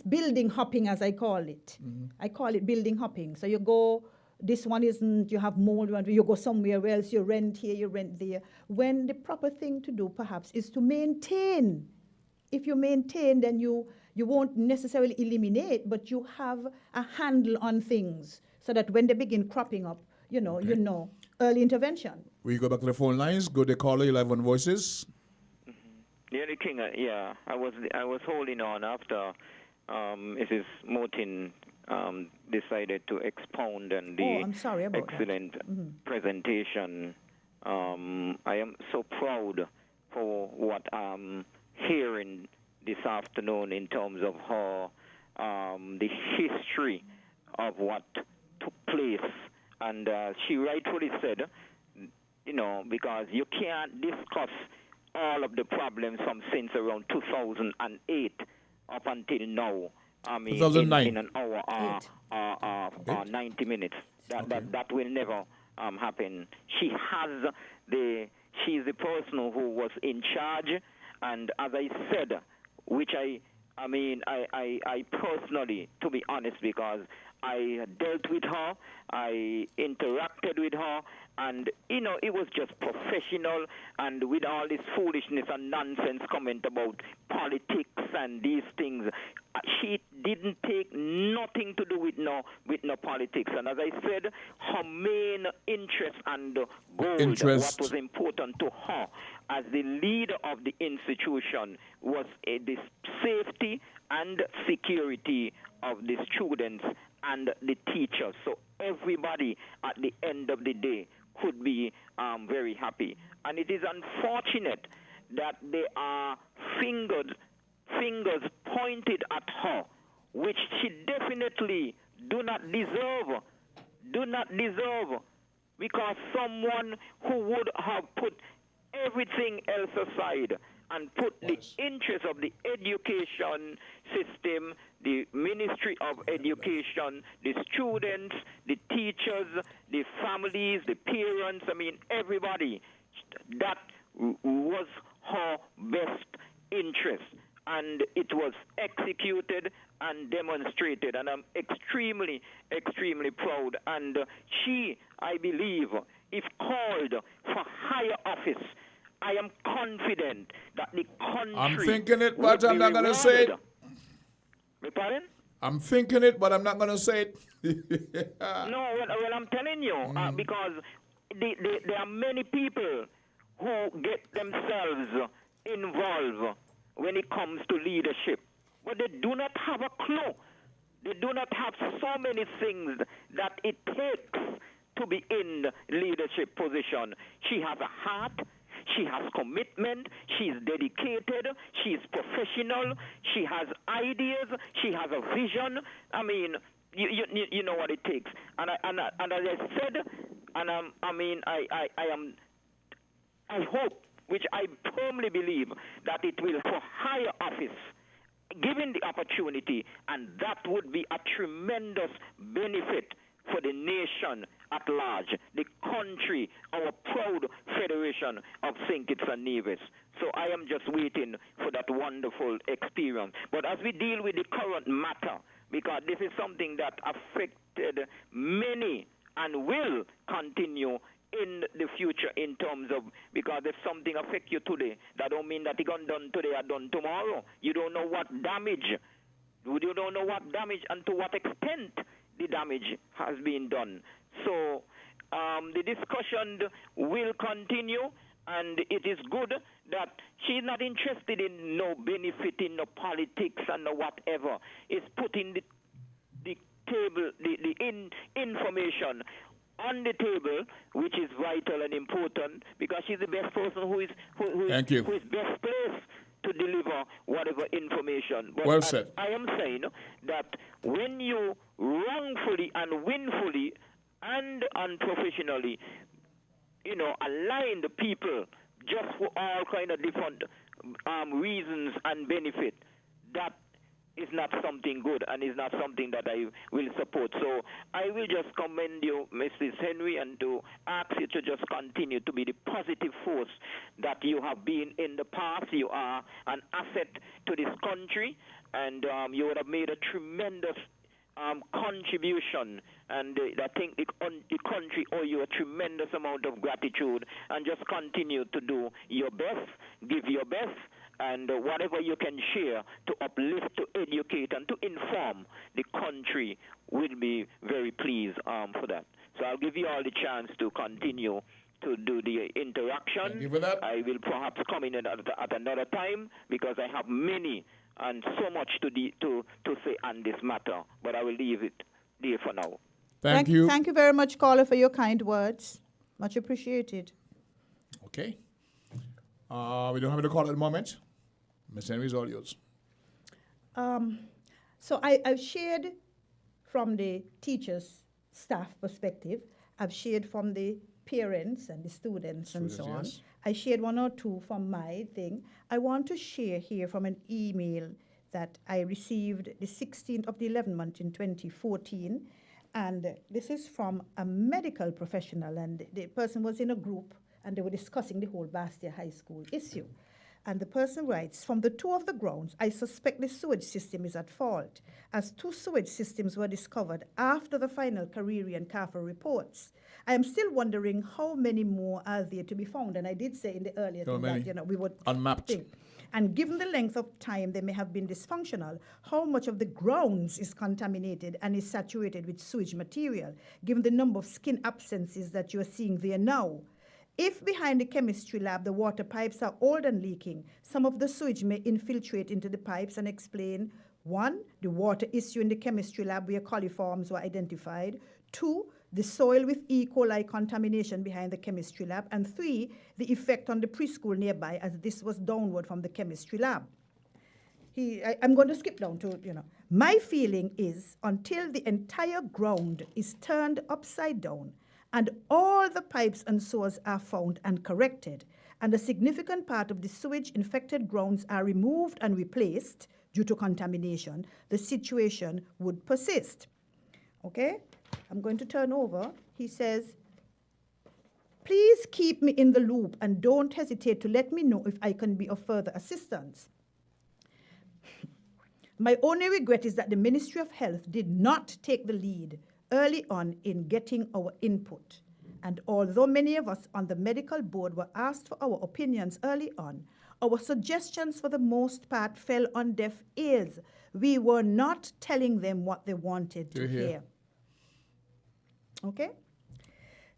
building hopping, as I call it, I call it building hopping. So you go, this one isn't, you have more, you go somewhere else, you rent here, you rent there. When the proper thing to do, perhaps, is to maintain. If you maintain, then you won't necessarily eliminate, but you have a handle on things so that when they begin cropping up, you know. early intervention. We go back to the phone lines. Go to caller, you live on Voices. Yeah, the King, I was holding on after Mrs. Morton decided to expound on the I'm sorry about excellent presentation. I am so proud for what I'm hearing this afternoon in terms of her, the history of what took place. And she rightfully said, you know, because you can't discuss all of the problems from since around 2008 up until now. I mean, 2009. in an hour or 90 minutes. That will never happen. She's the person who was in charge, and as I said, which I personally, to be honest, because I dealt with her, I interacted with her, and, you know, it was just professional, and with all this foolishness and nonsense comment about politics and these things, she didn't take nothing to do with no politics. And as I said, her main interest and goal, what was important to her as the leader of the institution, was the safety and security of the students and the teachers. So everybody at the end of the day could be very happy. And it is unfortunate that there are fingers pointed at her, which she definitely do not deserve, because someone who would have put everything else aside and put the interest of the education system, the Ministry of Education, the students, the teachers, the families, the parents, I mean, everybody, that was her best interest. And it was executed and demonstrated. And I'm extremely, extremely proud. And she, I believe, if called for higher office, I am confident that the country... I'm thinking it, but I'm not going to say it. Pardon? I'm thinking it, but I'm not going to say it. No, well, I'm telling you, because there are many people who get themselves involved when it comes to leadership, but they do not have a clue. They do not have so many things that it takes to be in leadership position. She has a heart. She has commitment. She's dedicated. She's professional. She has ideas. She has a vision. I mean, you know what it takes. And as I said, and I hope, which I firmly believe, that it will for higher office, given the opportunity, and that would be a tremendous benefit for the nation at large, the country, our proud Federation of St. Kitts and Nevis. So I am just waiting for that wonderful experience. But as we deal with the current matter, because this is something that affected many and will continue in the future in terms of, because if something affects you today, that don't mean that it got done today or done tomorrow. You don't know what damage, and to what extent the damage has been done. So the discussion will continue, and it is good that she's not interested in no benefit in no politics and no whatever. It's putting the table, the information on the table, which is vital and important, because she's the best person who is best placed to deliver whatever information. But well said. I am saying that when you wrongfully and willfully and unprofessionally, align the people just for all kind of different reasons and benefit, that is not something good and is not something that I will support. So I will just commend you, Mrs. Henry, and to ask you to just continue to be the positive force that you have been in the past. You are an asset to this country, and you would have made a tremendous contribution, and I think the country owe you a tremendous amount of gratitude, and just continue to do your best, give your best, and whatever you can share to uplift, to educate, and to inform the country will be very pleased for that. So I'll give you all the chance to continue to do the interaction. Thank you for that. I will perhaps come in at another time because I have many and so much to say on this matter, but I will leave it there for now. Thank you. Thank you very much, caller, for your kind words. Much appreciated. Okay. We don't have any call at the moment. Ms. Henry is all yours. So I've shared from the teachers' staff perspective. I've shared from the parents and the students and so on. Yes. I shared one or two from my thing. I want to share here from an email that I received the 16th of the 11th month in 2014. And this is from a medical professional, and the person was in a group and they were discussing the whole Bastia High School issue. And the person writes, from the two of the grounds, I suspect the sewage system is at fault, as 2 sewage systems were discovered after the final Kariri and Kaffa reports. I am still wondering how many more are there to be found. And I did say in the earlier thing that we would unmapped. think. And given the length of time they may have been dysfunctional, how much of the grounds is contaminated and is saturated with sewage material, given the number of skin abscences that you're seeing there now? If behind the chemistry lab the water pipes are old and leaking, some of the sewage may infiltrate into the pipes and explain 1, the water issue in the chemistry lab where coliforms were identified, 2, the soil with E. coli contamination behind the chemistry lab, and 3, the effect on the preschool nearby as this was downward from the chemistry lab. I'm going to skip down to, my feeling is until the entire ground is turned upside down and all the pipes and sewers are found and corrected, and a significant part of the sewage-infected grounds are removed and replaced due to contamination, the situation would persist. Okay? I'm going to turn over. He says, please keep me in the loop and don't hesitate to let me know if I can be of further assistance. My only regret is that the Ministry of Health did not take the lead early on in getting our input. And although many of us on the medical board were asked for our opinions early on, our suggestions for the most part fell on deaf ears. We were not telling them what they wanted to hear. Okay?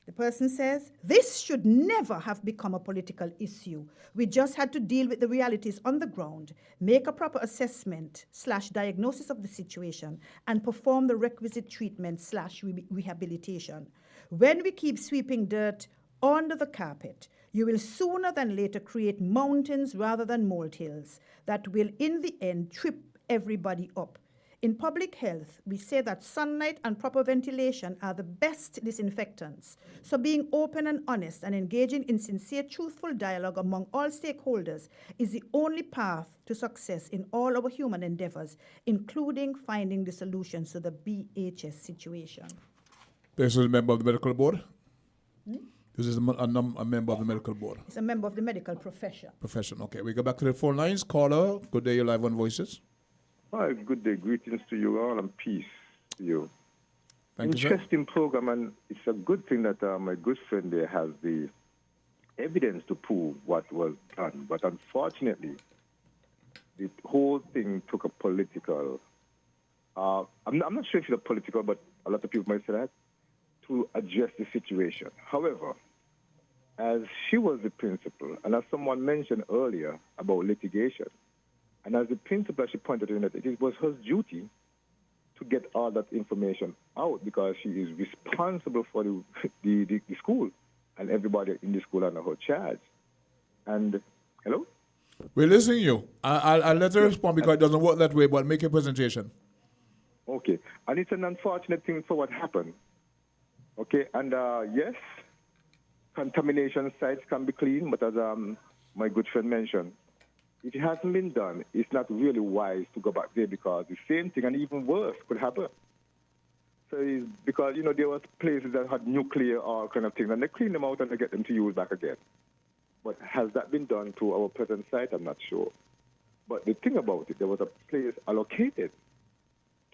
The person says, this should never have become a political issue. We just had to deal with the realities on the ground, make a proper assessment / diagnosis of the situation, and perform the requisite treatment / rehabilitation. When we keep sweeping dirt under the carpet, you will sooner than later create mountains rather than molehills that will in the end trip everybody up. In public health, we say that sunlight and proper ventilation are the best disinfectants. So being open and honest and engaging in sincere, truthful dialogue among all stakeholders is the only path to success in all our human endeavors, including finding the solutions to the BHS situation. This is a member of the medical board? This is a member of the medical board? It's a member of the medical profession. Okay. We go back to the phone lines. Caller, good day, you're live on Voices. Hi, good day. Greetings to you all and peace to you. Thank you, Interesting program, and it's a good thing that my good friend there has the evidence to prove what was done. But unfortunately, the whole thing took a political, I'm not sure if it's a political, but a lot of people might say that, to address the situation. However, as she was the principal, and as someone mentioned earlier about litigation, and as the principal, she pointed out that it was her duty to get all that information out because she is responsible for the school and everybody in the school under her charge. And, hello? We're listening to you. I'll let her respond because it doesn't work that way, but make your presentation. Okay. And it's an unfortunate thing for what happened. Okay. And, yes, contamination sites can be clean, but as my good friend mentioned, if it hasn't been done, it's not really wise to go back there because the same thing and even worse could happen. So it's because, there were places that had nuclear or kind of thing, and they clean them out and they get them to use back again. But has that been done to our present site? I'm not sure. But the thing about it, there was a place allocated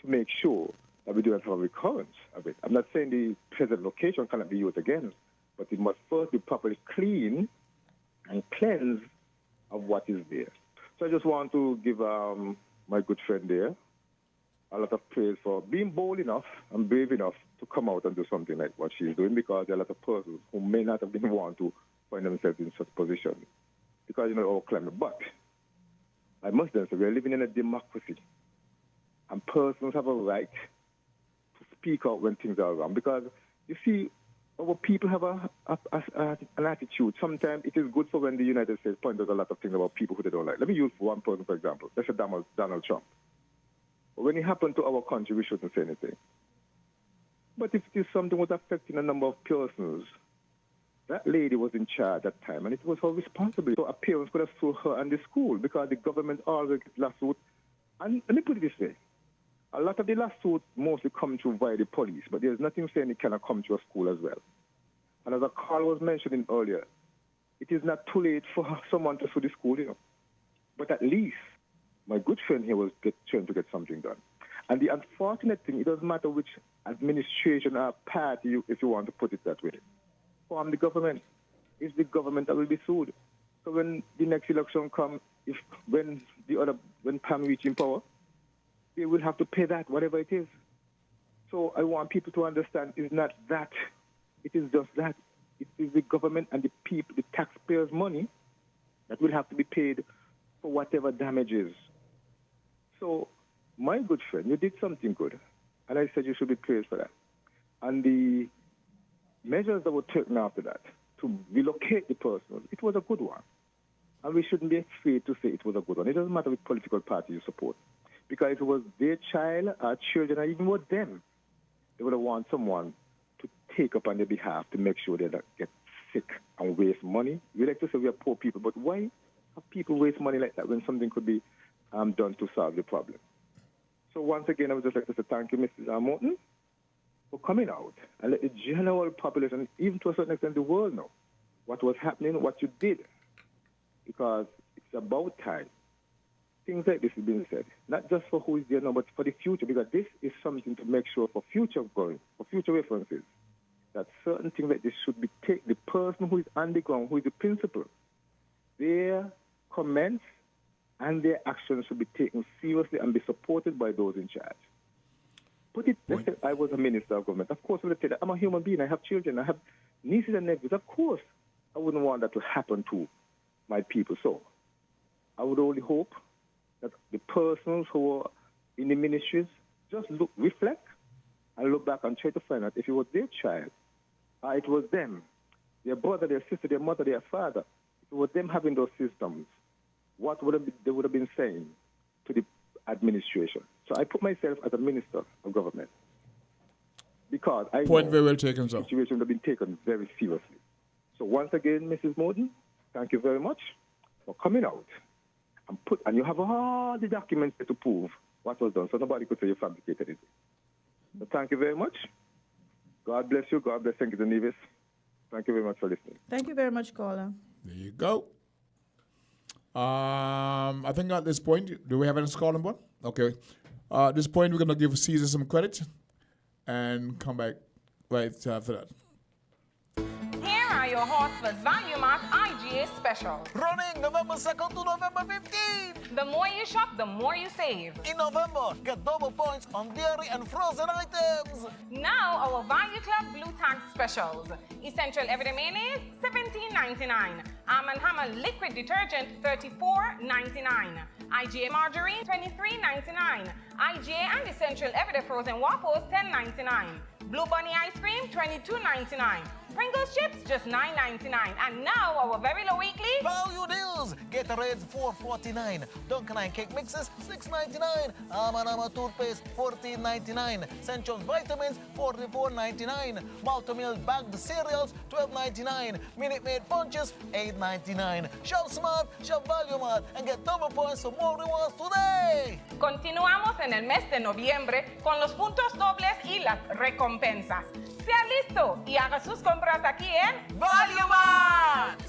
to make sure that we don't have a recurrence of it. I'm not saying the present location cannot be used again, but it must first be properly cleaned and cleansed of what is there. So I just want to give my good friend there a lot of praise for being bold enough and brave enough to come out and do something like what she's doing, because there are a lot of persons who may not have been want to find themselves in such position because, our climate. But I must say, we're living in a democracy, and persons have a right to speak out when things are wrong, because, you see, our people have an attitude. Sometimes it is good for when the United States points out a lot of things about people who they don't like. Let me use one person, for example. Let's say Donald Trump. When it happened to our country, we shouldn't say anything. But if it is something was affecting a number of persons, that lady was in charge at that time, and it was her responsibility. So a parent could have sued her and the school, because the government always gets lawsuits. And let me put it this way. A lot of the lawsuits mostly come through via the police, but there's nothing saying it cannot come to a school as well. And as a call was mentioning earlier, it is not too late for someone to sue the school, But at least my good friend here was trying to get something done. And the unfortunate thing, it doesn't matter which administration or party, if you want to put it that way, form the government. It's the government that will be sued. So when the next election comes, when Pam reach in power, they will have to pay that, whatever it is. So I want people to understand it's not that. It is just that. It is the government and the people, the taxpayers' money that will have to be paid for whatever damages. So, my good friend, you did something good, and I said you should be praised for that. And the measures that were taken after that to relocate the persons, it was a good one. And we shouldn't be afraid to say it was a good one. It doesn't matter which political party you support. Because if it was their child, our children, or even with them, they would have wanted someone to take up on their behalf to make sure they don't get sick and waste money. We like to say we are poor people, but why have people waste money like that when something could be done to solve the problem? So once again, I would just like to say thank you, Mrs. Morton, for coming out and let the general population, even to a certain extent the world, know what was happening, what you did. Because it's about time things like this is being said, not just for who is there now, but for the future, because this is something to make sure for future going, for future references, that certain things like this should be taken. The person who is on the ground, who is the principal, their comments and their actions should be taken seriously and be supported by those in charge. Let's say I was a minister of government. Of course, I would say that I'm a human being. I have children. I have nieces and nephews. Of course, I wouldn't want that to happen to my people. So I would only hope that the persons who are in the ministries just reflect and look back and try to find out if it was their child, or it was them, their brother, their sister, their mother, their father, if it was them having those systems, what they would have been saying to the administration. So I put myself as a minister of government because I know very well taken, sir. Situations have been taken very seriously. So once again, Mrs. Morton, thank you very much for coming out. And you have all the documents to prove what was done, so nobody could say you fabricated it. So thank you very much. God bless you. God bless St. Kitts and Nevis. Thank you very much for listening. Thank you very much, caller. There you go. I think at this point, do we have any calling one? Okay. At this point, we're going to give Caesar some credit and come back right after that. Here are your Horseless Value Mart IGA specials. Running November 2nd to November 15th. The more you shop, the more you save. In November, get double points on dairy and frozen items. Now, our Value Club Blue Tag specials. Essential Everyday Mayonnaise, $17.99. Arm & Hammer Liquid Detergent, $34.99. IGA Margarine, $23.99. IGA and Essential Everyday Frozen Waffles, $10.99. Blue Bunny Ice Cream, $22.99. Pringles chips, just $9.99. And now, our very low weekly value deals. Gatorade's $4.49. Dunkin' Cake Mixes, $6.99. Arm & Toothpaste, $14.99. Central's Vitamins, $44.99. Malto-Meal Bagged Cereals, $12.99. Minute Maid Punches, $8.99. Shop Smart, Shop Value Mart, and get double points for more rewards today. Continuamos en el mes de noviembre con los puntos dobles y las recompensas. Sea listo y haga sus compras aquí en Value Mart.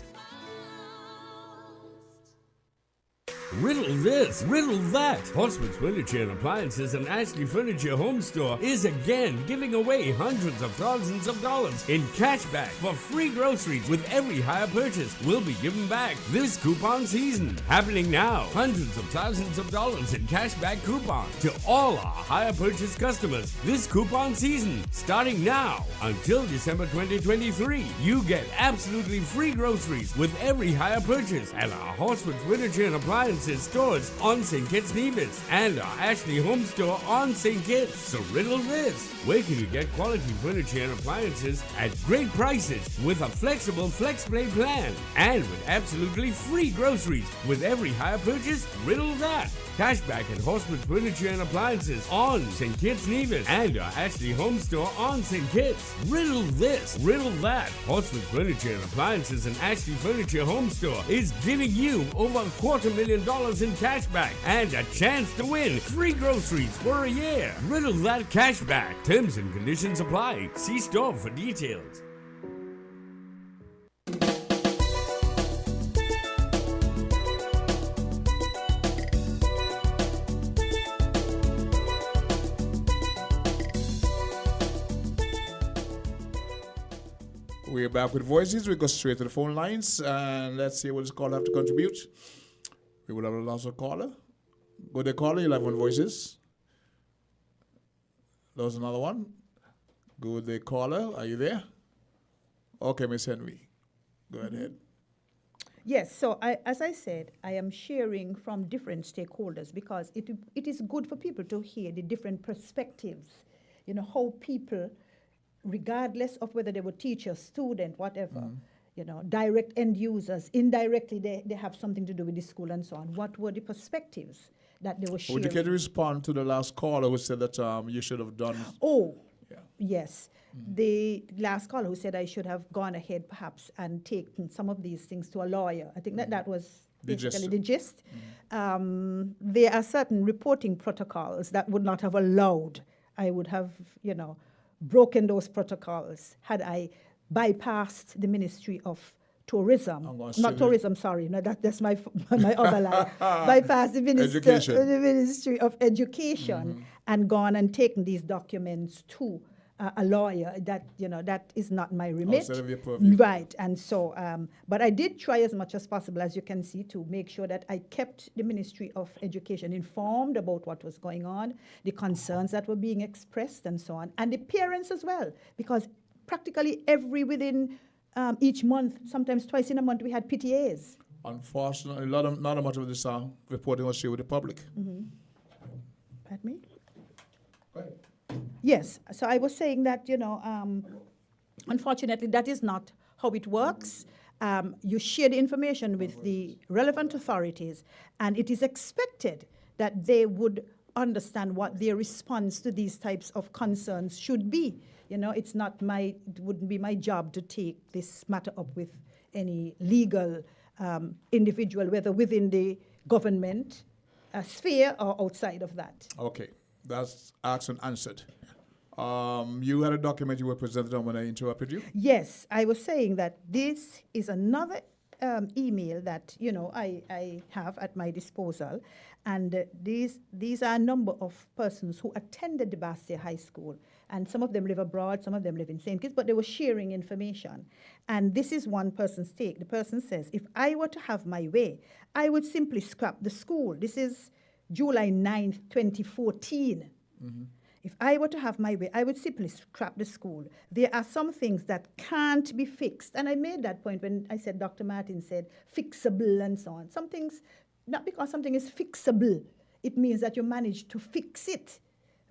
Riddle this, riddle that. Horseman's Furniture and Appliances and Ashley Furniture Home Store is again giving away hundreds of thousands of dollars in cash back for free groceries with every hire purchase. Will be given back this coupon season. Happening now. Hundreds of thousands of dollars in cash back coupons to all our hire purchase customers this coupon season. Starting now until December 2023. You get absolutely free groceries with every hire purchase at our Horseman's Furniture and Appliances stores on St. Kitts Nevis and our Ashley Home Store on St. Kitts. So riddle this. Where can you get quality furniture and appliances at great prices with a flexible FlexPlay plan and with absolutely free groceries with every hire purchase? Riddle that. Cashback at Horseman's Furniture and Appliances on St. Kitts Nevis and our Ashley Home Store on St. Kitts. Riddle this, riddle that. Horseman's Furniture and Appliances and Ashley Furniture Home Store is giving you over $250,000 in cashback and a chance to win free groceries for a year. Riddle that cashback. Terms and conditions apply. See store for details. We're back with Voices. We go straight to the phone lines, and let's see what this caller have to contribute. We will have a last caller. Go there, caller. You'll have one Voices. There's another one. Go there, caller. Are you there? Okay, Miss Henry. Go ahead. Yes, so as I said, I am sharing from different stakeholders because it is good for people to hear the different perspectives, you know, how people, regardless of whether they were teacher, student, whatever, you know, direct end users, indirectly they have something to do with the school and so on. What were the perspectives that they were sharing? Would you care to respond to the last caller who said that you should have done? Oh, yes. The last caller who said I should have gone ahead perhaps and taken some of these things to a lawyer. I think that was basically the gist. There are certain reporting protocols that would not have allowed. I would have, you know, broken those protocols had I bypassed the Ministry of Tourism. Not tourism, sorry. No, that's my other line. Bypassed the Ministry of Education and gone and taken these documents to a lawyer. That, you know, that is not my remit. Right. And so, but I did try as much as possible, as you can see, to make sure that I kept the Ministry of Education informed about what was going on, the concerns that were being expressed and so on, and the parents as well, because practically within each month, sometimes twice in a month, we had PTAs. Unfortunately, not much of this reporting was shared with the public. Pardon me? Go ahead. Yes, so I was saying that, you know, unfortunately, that is not how it works. You share the information with the relevant authorities, and it is expected that they would understand what their response to these types of concerns should be. You know, it wouldn't be my job to take this matter up with any legal individual, whether within the government sphere or outside of that. Okay, that's asked and answered. You had a document you were presented on when I interrupted you? Yes, I was saying that this is another email that, you know, I have at my disposal. And these are a number of persons who attended the Bastia High School. And some of them live abroad, some of them live in St. Kitts, but they were sharing information. And this is one person's take. The person says, if I were to have my way, I would simply scrap the school. This is July 9th, 2014. If I were to have my way, I would simply scrap the school. There are some things that can't be fixed. And I made that point when I said, Dr. Martin said, fixable and so on. Some things, not because something is fixable, it means that you managed to fix it,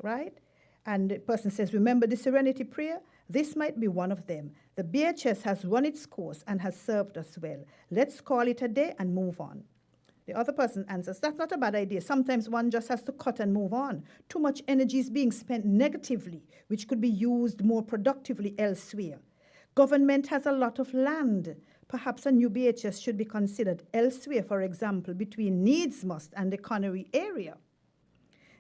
right? And the person says, remember the Serenity Prayer? This might be one of them. The BHS has run its course and has served us well. Let's call it a day and move on. The other person answers, that's not a bad idea. Sometimes one just has to cut and move on. Too much energy is being spent negatively, which could be used more productively elsewhere. Government has a lot of land. Perhaps a new BHS should be considered elsewhere, for example, between Needsmust and the Connery area.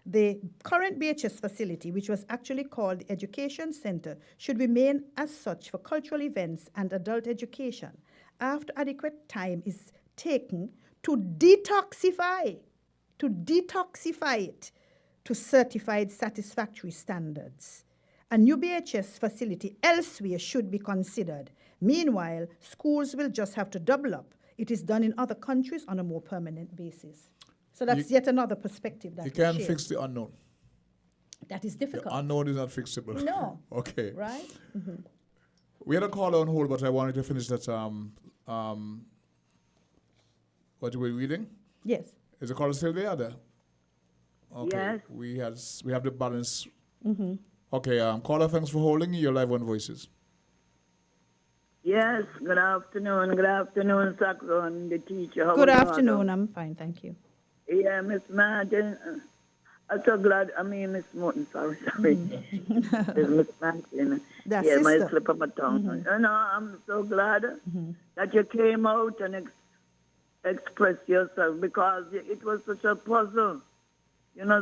The current BHS facility, which was actually called the Education Center, should remain as such for cultural events and adult education. After adequate time is taken to detoxify it to certified satisfactory standards. A new BHS facility elsewhere should be considered. Meanwhile, schools will just have to double up. It is done in other countries on a more permanent basis. So that's yet another perspective that you can't fix the unknown. That is difficult. The unknown is not fixable. No. Okay. Right? Mm-hmm. We had a caller on hold, but I wanted to finish that. What were we reading? Yes. Is the caller still there? Okay. Yes. We have the balance. Mm-hmm. Okay. Caller, thanks for holding. You're live on Voices. Yes. Good afternoon. Good afternoon, Sacro and the teacher. Good afternoon. I'm fine, thank you. Yeah, Miss Martin. I'm so glad. I mean, Miss Morton. Sorry. It's Miss Martin. That yeah, my sister. slip of my tongue. Mm-hmm. I'm so glad that you came out and expressed yourself, because it was such a puzzle.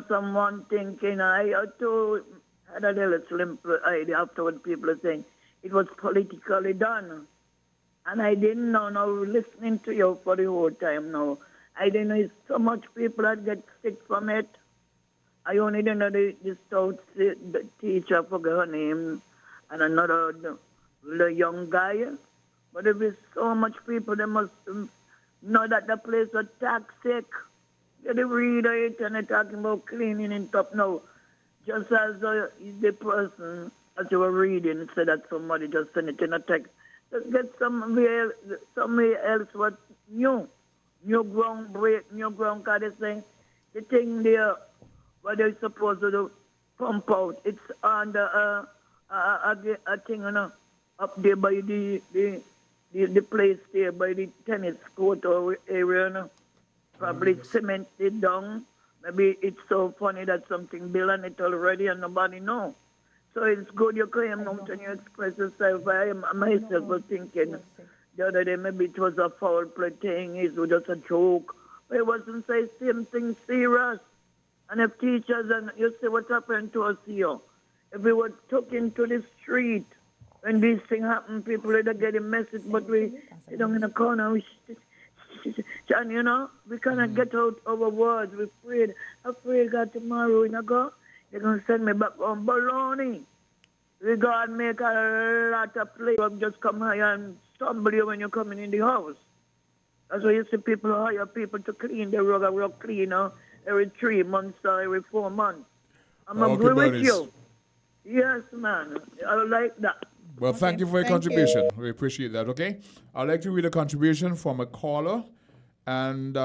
Someone thinking, I too had a little slim idea afterward. People are saying it was politically done. And I didn't know, now listening to you for the whole time now, I didn't know if so much people that get sick from it. I only didn't know the stout teacher, I forgot her name, and another the young guy. But if there's so much people, they must know that the place was toxic. They read it and they're talking about cleaning it up now. Just as the person, as you were reading, said that somebody just sent it in a text. Just get somewhere else what new ground break, new ground, because they say the thing there, what they're supposed to do, pump out. It's under a thing, up there by the place there, by the tennis court or area, probably cemented down. Maybe it's so funny that something built on it already and nobody knows. So it's good you come out and you express yourself. I myself was thinking the other day maybe it was a foul play thing, it was just a joke. But it wasn't say same thing serious. And if teachers, and you see what happened to us here, if we were took into the street when these things happen, people would get a message, but we sit down in the corner, and we cannot get out our words. We're afraid God tomorrow go, they're going to send me back on baloney. We God make a lot of play up, just come here and stumble you when you're coming in the house. That's why you see people hire people to clean the rug cleaner every 3 months or every 4 months. I'm agree with you. Yes, man. I like that. Well, thank you for your contribution. We appreciate that, okay? I'd like to read a contribution from a caller, and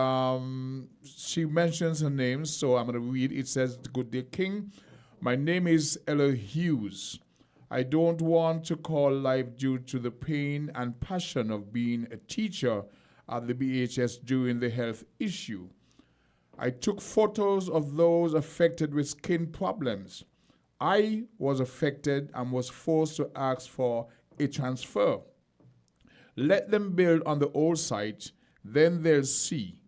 she mentions her name, so I'm going to read. It says, Good day, King. My name is Ella Hughes. I don't want to call life due to the pain and passion of being a teacher at the BHS during the health issue. I took photos of those affected with skin problems. I was affected and was forced to ask for a transfer. Let them build on the old site, then they'll see.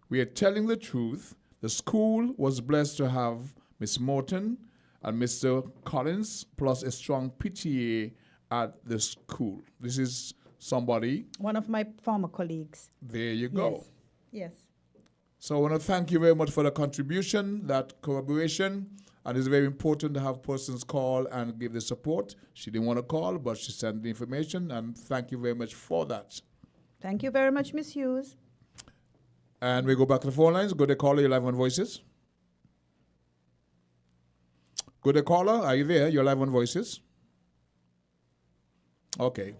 We are telling the truth. The school was blessed to have Miss Morton and Mr. Collins, plus a strong PTA at the school. This is somebody. One of my former colleagues. There you go. Yes. So I want to thank you very much for the contribution, that collaboration. And it's very important to have persons call and give the support. She didn't want to call, but she sent the information, and thank you very much for that. Thank you very much, Miss Hughes. And we go back to the phone lines. Go to caller, you're live on Voices. Go to caller, are you there? You're live on Voices. Okay.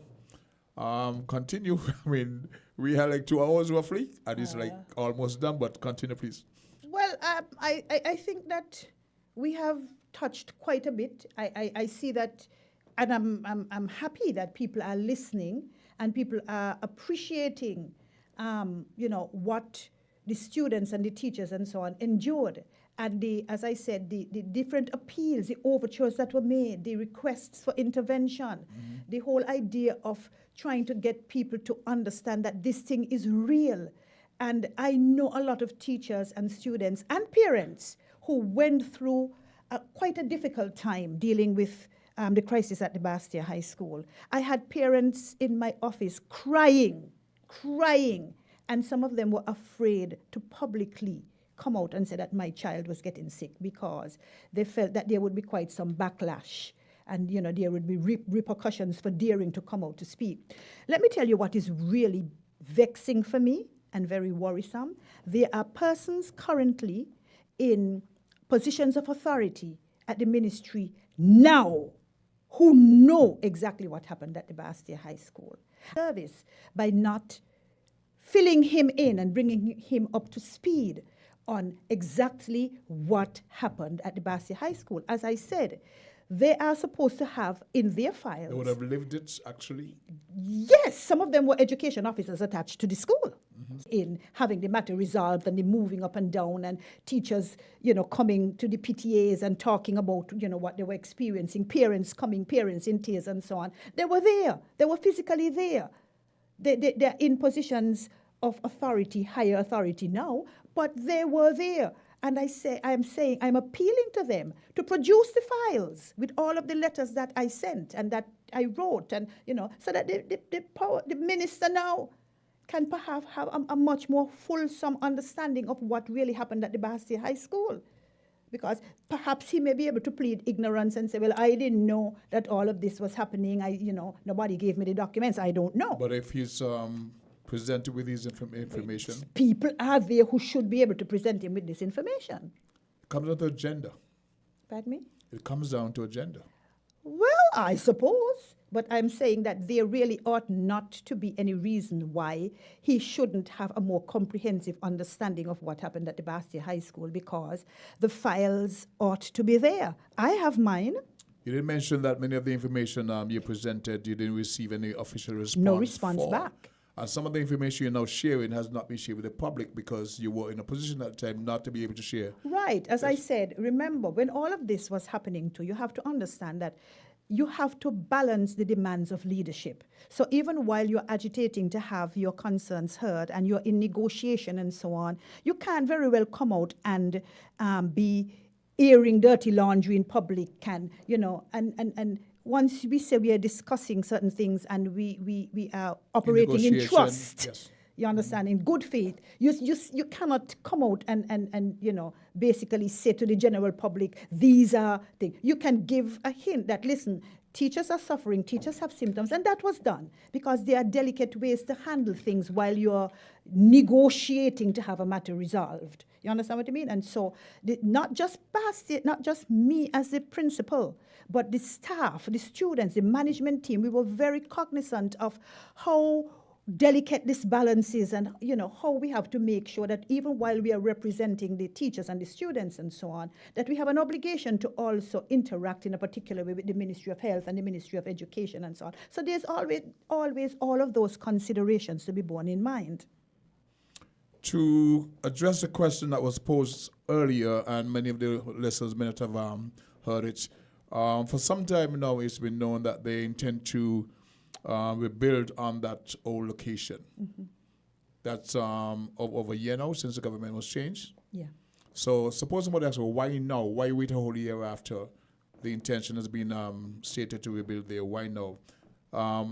Continue. I mean, we had like 2 hours roughly, and it's like almost done, but continue, please. Well, I think that we have touched quite a bit. I see that, and I'm happy that people are listening and people are appreciating, what the students and the teachers and so on endured. And as I said, the different appeals, the overtures that were made, the requests for intervention, the whole idea of trying to get people to understand that this thing is real. And I know a lot of teachers and students and parents who went through quite a difficult time dealing with the crisis at the Bastia High School. I had parents in my office crying And some of them were afraid to publicly come out and say that my child was getting sick because they felt that there would be quite some backlash and, you know, there would be repercussions for daring to come out to speak. Let me tell you what is really vexing for me and very worrisome. There are persons currently in positions of authority at the ministry now who know exactly what happened at the Bastia High School. Service by not filling him in and bringing him up to speed on exactly what happened at the Bastia High School. As I said, they are supposed to have in their files. They would have lived it, actually? Yes, some of them were education officers attached to the school in having the matter resolved and the moving up and down and teachers, you know, coming to the PTAs and talking about, you know, what they were experiencing, parents in tears and so on. They were there. They were physically there. They're in positions of authority, higher authority now, but they were there. And I'm appealing to them to produce the files with all of the letters that I sent and that I wrote, and, you know, so that the minister now can perhaps have a much more fulsome understanding of what really happened at the Bastia High School. Because perhaps he may be able to plead ignorance and say, well, I didn't know that all of this was happening. Nobody gave me the documents. I don't know. But if he's presented with this information, people are there who should be able to present him with this information. It comes down to agenda. Pardon me? It comes down to agenda. Well, I suppose. But I'm saying that there really ought not to be any reason why he shouldn't have a more comprehensive understanding of what happened at the Bastia High School, because the files ought to be there. I have mine. You didn't mention that many of the information you presented, you didn't receive any official response. No response back. And some of the information you're now sharing has not been shared with the public because you were in a position at the time not to be able to share. Right. As I said, remember, when all of this was happening you have to understand that you have to balance the demands of leadership. So even while you're agitating to have your concerns heard and you're in negotiation and so on, you can't very well come out and be airing dirty laundry in public, and once we say we are discussing certain things and we are operating in trust, yes. You understand, in good faith, you cannot come out and basically say to the general public, these are things. You can give a hint that, listen, teachers are suffering, teachers have symptoms, and that was done because there are delicate ways to handle things while you're negotiating to have a matter resolved. You understand what I mean? And so not just me as the principal, but the staff, the students, the management team, we were very cognizant of how delicate this balance is and, how we have to make sure that even while we are representing the teachers and the students and so on, that we have an obligation to also interact in a particular way with the Ministry of Health and the Ministry of Education and so on. So there's always all of those considerations to be borne in mind. To address the question that was posed earlier, and many of the listeners may not have heard it, for some time now it's been known that they intend to rebuild on that old location. Mm-hmm. That's over a year now since the government was changed. Yeah. So suppose somebody asks, well, why now? Why wait a whole year after the intention has been stated to rebuild there? Why now? I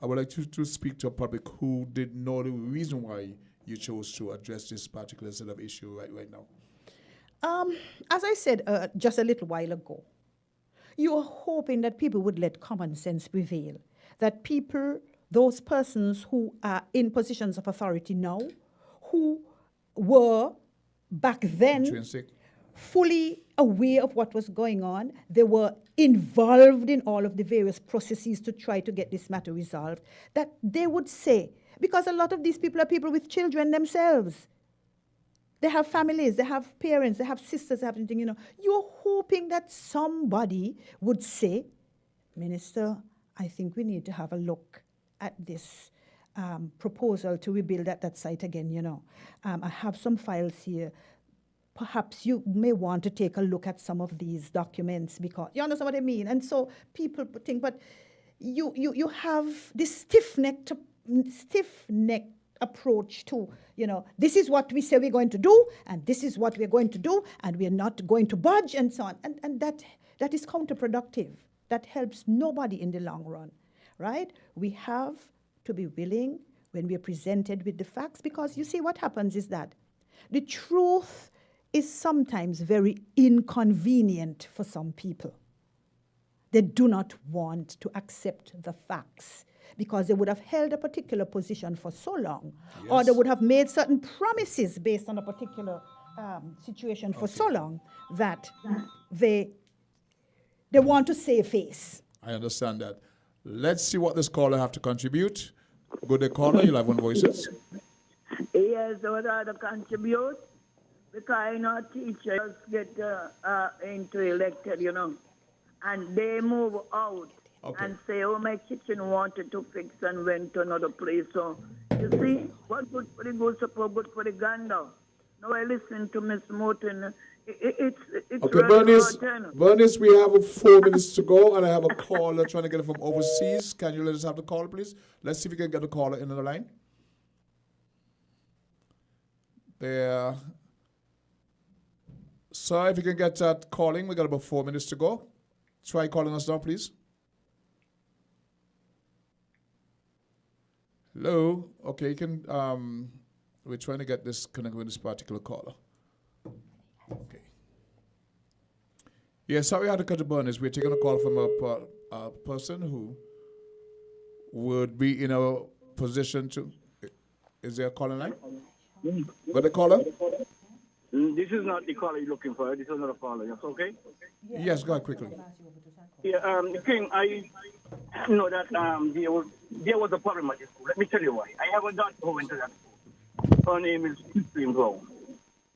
would like to speak to a public who didn't know the reason why you chose to address this particular set of issue right now. As I said just a little while ago, you are hoping that people would let common sense prevail. That people, those persons who are in positions of authority now, who were back then intrinsic, fully aware of what was going on, they were involved in all of the various processes to try to get this matter resolved, that they would say, because a lot of these people are people with children themselves. They have families, they have parents, they have sisters, they have anything, You're hoping that somebody would say, Minister, I think we need to have a look at this proposal to rebuild at that site again, I have some files here. Perhaps you may want to take a look at some of these documents because, you understand what I mean? And so people think, but you have this stiff-necked approach to, this is what we say we're going to do, and this is what we're going to do, and we're not going to budge, and so on. And that is counterproductive. That helps nobody in the long run, right? We have to be willing, when we are presented with the facts, because you see what happens is that the truth is sometimes very inconvenient for some people. They do not want to accept the facts because they would have held a particular position for so long, or they would have made certain promises based on a particular situation for so long that they want to save face. I understand that. Let's see what this caller have to contribute. Good day, caller. You'll have one voices. Yes, what I to contribute? Because I know teachers get into elected, you know, and they move out and say, oh, my kitchen wanted to fix and went to another place. So, you see, what good for the goose, good for the gander. Now I listen to Miss Morton. It's okay, really Bernice, we have 4 minutes to go, and I have a caller trying to get it from overseas. Can you let us have the caller, please? Let's see if we can get the caller in on the line. There. Sir, if you can get that calling, we got about 4 minutes to go. Try calling us now, please. Hello. Okay, you can. We're trying to get this connected with this particular caller. Okay. Yeah, sorry I had to cut the burners. We're taking a call from a person who would be in a position to. Is there a caller line? But the caller? This is not the caller you're looking for. This is another caller. Yes, okay? Yes, go ahead quickly. Yeah, King, I know that there was a problem at the school. Let me tell you why. I have a daughter who went to that school. Her name is Christine Brown.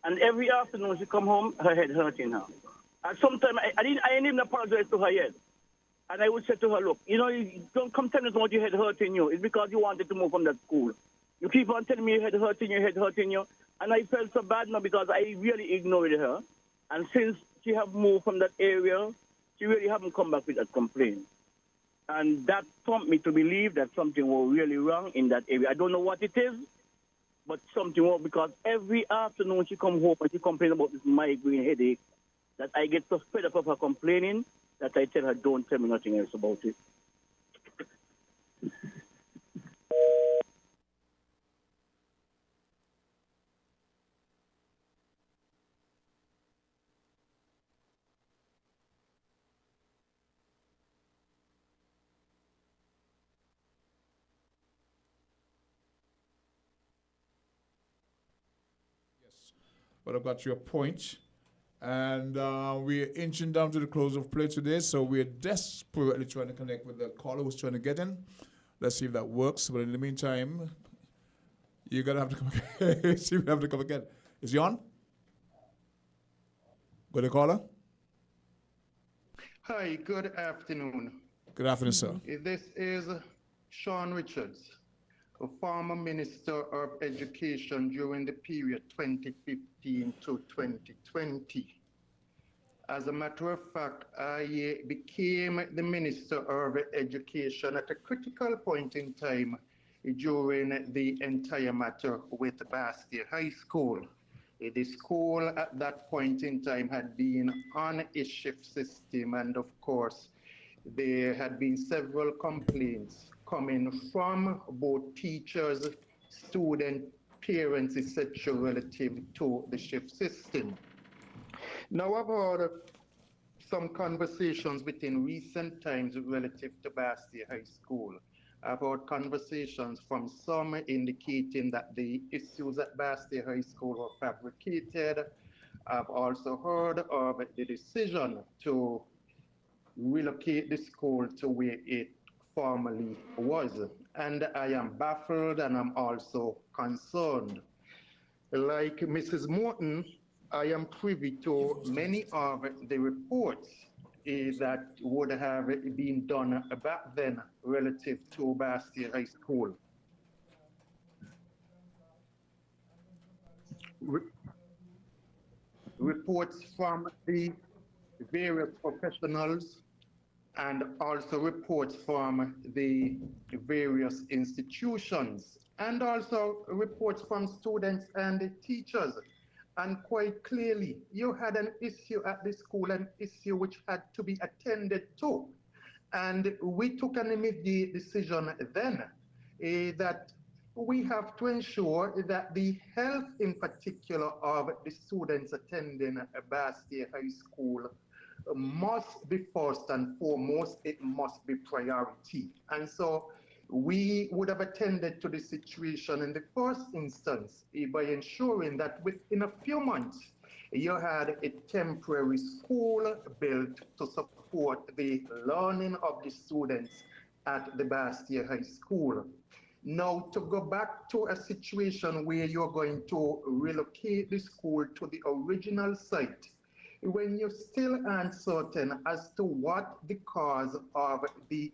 And every afternoon she come home, her head hurting her. And sometimes I didn't even apologize to her yet. And I would say to her, look, you know, you don't come tell me about your head hurting you. It's because you wanted to move from that school. You keep on telling me your head hurting you. And I felt so bad now because I really ignored her. And since she have moved from that area, she really haven't come back with that complaint. And that prompted me to believe that something was really wrong in that area. I don't know what it is, but something wrong, because every afternoon she come home and she complains about this migraine headache, that I get so fed up of her complaining that I tell her, don't tell me nothing else about it. But I've got your point. And we're inching down to the close of play today, so we're desperately trying to connect with the caller who's trying to get in. Let's see if that works. But in the meantime, you're going to have to come again. See if you have to come again. Is he on? Go to caller. Hi, good afternoon. Good afternoon, sir. This is Sean Richards, a former Minister of Education during the period 2015 to 2020. As a matter of fact, I became the Minister of Education at a critical point in time during the entire matter with Bastia High School. The school at that point in time had been on a shift system, and of course, there had been several complaints coming from both teachers, students, parents, etc., relative to the shift system. Now, I've had some conversations within recent times relative to Bastia High School. I've had conversations from some indicating that the issues at Bastia High School were fabricated. I've also heard of the decision to relocate the school to where it formerly was. And I am baffled and I'm also concerned. Like Mrs. Morton, I am privy to many of the reports that would have been done back then relative to Bastia High School. Reports from the various professionals and also reports from the various institutions, and also reports from students and teachers. And quite clearly, you had an issue at the school, an issue which had to be attended to. And we took an immediate decision then that we have to ensure that the health in particular of the students attending Bastia High School must be first and foremost. It must be priority. And so we would have attended to the situation in the first instance by ensuring that within a few months you had a temporary school built to support the learning of the students at the Bastia High School. Now, to go back to a situation where you're going to relocate the school to the original site, when you're still uncertain as to what the cause of the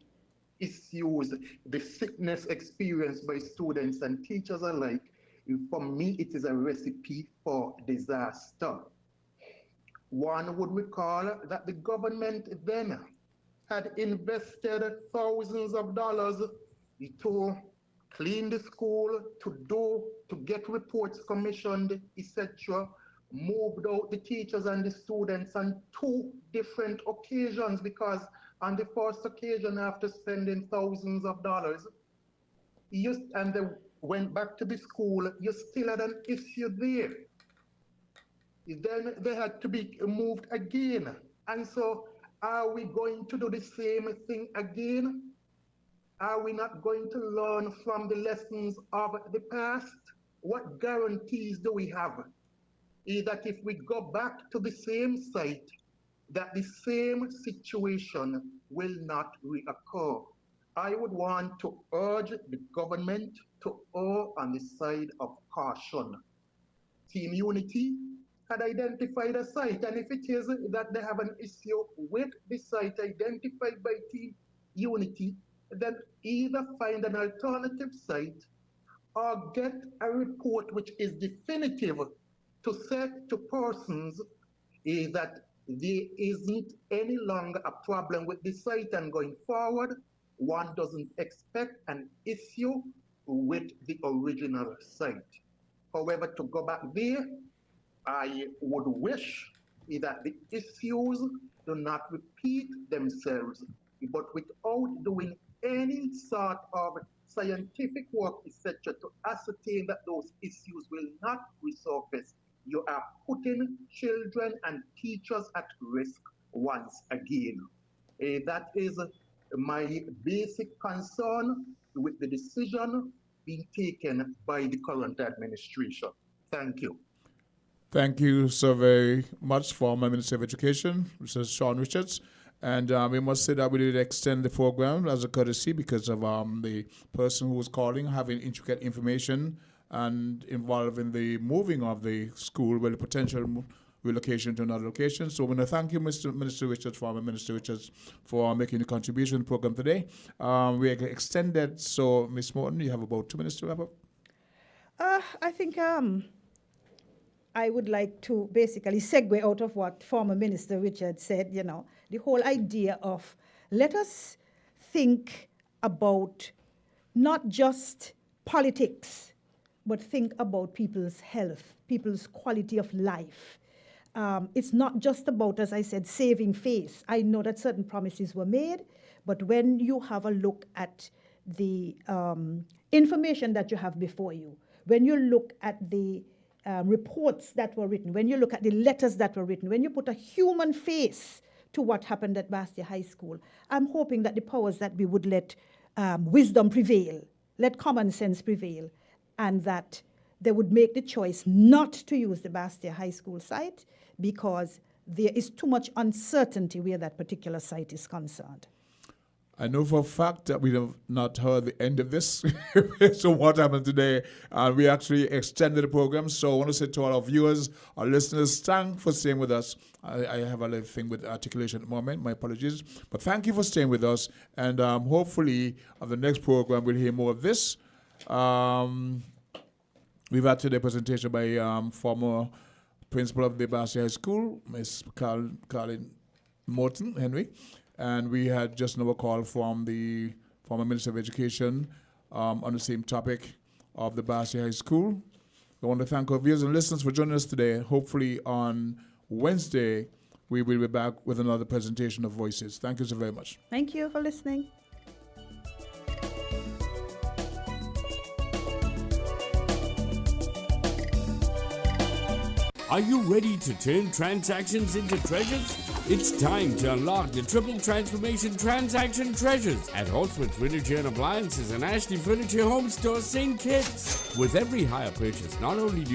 issues, the sickness experienced by students and teachers alike, for me, it is a recipe for disaster. One would recall that the government then had invested thousands of dollars to clean the school, to get reports commissioned, etc., moved out the teachers and the students on 2 different occasions, because on the first occasion, after spending thousands of dollars, and they went back to the school, you still had an issue there. Then they had to be moved again. And so are we going to do the same thing again? Are we not going to learn from the lessons of the past? What guarantees do we have? Is that if we go back to the same site, that the same situation will not reoccur? I would want to urge the government to err on the side of caution. Team Unity had identified a site, and if it is that they have an issue with the site identified by Team Unity, then either find an alternative site or get a report which is definitive to say to persons that there isn't any longer a problem with the site, and going forward, one doesn't expect an issue with the original site. However, to go back there, I would wish that the issues do not repeat themselves, but without doing any sort of scientific work, etc., to ascertain that those issues will not resurface, you are putting children and teachers at risk once again. That is my basic concern with the decision being taken by the current administration. Thank you. Thank you so very much, former Minister of Education, Mr. Sean Richards. And we must say that we did extend the program as a courtesy because of the person who was calling having intricate information and involved in the moving of the school, well, the potential relocation to another location. So I want to thank you, Minister Richards, former Minister Richards, for making the contribution to the program today. We extended, so Ms. Morton, you have about 2 minutes to wrap up. I think I would like to basically segue out of what former Minister Richards said, the whole idea of let us think about not just politics, but think about people's health, people's quality of life. It's not just about, as I said, saving face. I know that certain promises were made, but when you have a look at the information that you have before you, when you look at the reports that were written, when you look at the letters that were written, when you put a human face to what happened at Bastia High School, I'm hoping that the powers that we would let wisdom prevail, let common sense prevail, and that they would make the choice not to use the Bastia High School site because there is too much uncertainty where that particular site is concerned. I know for a fact that we have not heard the end of this. So what happened today? We actually extended the program. So I want to say to all our viewers, our listeners, thanks for staying with us. I have a little thing with articulation at the moment. My apologies. But thank you for staying with us. And hopefully, on the next program, we'll hear more of this. We've had today a presentation by former principal of the Bastia High School, Ms. Carlin Morton Henry. And we had just another call from the former Minister of Education on the same topic of the Bastia High School. I want to thank our viewers and listeners for joining us today. Hopefully on Wednesday, we will be back with another presentation of Voices. Thank you so very much. Thank you for listening. Are you ready to turn transactions into treasures? It's time to unlock the triple transformation transaction treasures at Holtzman's Furniture and Appliances and Ashley Furniture Home Store St. Kitts. With every hire purchase, not only do